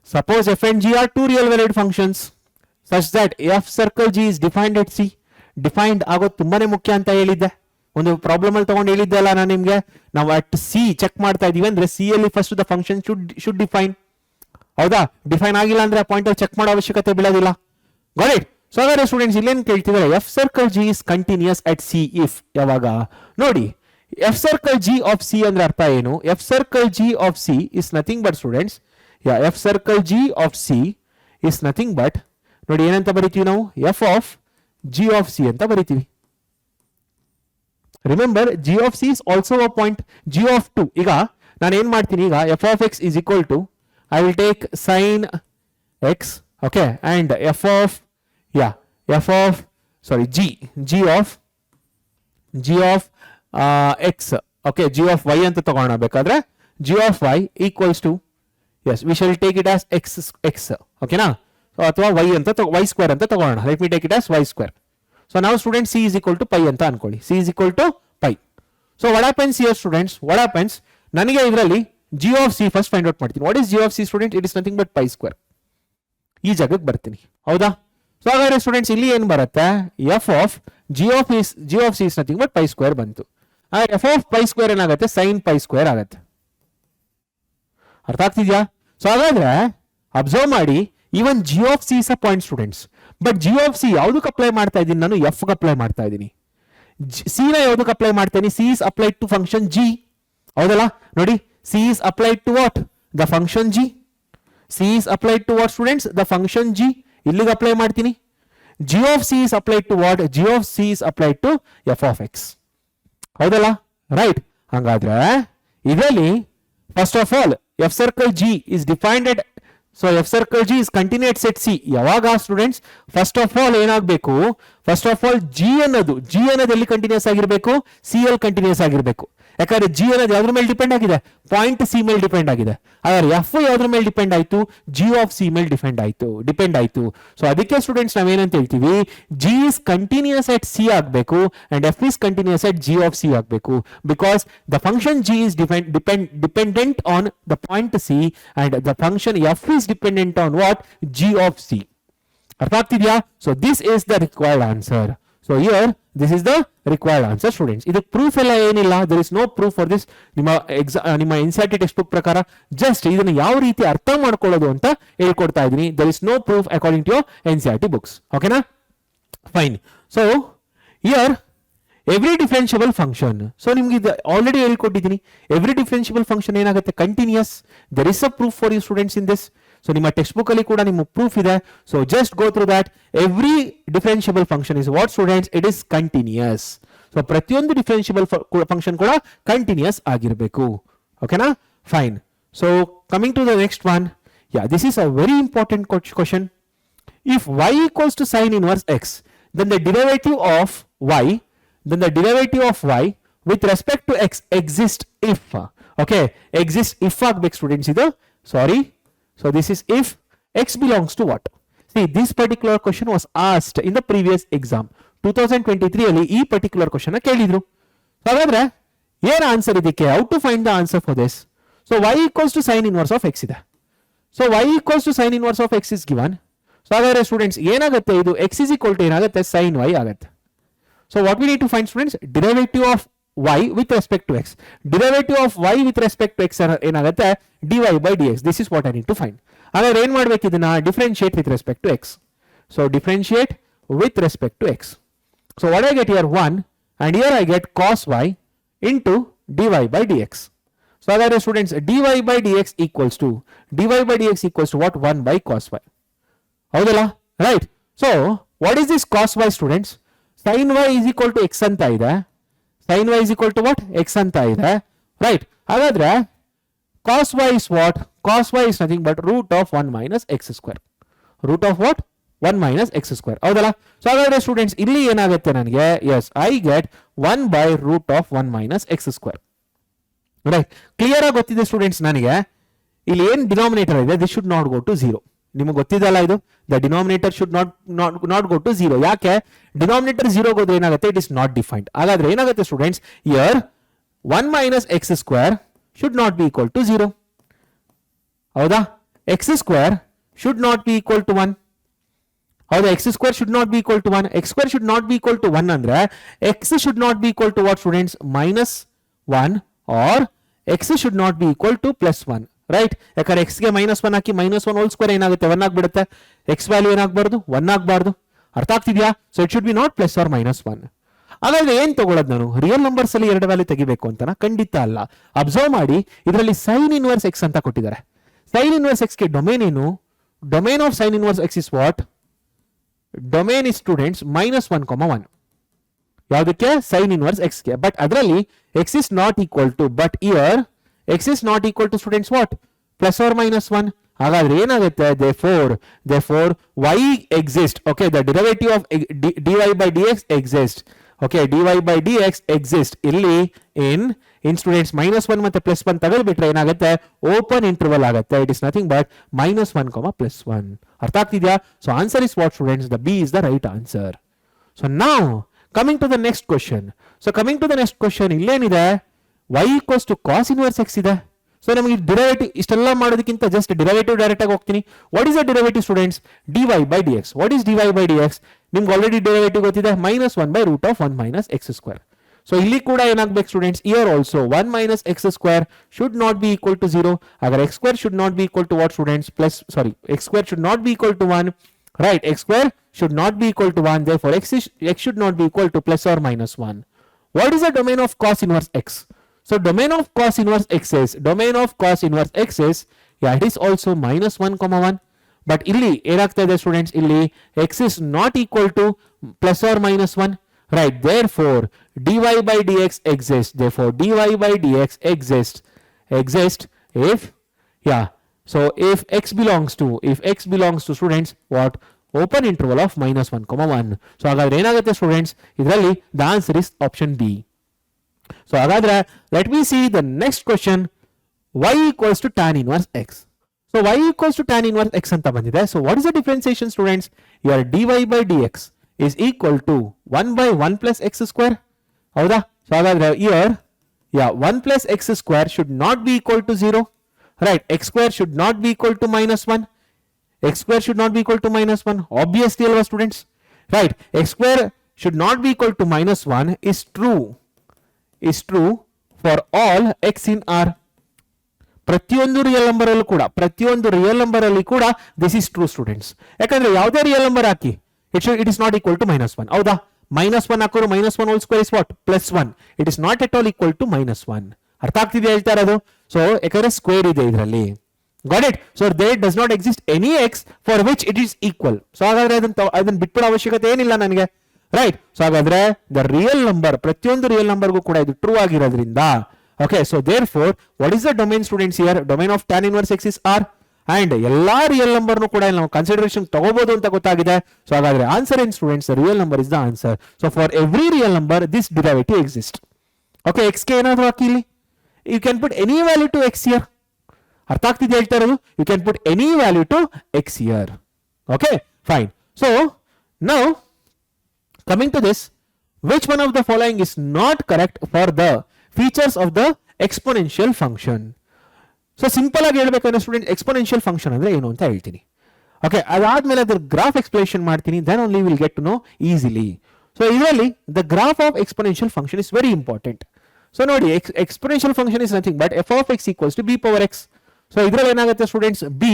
suppose f and g are two real valued functions such that F circle G is defined at C. Defined ಆಗೋದು ತುಂಬಾನೇ ಮುಖ್ಯ ಅಂತ ಹೇಳಿದ್ದೆ, ಒಂದು ಪ್ರಾಬ್ಲಮ್ ಅಲ್ಲಿ ತಗೊಂಡು ಹೇಳಿದ್ದೆ ಅಲ್ಲ ನಾನು ನಿಮ್ಗೆ. ನಾವು ಅಟ್ ಸಿ ಚೆಕ್ ಮಾಡ್ತಾ ಇದೀವಿ ಅಂದ್ರೆ ಸಿ ಅಲ್ಲಿ first the function should define, ಹೌದಾ? ಡಿಫೈನ್ ಆಗಿಲ್ಲ ಅಂದ್ರೆ ಪಾಯಿಂಟ್ ಅಲ್ಲಿ ಚೆಕ್ ಮಾಡೋ ಅವಶ್ಯಕತೆ ಬೀಳೋದಿಲ್ಲ. Got it? ಸೊ ಹಾಗಾದ್ರೆ ಸ್ಟೂಡೆಂಟ್ಸ್ ಇಲ್ಲೇನು ಕೇಳ್ತಿದ್ದಾರೆ, f circle g is continuous at c if, ಯಾವಾಗ ನೋಡಿ f circle g of c ಅಂದ್ರೆ ಅರ್ಥ ಏನು? F circle g of C is nothing but students, f circle g of C is nothing but, ನೋಡಿ ಏನಂತ ಬರಿತೀವಿ ನಾವು, f of g of C ಅಂತ ಬರಿತೀವಿ. Remember g of C is also a point, g of 2. ಈಗ ನಾನು ಏನ್ ಮಾಡ್ತೀನಿ, ಈಗ f of x is equal to, I will take sin x, okay, and f of x, okay, g of y ಅಂತ ತಗೋಣ ಬೇಕಾದ್ರೆ, g of y equals to, yes, we shall take it as x, okay na, so ಅಥವಾ y ಅಂತ y square ಅಂತ ತಗೋಣ, let me take it as y square. So now students c is equal to pi ಅಂತ ಅನ್ಕೊಳ್ಳಿ, c is equal to pi. So what happens here students, what happens, ನನಗೆ ಇದರಲ್ಲಿ g of c first find out ಮಾಡ್ತೀನಿ. What is g of c student? It is nothing but pi square. ಈ ಜಾಗಕ್ಕೆ ಬರ್ತೀನಿ, ಹೌದಾ? ಸೊ ಹಾಗಾದ್ರೆ ಸ್ಟೂಡೆಂಟ್ಸ್ ಇಲ್ಲಿ ಏನ್ ಬರುತ್ತೆ, f of g of c is nothing but pi square ಬಂತು. ಹಾಗಾದ್ರೆ ಎಫ್ ಆಫ್ ಪೈ ಸ್ಕ್ವೇರ್ ಏನಾಗುತ್ತೆ, ಸೈನ್ ಪೈ ಸ್ಕ್ವೇರ್ ಆಗುತ್ತೆ. ಅರ್ಥ ಆಗ್ತಿದ್ಯಾ? ಸೊ ಹಾಗಾದ್ರೆ ಅಬ್ಸರ್ವ್ ಮಾಡಿ, even g of c is a point students, but g of c ಯಾವ್ದಕ್ಕೆ ಅಪ್ಲೈ ಮಾಡ್ತಾ ಇದ್ದೀನಿ ನಾನು, ಎಫ್ ಗೆ ಅಪ್ಲೈ ಮಾಡ್ತಾ ಇದ್ದೀನಿ. ಸಿ ನ ಯಾವ್ದಕ್ಕೆ ಅಪ್ಲೈ ಮಾಡ್ತೀನಿ, c is applied to function g, ಹೌದಲ್ಲ? ನೋಡಿ C is applied to what? The function g. C is applied to what students? The function g. ಇಲ್ಲಿಗೆ ಅಪ್ಲೈ ಮಾಡ್ತೀನಿ. G of c is applied to what? G of c is applied to f of x. ಹೌದಲ್ಲ? ರೈಟ್. ಹಂಗಾದ್ರೆ ಇದರಲ್ಲಿ first of all f circle g is defined at, so f circle g is continuous at c. ಯಾವಾಗ ಸ್ಟೂಡೆಂಟ್ಸ್? ಫಸ್ಟ್ ಆಫ್ ಆಲ್ ಏನಾಗಬೇಕು, ಫಸ್ಟ್ ಆಫ್ ಆಲ್ g ಅನ್ನೋದು ಎಲ್ಲಿ ಕಂಟಿನ್ಯೂಸ್ ಆಗಿರಬೇಕು, c ಅಲ್ಲಿ ಕಂಟಿನ್ಯೂಸ್ ಆಗಿರಬೇಕು. ಯಾಕಂದ್ರೆ ಜಿ ಅನ್ನೋದು ಯಾವ್ದ್ರ ಮೇಲೆ ಡಿಪೆಂಡ್ ಆಗಿದೆ, ಪಾಯಿಂಟ್ ಸಿ ಮೇಲೆ ಡಿಪೆಂಡ್ ಆಗಿದೆ. ಹಾಗಾದ್ರೆ ಎಫ್ ಯಾವ್ದ್ರ ಮೇಲೆ ಡಿಪೆಂಡ್ ಆಯ್ತು, ಜಿ ಆಫ್ ಸಿ ಮೇಲೆ ಡಿಪೆಂಡ್ ಆಯ್ತು. ಸೊ ಅದಕ್ಕೆ ಸ್ಟೂಡೆಂಟ್ಸ್ ನಾವೇನಂತ ಹೇಳ್ತೀವಿ, g is continuous at c ಆಗಬೇಕು and f is continuous at g of c ಆಗಬೇಕು, because the function g is dependent on the point c and the function f is dependent on what, g of c. ಅರ್ಥ ಆಗ್ತಿದ್ಯಾ? So this is the required answer. So here this is the required answer students. ಇದು ಪ್ರೂಫ್ ಎಲ್ಲ ಏನಿಲ್ಲ, there is no proof for this. ನಿಮ್ಮ NCERT ಟೆಕ್ಸ್ಟ್ ಬುಕ್ ಪ್ರಕಾರ ಜಸ್ಟ್ ಇದನ್ನು ಯಾವ ರೀತಿ ಅರ್ಥ ಮಾಡ್ಕೊಳ್ಳೋದು ಅಂತ ಹೇಳ್ಕೊಡ್ತಾ ಇದ್ದೀನಿ. there is no proof according to your NCERT books. ಓಕೆನಾ? Fine. So here every differentiable function, so ನಿಮ್ಗೆ ಇದು ಆಲ್ರೆಡಿ ಹೇಳ್ಕೊಟ್ಟಿದ್ದೀನಿ, every differentiable function ಏನಾಗುತ್ತೆ, continuous. there is a proof for you students in this. So ನಿಮ್ಮ ಟೆಕ್ಸ್ಟ್ ಬುಕ್ ಅಲ್ಲಿ ಕೂಡ ನಿಮ್ಮ ಪ್ರೂಫ್ ಇದೆ. So just go through that. Every differentiable function is what students, it is continuous. So ಪ್ರತಿಯೊಂದು ಡಿಫರೆನ್ಷಿಯಬಲ್ ಫಂಕ್ಷನ್ ಕೂಡ ಕಂಟಿನ್ಯೂಸ್ ಆಗಿರಬೇಕು. ಓಕೆನಾ? Fine. So coming to the next one, this is a very important question. If y equals to sin inverse x, then the derivative of y with respect to x exists if, okay, exists if ಆಗಬೇಕು ಸ್ಟೂಡೆಂಟ್ಸ್ ಇದು, ಸಾರಿ. So this is if x belongs to what? See, this particular question was asked in the previous exam. 2023 ಅಲ್ಲಿ ಈ ಪರ್ಟಿಕ್ಯುಲರ್ ಕ್ವಶನ್ ಕೇಳಿದ್ರು. ಹಾಗಾದ್ರೆ ಏನ್ ಆನ್ಸರ್ ಇದಕ್ಕೆ? How to find the answer for this? So y equals to sin inverse of x ಇದೆ. So y equals to sin inverse of x is given. So ಹಾಗಾದ್ರೆ ಸ್ಟೂಡೆಂಟ್ಸ್ ಏನಾಗುತ್ತೆ, ಇದು x is equal to ಏನಾಗುತ್ತೆ, sin y ಆಗುತ್ತೆ. So what we need to find students, derivative of y with respect to x. Derivative of y with respect to x ಏನಾಗುತ್ತೆ, dy by dx. This is what I need to find. ಹಾಗಾದ್ರೆ ಏನ್ ಮಾಡ್ಬೇಕು, ಇದನ್ನ differentiate with respect to x. So differentiate with respect to x. So what I get here 1 and here I get cos y into dy by dx. So ಹಾಗಾದ್ರೆ students dy by dx equals to what, 1 by cos y. ಹೌದಲ್ಲ? Right. So what is this cos y students? sin y is equal to x ಅಂತ ಇದೆ. sin y is equal to what, x ಅಂತ ಇದೆ. ರೈಟ್. ಹಾಗಾದ್ರೆ cos y is what? Cos y is nothing but root of 1 minus x square. Root of what? 1 minus x square. ಹೌದಲ್ಲ? ಸೊ ಹಾಗಾದ್ರೆ ಸ್ಟೂಡೆಂಟ್ಸ್ ಇಲ್ಲಿ ಏನಾಗುತ್ತೆ ನನಗೆ, yes I get 1 by root of 1 minus x square. Right. Clear ಆಗಿ ಗೊತ್ತಿದೆ ಸ್ಟೂಡೆಂಟ್ಸ್ ನನಗೆ, ಇಲ್ಲಿ ಏನ್ ಡಿನಾಮಿನೇಟರ್ ಇದೆ, this should not go to 0. ನಿಮಗೆ ಗೊತ್ತಿದಲ್ಲ ಇದು, the denominator should not go to 0. ಯಾಕೆ? ಡಿನಾಮಿನೇಟರ್ 0 ಹೋದ್ರೆ ಏನಾಗುತ್ತೆ? It is not defined. ಹಾಗಾದ್ರೆ ಏನಾಗುತ್ತೆ students? Here 1 minus x square should not be equal to 0. ಹೌದಾ? x square should not be equal to 1. ಹೌದಾ? x square should not be equal to 1. x square should not be equal to 1 ಅಂದ್ರೆ x should not be equal to what students? minus 1 or x should not be equal to plus 1. Right? ಯಾಕಂದ್ರೆ x ಗೆ -1 ಹಾಕಿ -1 ಹೋಲ್ ಸ್ಕ್ವೇರ್ ಏನಾಗುತ್ತೆ? 1 ಆಗ್ಬಿಡುತ್ತೆ. x value ಏನಾಗಬಾರ್ದು? 1 ಆಗಬಾರ್ದು. ಅರ್ಥ ಆಗ್ತಿದ್ಯಾ? So it should be not plus or -1. ಹಾಗಾದ್ರೆ ಏನ್ ತಗೊಳ್ಳೋದು ನಾನು? ರಿಯಲ್ ನಂಬರ್ಸ್ ಅಲ್ಲಿ 2 ವ್ಯಾಲ್ಯೂ ತೆಗಿಬೇಕು ಅಂತನಾ? ಖಂಡಿತ ಅಲ್ಲ. ಅಬ್ಸರ್ವ್ ಮಾಡಿ, ಇದರಲ್ಲಿ sin ಇನ್ವರ್ಸ್ x ಅಂತ ಕೊಟ್ಟಿದ್ದಾರೆ. sin ಇನ್ವರ್ಸ್ x ಗೆ ಡೊಮೇನ್ ಏನು? Domain of sin inverse x is what? Domain is students -1, 1. ಯಾವುದಕ್ಕೆ? sin ಇನ್ವರ್ಸ್ x ಗೆ. ಬಟ್ ಅದರಲ್ಲಿ x is not equal to, but here x is not equal to students what? Plus or minus 1. ಹಾಗಾದ್ರೆ ಏನಾಗುತ್ತೆ? therefore y exists. Okay, the derivative of dy by dx exists. Okay, dy by dx exists. ಇಲ್ಲಿ in students -1 ಮತ್ತೆ +1 ತಗೊಳ್ಬಿಟ್ರೆ ಏನಾಗುತ್ತೆ? ಓಪನ್ ಇಂಟರ್ವಲ್ ಆಗುತ್ತೆ. It is nothing but -1, +1. ಅರ್ಥ ಆಗ್ತಿದ್ಯಾ? So answer is what students? The B is the right answer. So now coming to the next question. So coming to the next question, ಇಲ್ಲೇನಿದೆ? y equals to cos inverse x ಇದೆ. ಸೊ ನಮಗೆ ಡಿರೈವೇಟಿವ್ ಇಷ್ಟೆಲ್ಲ ಮಾಡೋದಕ್ಕಿಂತ ಜಸ್ಟ್ ಡಿರೈವೇಟಿವ್ ಡೈರೆಕ್ಟ್ ಆಗಿ ಹೋಗ್ತೀನಿ. What is the derivative students? dy by dx. What is dy by dx? ನಿಮ್ಗೆ ಆಲ್ರೆಡಿ ಡಿರೈವೇಟಿವ್ ಗೊತ್ತಿದೆ, -1/√1 - x square. ಸೊ ಇಲ್ಲಿ ಕೂಡ ಏನಾಗಬೇಕು students? Year also 1 - x square should not be equal to 0. ಹಾಗಾದ್ರೆ x square should not be equal to what students? x square should not be equal to 1. Right, x square should not be equal to 1. Therefore x should not be equal to plus or minus 1. What is the domain of cos inverse x? So domain of cos inverse x is, yeah, it is also -1, 1. But ಇಲ್ಲಿ ಏನಾಗ್ತಾ ಇದೆ ಸ್ಟೂಡೆಂಟ್ಸ್? ಇಲ್ಲಿ x is not equal to plus or minus 1. Right, therefore dy by dx exists. Therefore dy by dx exists if, yeah, so if x belongs to students what? Open interval of -1, 1. So ಹಾಗಾದ್ರೆ ಏನಾಗುತ್ತೆ ಸ್ಟೂಡೆಂಟ್ಸ್? ಇದರಲ್ಲಿ the answer is option B. So ಹಾಗಾದ್ರೆ let me see the next question. y equals to tan inverse x. So y equals to tan inverse x ಅಂತ ಬಂದಿದೆ. So what is the differentiation students? Here dy by dx is equal to 1/1 plus x square. ಹೌದಾ? So ಹಾಗಾದ್ರೆ here, yeah, 1 plus x square should not be equal to 0. Right, x square should not be equal to -1. x square should not be equal to -1. Obviously alwa students. Right, x square should not be equal to -1 is true for all x in R. ಪ್ರತಿಯೊಂದು ರಿಯಲ್ ನಂಬರ್ ಅಲ್ಲಿ ಕೂಡ ದಿಸ್ ಇಸ್ ಟ್ರೂ ಸ್ಟೂಡೆಂಟ್ಸ್. ಯಾಕಂದ್ರೆ ಯಾವುದೇ ರಿಯಲ್ ನಂಬರ್ ಹಾಕಿ it is not equal to -1. ಹೌದಾ? -1 ಹಾಕೋರು -1 whole square is what? +1. It is not at all equal to -1. ಅರ್ಥ ಆಗ್ತಿದೆ ಹೇಳ್ತಾ ಇರೋದು? ಸೊ ಯಾಕಂದ್ರೆ ಸ್ಕ್ವೇರ್ ಇದೆ ಇದರಲ್ಲಿ. Got it? So there does not exist any x for which it is equal. So ಹಾಗಾದ್ರೆ ಅದನ್ನ ಬಿಟ್ಬಿಡೋ ಅವಶ್ಯಕತೆ ಏನಿಲ್ಲ ನನಗೆ. ರೈಟ್? ಸೊ ಹಾಗಾದ್ರೆ ದ ರಿಯಲ್ ನಂಬರ್, ಪ್ರತಿಯೊಂದು ರಿಯಲ್ ನಂಬರ್ಗೂ ಕೂಡ ಇದು ಟ್ರೂ ಆಗಿರೋದ್ರಿಂದ, okay, so therefore what is the domain students here? Domain of tan inverse x is R. And ಎಲ್ಲಾ ರಿಯಲ್ ನಂಬರ್ ಕೂಡ ನಾವು ಕನ್ಸಿಡರೇಷನ್ ತಗೋಬಹುದು ಅಂತ ಗೊತ್ತಾಗಿದೆ. ಸೊ ಹಾಗಾದ್ರೆ answer in students real number is the answer. So for every real number this derivative exist. Okay, x ಗೆ ಏನಾದ್ರು ಹಾಕಿ ಇಲ್ಲಿ, you can put any value to x here. ಅರ್ಥ ಆಗ್ತಿದೆ ಹೇಳ್ತಾ ಇರೋದು? You can put any value to x here. Okay, fine. So now coming to this, which one of the following is not correct for the features of the exponential function? So simple ಆಗಿ ಹೇಳ್ಬೇಕಂದ್ರೆ ಸ್ಟೂಡೆಂಟ್ ಎಕ್ಸ್ಪೋನೆನ್ಷಿಯಲ್ ಫಂಕ್ಷನ್ ಅಂದ್ರೆ ಏನು ಅಂತ ಹೇಳ್ತೀನಿ. ಓಕೆ, ಅದಾದ್ಮೇಲೆ ಅದ್ರ ಗ್ರಾಫ್ ಎಕ್ಸ್ಪ್ಲೇಷನ್ ಮಾಡ್ತೀನಿ. Then only will get to know easily. So ಇದರಲ್ಲಿ the graph of exponential function is very important. So ನೋಡಿ, exponential function is nothing but f of x equals to b power x. So ಇದರಲ್ಲಿ ಏನಾಗುತ್ತೆ students? b.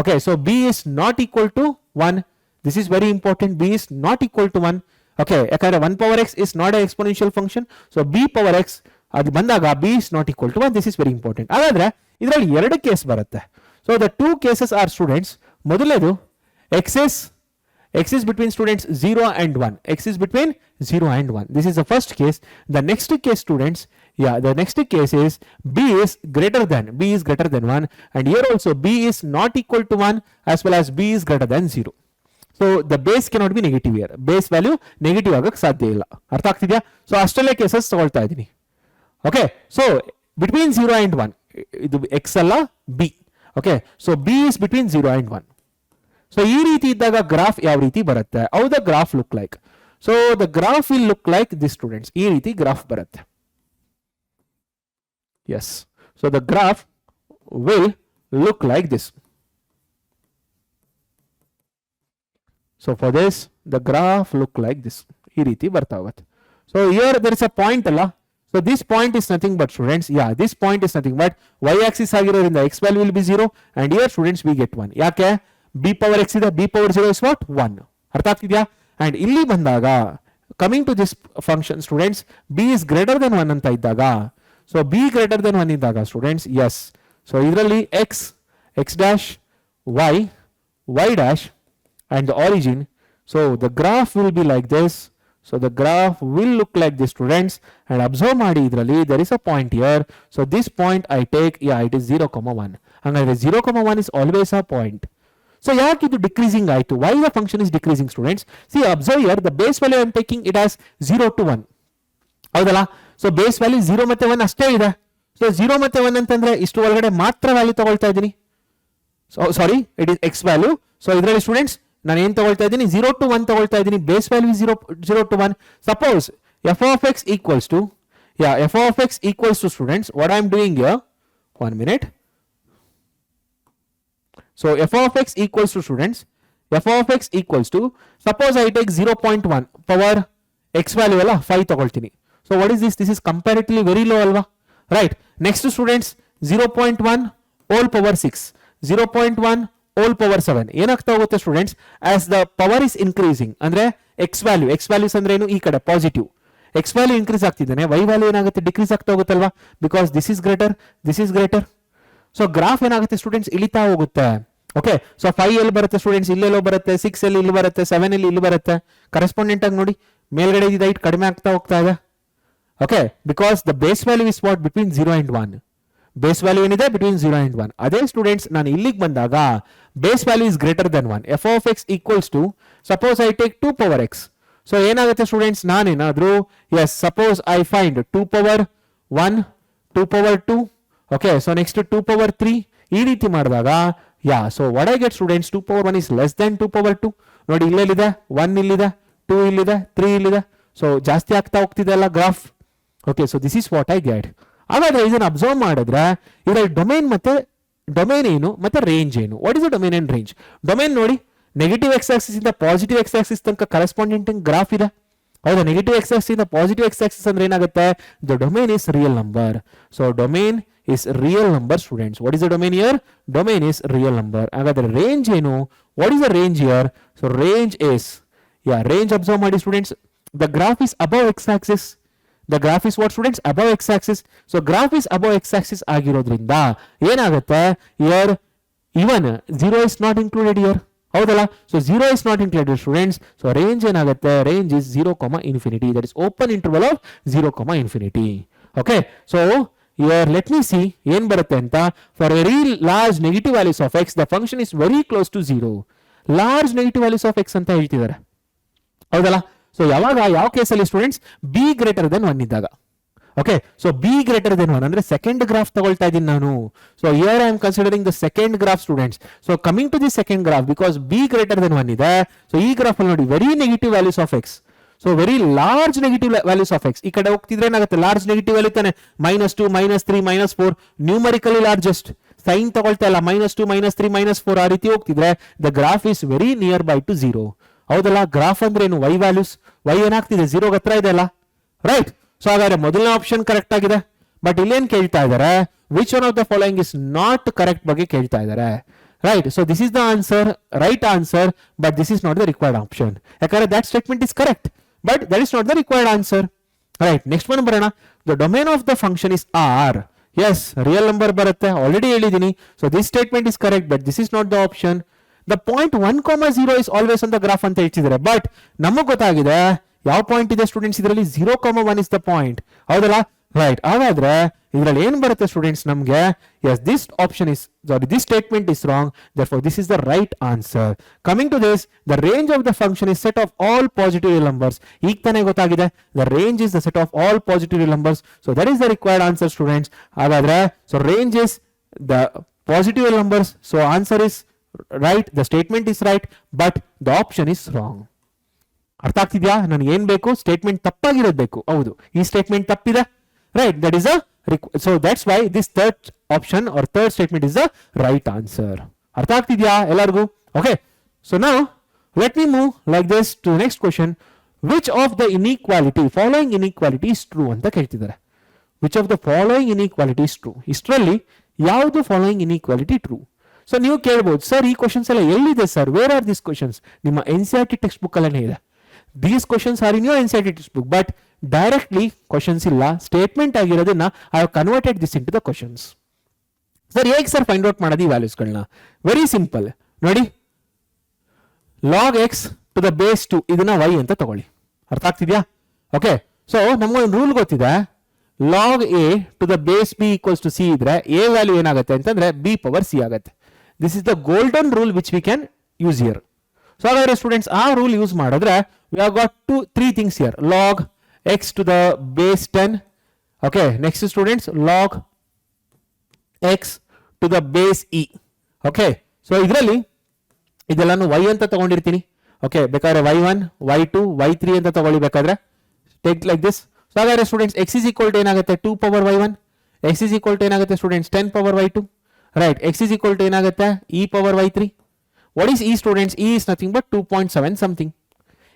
Okay, so b is not equal to 1. This is very important. b is not equal to 1. Okay, ಯಾಕಂದ್ರೆ 1 power x is not an exponential function. So b power x ಅದು ಬಂದಾಗ b is not equal to 1. This is very important. ಹಾಗಾದ್ರೆ ಇದರಲ್ಲಿ ಎರಡು ಕೇಸ್ ಬರುತ್ತೆ. So the two cases are students, ಮೊದಲನೇದು x is between students 0 and 1. x is between 0 and 1. This is the first case. The next case students, yeah, the next case is b is greater than 1, and here also b is not equal to 1 as well as b is greater than 0. So the base cannot be negative here. Base value negative ಆಗಕ್ಕೆ ಸಾಧ್ಯ ಇಲ್ಲ. ಅರ್ಥ ಆಗ್ತಿದ್ಯಾ? ಸೊ ಅಷ್ಟೆಲ್ಲ ಕೇಸಸ್ ತಗೊಳ್ತಾ ಇದ್ದೀನಿ. ಓಕೆ, ಸೊ ಬಿಟ್ವೀನ್ 0 and 1 ಇದು x ಅಲ್ಲ b. Okay, so b is between 0 and 1. ಸೊ ಈ ರೀತಿ ಇದ್ದಾಗ ಗ್ರಾಫ್ ಯಾವ ರೀತಿ ಬರುತ್ತೆ? How the graph look like? So the graph will look like this students. ಈ ರೀತಿ ಗ್ರಾಫ್ ಬರುತ್ತೆ. Yes, so the graph will look like this. So for this the graph look like this. ಈ ರೀತಿ ಬರ್ತಾ ಹೋಗುತ್ತೆ. So here there is a point ಅಲ್ಲ. So this point is nothing but students, yeah, this point is nothing but y axis ಆಗಿರೋದ್ರಿಂದ x value will be 0 and here students we get 1. ಯಾಕೆ? b power x ಇದೆ, b power 0 is what? 1. ಅರ್ಥ ಆಗ್ತಿದ್ಯಾ? and ಇಲ್ಲಿ ಬಂದಾಗ coming to this function students, b is greater than 1 ಅಂತ ಇದ್ದಾಗ, so b greater than 1 ಇದ್ದಾಗ students, yes, so ಇದರಲ್ಲಿ x dash, y dash and the origin, so the graph will be like this. So the graph will look like this students, and observe ಮಾಡಿ ಇದರಲ್ಲಿ there is a point here. So this point I take, yeah, it is 0,1. ಹಾಗಾದ್ರೆ 0,1 is always a point. So ಯಾಕೆ ಇದು ಡಿಕ್ರೀಸಿಂಗ್ ಆಯಿತು? Why the function is decreasing students? See, observe here, the base value I am taking it as 0 to 1. ಹೌದಲ್ಲ? ಸೊ ಬೇಸ್ ವ್ಯಾಲ್ಯೂ 0 ಮತ್ತೆ 1 ಅಷ್ಟೇ ಇದೆ. ಸೊ 0 ಮತ್ತೆ 1 ಅಂತಂದ್ರೆ ಇಷ್ಟು ಒಳಗಡೆ ಮಾತ್ರ ವ್ಯಾಲ್ಯೂ ತಗೊಳ್ತಾ ಇದ್ದೀನಿ. So sorry, it is X value. So ಇದರಲ್ಲಿ ಸ್ಟೂಡೆಂಟ್ಸ್ ನಾನು ಏನು ತಗೊಳ್ತಾ ಇದ್ದೀನಿ? 0 to 1 ತಗೊಳ್ತಾ ಇದ್ದೀನಿ. Base value 0 to 1. Suppose f of x equals to, yeah, f of x equals to students, what I am doing here, 1 minute. So f of x equals to students, f of x equals to, suppose I take 0.1 power x value ಅಲ್ಲ 5 ತಗೊಳ್ತೀನಿ. So what is this? This is comparatively very low ಅಲ್ವಾ? Right. Next students, 0.1 whole power 6, 0.1 whole power 7. ಏನಾಗ್ತಾ ಹೋಗುತ್ತೆ students? As the power is increasing, ಅಂದ್ರೆ ಎಕ್ಸ್ ವ್ಯಾಲ್ಯೂಸ್ ಅಂದ್ರೆ ಏನು? ಈ ಕಡೆ ಪಾಸಿಟಿವ್ ಎಕ್ಸ್ ವ್ಯಾಲ್ಯೂ ಇನ್ಕ್ರೀಸ್ ಆಗ್ತಿದ್ದಾನೆ, ವೈ ವ್ಯಾಲ್ಯೂ ಏನಾಗುತ್ತೆ? ಡಿಕ್ರೀಸ್ ಆಗ್ತಾ ಹೋಗುತ್ತಲ್ವಾ? Because this is greater. So graph ಏನಾಗುತ್ತೆ ಸ್ಟೂಡೆಂಟ್ಸ್? ಇಳಿತಾ ಹೋಗುತ್ತೆ. ಓಕೆ, ಸೊ 5 ಎಲ್ಲಿ ಬರುತ್ತೆ ಸ್ಟೂಡೆಂಟ್ಸ್? ಇಲ್ಲೆಲ್ಲೋ ಬರುತ್ತೆ. 6 ಎಲ್ಲಿ ಇಲ್ಲಿ ಬರುತ್ತೆ. 7 ಎಲ್ಲಿ ಇಲ್ಲಿ ಬರುತ್ತೆ. ಕರೆಸ್ಪಾಂಡೆಂಟ್ ಆಗಿ ನೋಡಿ, ಮೇಲ್ಗಡೆ ಇದ್ದ ಹೈಟ್ ಕಡಿಮೆ ಆಗ್ತಾ ಹೋಗ್ತಾ ಇದೆ. Okay, because the base value is what? Between 0 and 1. Base value ಏನಿದೆ? Between 0 and 1. ಅದೇ ಸ್ಟೂಡೆಂಟ್ಸ್ ನಾನು ಇಲ್ಲಿಗೆ ಬಂದಾಗ base value is greater than 1. F of x equals to, suppose I take 2 power x. So ಏನಾಗುತ್ತೆ ಸ್ಟೂಡೆಂಟ್ಸ್? ನಾನೇನಾದ್ರೂ yes suppose I find 2 power 1, 2 power 2, okay, so next 2 power 3, ಈ ರೀತಿ ಮಾಡಿದಾಗ yeah, so what I get students? 2 power 1 is less than 2 power 2. ನೋಡಿ ಇಲ್ಲೆಲ್ಲಿದೆ? 1 ಇಲ್ಲಿದೆ, 2 ಇಲ್ಲಿದೆ, 3 ಇಲ್ಲಿದೆ. ಸೊ ಜಾಸ್ತಿ ಆಗ್ತಾ ಹೋಗ್ತಿದೆ ಅಲ್ಲ graph. Okay, so this is what I get. ಹಾಗಾದ್ರೆ ಇದನ್ನು ಅಬ್ಸರ್ವ್ ಮಾಡಿದ್ರೆ ಇದರಲ್ಲಿ ಡೊಮೇನ್ ಏನು ಮತ್ತೆ ರೇಂಜ್ ಏನು? What is the domain and range? Domain ನೋಡಿ, ನೆಗೆಟಿವ್ ಎಕ್ಸ್ ಆಕ್ಸಿಸ್ ಇಂದ ಪಾಸಿಟಿವ್ ಎಕ್ಸ್ ಆಕ್ಸಿಸ್ ತನಕ ಕರೆಸ್ಪಾಂಡೆಂಟ್ ಗ್ರಾಫ್ ಇದೆ. ಹೌದಾ? ನೆಗೆಟಿವ್ ಎಕ್ಸ್ ಆಕ್ಸಿಸ್ ಇಂದ ಪಾಸಿಟಿವ್ ಎಕ್ಸ್ ಆಕ್ಸಿಸ್ ಅಂದ್ರೆ ಏನಾಗುತ್ತೆ? The domain is real number. So domain is real number students. What is the domain here? Domain is real number. ಹಾಗಾದ್ರೆ ರೇಂಜ್ ಏನು? What is the range here? So range is, yeah, range observe ಮಾಡಿ students. The graph is above X Axis. The graph is what students? Above x-axis. So graph is above x-axis ಆಗಿರೋದ್ರಿಂದ ಏನಾಗುತ್ತೆ? Here even 0 is not included here. ಹೌದಲ್ಲ? So 0 is not included students. So range ಏನಾಗುತ್ತೆ? Range is 0, infinity. That is open interval of 0, infinity. Okay. So here let me see ಏನ್ ಬರುತ್ತೆ ಅಂತ. For very large negative values of x, the function is very close to 0. Large negative values of x ಅಂತ ಹೇಳ್ತಿದ್ದಾರೆ. ಹೌದಲ್ಲ? ಸೊ ಯಾವಾಗ, ಯಾವ ಕೇಸಲ್ಲಿ ಸ್ಟೂಡೆಂಟ್ಸ್? ಬಿ ಗ್ರೇಟರ್ ದೆನ್ 1 ಇದ್ದಾಗ. Okay, so b greater than 1 ಅಂದ್ರೆ ಸೆಕೆಂಡ್ ಗ್ರಾಫ್ ತಗೊಳ್ತಾ ಇದ್ದೀನಿ ನಾನು. So here I am considering the second graph students. So coming to the second graph, because b greater than 1 ಇದೆ. ಸೊ ಈ ಗ್ರಾಫ್ ಅಲ್ಲಿ ನೋಡಿ, very negative values of x. So very large negative values of x. ಈ ಕಡೆ ಹೋಗ್ತಿದ್ರೆ ಏನಾಗುತ್ತೆ? ಲಾರ್ಜ್ ನೆಗೆಟಿವ್ ವ್ಯಾಲ್ಯೂ ತಾನೆ. -2, -3, -4, ನ್ಯೂಮರಿಕಲಿ ಲಾರ್ಜೆಸ್ಟ್. ಸೈನ್ ತಗೊಳ್ತಾ ಇಲ್ಲ. -2, -3, -4 ಆ ರೀತಿ ಹೋಗ್ತಿದ್ರೆ the graph is very near by to 0. ಹೌದಲ್ಲ? ಗ್ರಾಫ್ ಅಂದ್ರೆ ಏನು? Y values. ವೈ ಏನಾಗ್ತಿದೆ? 0 ಹತ್ರ ಇದೆ ಅಲ್ಲ, ರೈಟ್? ಸೊ ಹಾಗಾದ್ರೆ ಮೊದಲನೇ ಆಪ್ಷನ್ ಕರೆಕ್ಟ್ ಆಗಿದೆ. ಬಟ್ ಇಲ್ಲೇನ್ ಕೇಳ್ತಾ ಇದ್ದಾರೆ? Which one of the following is not correct ಬಗ್ಗೆ ಕೇಳ್ತಾ ಇದ್ದಾರೆ, right? So this is the answer, right answer, but this is not the required option. ಯಾಕಂದ್ರೆ that statement is correct, but that is not the required answer, right? Next one ಬರೋಣ. The domain of the function is R. Yes, real number ಬರುತ್ತೆ, ಆಲ್ರೆಡಿ ಹೇಳಿದೀನಿ. So this statement is correct, but this is not the option. The point 1, 0 is always on the graph ಅಂತ ಹೇಳ್ತಿದ್ದಾರೆ. ಬಟ್ ನಮಗೆ ಗೊತ್ತಾಗಿದೆ ಯಾವ ಪಾಯಿಂಟ್ ಇದೆ ಸ್ಟೂಡೆಂಟ್ಸ್ ಇದರಲ್ಲಿ? 0, 1 ಇಸ್ ದ ಪಾಯಿಂಟ್. ಹೌದಲ್ಲ? ರೈಟ್. ಹಾಗಾದ್ರೆ ಇದರಲ್ಲಿ ಏನ್ ಬರುತ್ತೆ ಸ್ಟೂಡೆಂಟ್ಸ್ ನಮಗೆ? Yes, this option is sorry, this statement is wrong. Therefore this is the right answer. Coming to this, the range of the function is set of all positive real numbers. ಈಗ ತಾನೇ ಗೊತ್ತಾಗಿದೆ, the range is the set of all positive real numbers. So that is the required answer students. ಹಾಗಾದ್ರೆ so range is the positive real numbers. So answer is right, the statement is right, but the option is wrong. ಅರ್ಥ ಆಗ್ತಿದ್ಯಾ? ನನಗೆ ಏನ್ ಬೇಕು? ಸ್ಟೇಟ್ಮೆಂಟ್ ತಪ್ಪಾಗಿರೋದು ಬೇಕು. ಹೌದು, ಈ ಸ್ಟೇಟ್ಮೆಂಟ್ ತಪ್ಪಿದೆ, right, that is so that's why this third option or third statement is the right answer. ಅರ್ಥ ಆಗ್ತಿದ್ಯಾ ಎಲ್ಲರಿಗೂ? Okay, so now let me move like this to the next question. Which of the following inequality is true ಅಂತ ಕೇಳ್ತಿದ್ದಾರೆ. Which of the following inequality is true? ಇಷ್ಟರಲ್ಲಿ ಯಾವುದು ಫಾಲೋಯಿಂಗ್ ಇನ್ಇಕ್ವಾಲಿಟಿ ಟ್ರೂ? ಸೊ ನೀವು ಕೇಳ್ಬೋದು, ಸರ್ ಈ ಕ್ವಶನ್ಸ್ ಎಲ್ಲ ಎಲ್ಲಿದೆ sir, where are this questions? ನಿಮ್ಮ NCERT ಟೆಕ್ಸ್ಟ್ ಬುಕ್ ಅಲ್ಲೇ ಇದೆ. These questions are in your NCERT text book, but directly questions ಇಲ್ಲ, ಸ್ಟೇಟ್ಮೆಂಟ್ ಆಗಿರೋದನ್ನ I have converted this into the questions. Sir ಹೇಗೆ ಸರ್ ಫೈಂಡ್ ಔಟ್ ಮಾಡೋದು ಈ ವ್ಯಾಲ್ಯೂಸ್ಗಳನ್ನ? ವೆರಿ ಸಿಂಪಲ್, ನೋಡಿ, log x to the base 2 ಇದನ್ನ y ಅಂತ ತಗೊಳ್ಳಿ. ಅರ್ಥ ಆಗ್ತಿದ್ಯಾ? ಓಕೆ, ಸೊ ನಮಗೊಂದು ರೂಲ್ ಗೊತ್ತಿದೆ, log a to the base b equals to c ಇದ್ರೆ a ವ್ಯಾಲ್ಯೂ ಏನಾಗುತ್ತೆ ಅಂತಂದ್ರೆ b ಪವರ್ c ಆಗುತ್ತೆ. This is the golden rule which we can use here. So ಹಾಗಾದ್ರೆ ಸ್ಟೂಡೆಂಟ್ಸ್ ಆ ರೂಲ್ ಯೂಸ್ ಮಾಡಿದ್ರೆ we have got three things here, log x to the base 10. Okay, next students log x to the base e. Okay, so ಇದರಲ್ಲಿ ಇದೆಲ್ಲಾನು y ಅಂತ ತಗೊಂಡಿರ್ತೀನಿ. ಓಕೆ, ಬೇಕಾದ್ರೆ y1 y2 y3 ಅಂತ ತಗೊಳ್ಳಿ, ಬೇಕಾದ್ರೆ ಟೇಕ್ ಲೈಕ್ ದಿಸ್. ಸೊ ಹಾಗಾದ್ರೆ students x is equal to ಏನಾಗುತ್ತೆ 2 power y1, x is equal to ಏನಾಗುತ್ತೆ students 10 power y2, right, x is equal to ಏನಾಗುತ್ತೆ e power y3. What is e students? e is nothing but 2.7 something.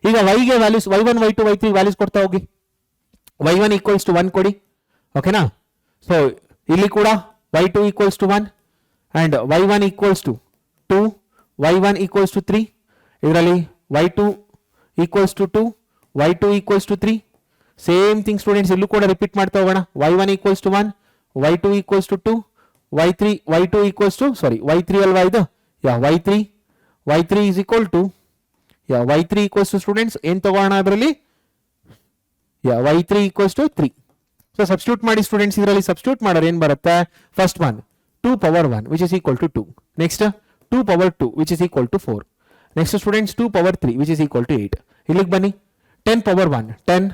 ಈಗ y ಗೆ values y1 y2 y3 values ಕೊಡ್ತಾ ಹೋಗಿ. y1 ಈಕ್ವಲ್ಸ್ ಟು 1 ಕೊಡಿ, ಓಕೆನಾ? ಸೊ ಇಲ್ಲಿ ಕೂಡ y2 equals to 1 and y1 equals to 2, y1 equals to 3, ಇದರಲ್ಲಿ y2 equals to 2, y2 equals to 3. Same thing students ಇಲ್ಲೂ ಕೂಡ ರಿಪೀಟ್ ಮಾಡ್ತಾ ಹೋಗೋಣ. y1 equals to 1, y2 equals to 2, y2 equals to y3 ಅಲ್ವಾ ಇದು? y3 is equal to y3 equals to students ಏನ್ ತಗೋಣ ಅದರಲ್ಲಿ? y3 equals to 3. ಸೊ ಸಬ್ಸ್ಟಿಟ್ಯೂಟ್ ಮಾಡಿ ಸ್ಟೂಡೆಂಟ್ಸ್, ಇದರಲ್ಲಿ ಸಬ್ಸ್ಟಿಟ್ಯೂಟ್ ಮಾಡೋರು ಏನ್ ಬರುತ್ತೆ? First one 2 power 1 which is equal to 2, next 2 power 2 which is equal to 4, next students 2 power 3 which is equal to 8. ಇಲ್ಲಿಗೆ ಬನ್ನಿ, 10 ಪವರ್ 1 10,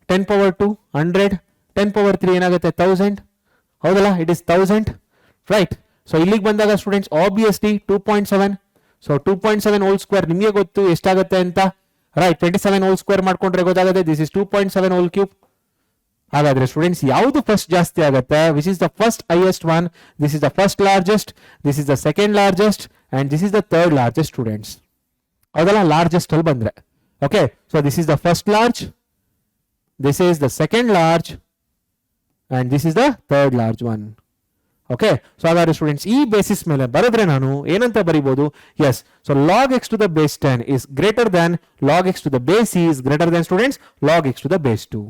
10 ಪವರ್ 2 100, 10 ಪವರ್ 3 ಏನಾಗುತ್ತೆ 1000, ಹೌದಲ್ಲ? It is 1000, right. ಸೊ ಇಲ್ಲಿಗೆ ಬಂದಾಗ students obviously 2.7. So 2.7 whole square ನಿಮಗೆ ಗೊತ್ತು ಎಷ್ಟಾಗುತ್ತೆ ಅಂತ, ರೈಟ್? 27 ಹೋಲ್ ಸ್ಕ್ವೇರ್ ಮಾಡ್ಕೊಂಡ್ರೆ ಗೊತ್ತಾಗುತ್ತೆ, ದಿಸ್ ಇಸ್ 2.7 ಹೋಲ್ ಕ್ಯೂಬ್. ಹಾಗಾದ್ರೆ ಸ್ಟೂಡೆಂಟ್ಸ್ ಯಾವುದು ಫಸ್ಟ್ ಜಾಸ್ತಿ ಆಗುತ್ತೆ? Which is the first highest one? This is the first largest, this is the second largest and this is the third largest students, ಹೌದಲ್ಲ? ಲಾರ್ಜೆಸ್ಟ್ ಅಲ್ಲಿ ಬಂದ್ರೆ, okay, so this is the first large, this is the second large and this is the third large one. Okay, so ಹಾಗಾದ್ರೆ ಸ್ಟೂಡೆಂಟ್ಸ್ ಈ ಬೇಸಿಸ್ ಮೇಲೆ ಬರೆದ್ರೆ ನಾನು ಏನಂತ ಬರೀಬಹುದು? Yes, so log x to the base 10 is greater than log x to the base e is greater than students log x to the base 2.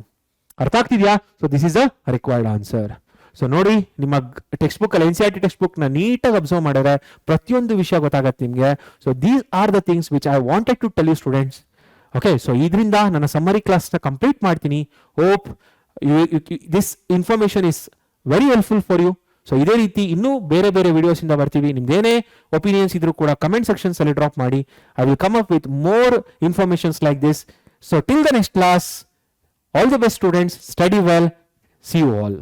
ಅರ್ಥ ಆಗ್ತಿದ್ಯಾ? So this is a required answer. So ನೋಡಿ, ನಿಮ್ಮ ಟೆಕ್ಸ್ಟ್ ಬುಕ್ ಅಲ್ಲಿ NCERT ಟೆಕ್ಸ್ಟ್ ಬುಕ್ ನ ನೀಟಾಗಿ ಅಬ್ಸರ್ವ್ ಮಾಡಿದ್ರೆ ಪ್ರತಿಯೊಂದು ವಿಷಯ ಗೊತ್ತಾಗತ್ತೆ ನಿಮಗೆ. So these are the things which I wanted to tell you students. Okay, so ಇದರಿಂದ ನನ್ನ ಸಮ್ಮರಿ ಕ್ಲಾಸ್ ನ ಕಂಪ್ಲೀಟ್ ಮಾಡ್ತೀನಿ. Hope this information is very helpful for you. So ಇದೇ ರೀತಿ ಇನ್ನೂ ಬೇರೆ ಬೇರೆ ವಿಡಿಯೋಸ್ ಇಂದ ಬರ್ತೀವಿ. ನಿಮ್ದೇನೇ ಒಪಿನಿಯನ್ಸ್ ಇದ್ರೂ ಕೂಡ ಕಮೆಂಟ್ ಸೆಕ್ಷನ್ಸ್ ಅಲ್ಲಿ ಡ್ರಾಪ್ ಮಾಡಿ. I will come up with more informations like this. So till the next class, all the best students, study well, see you all.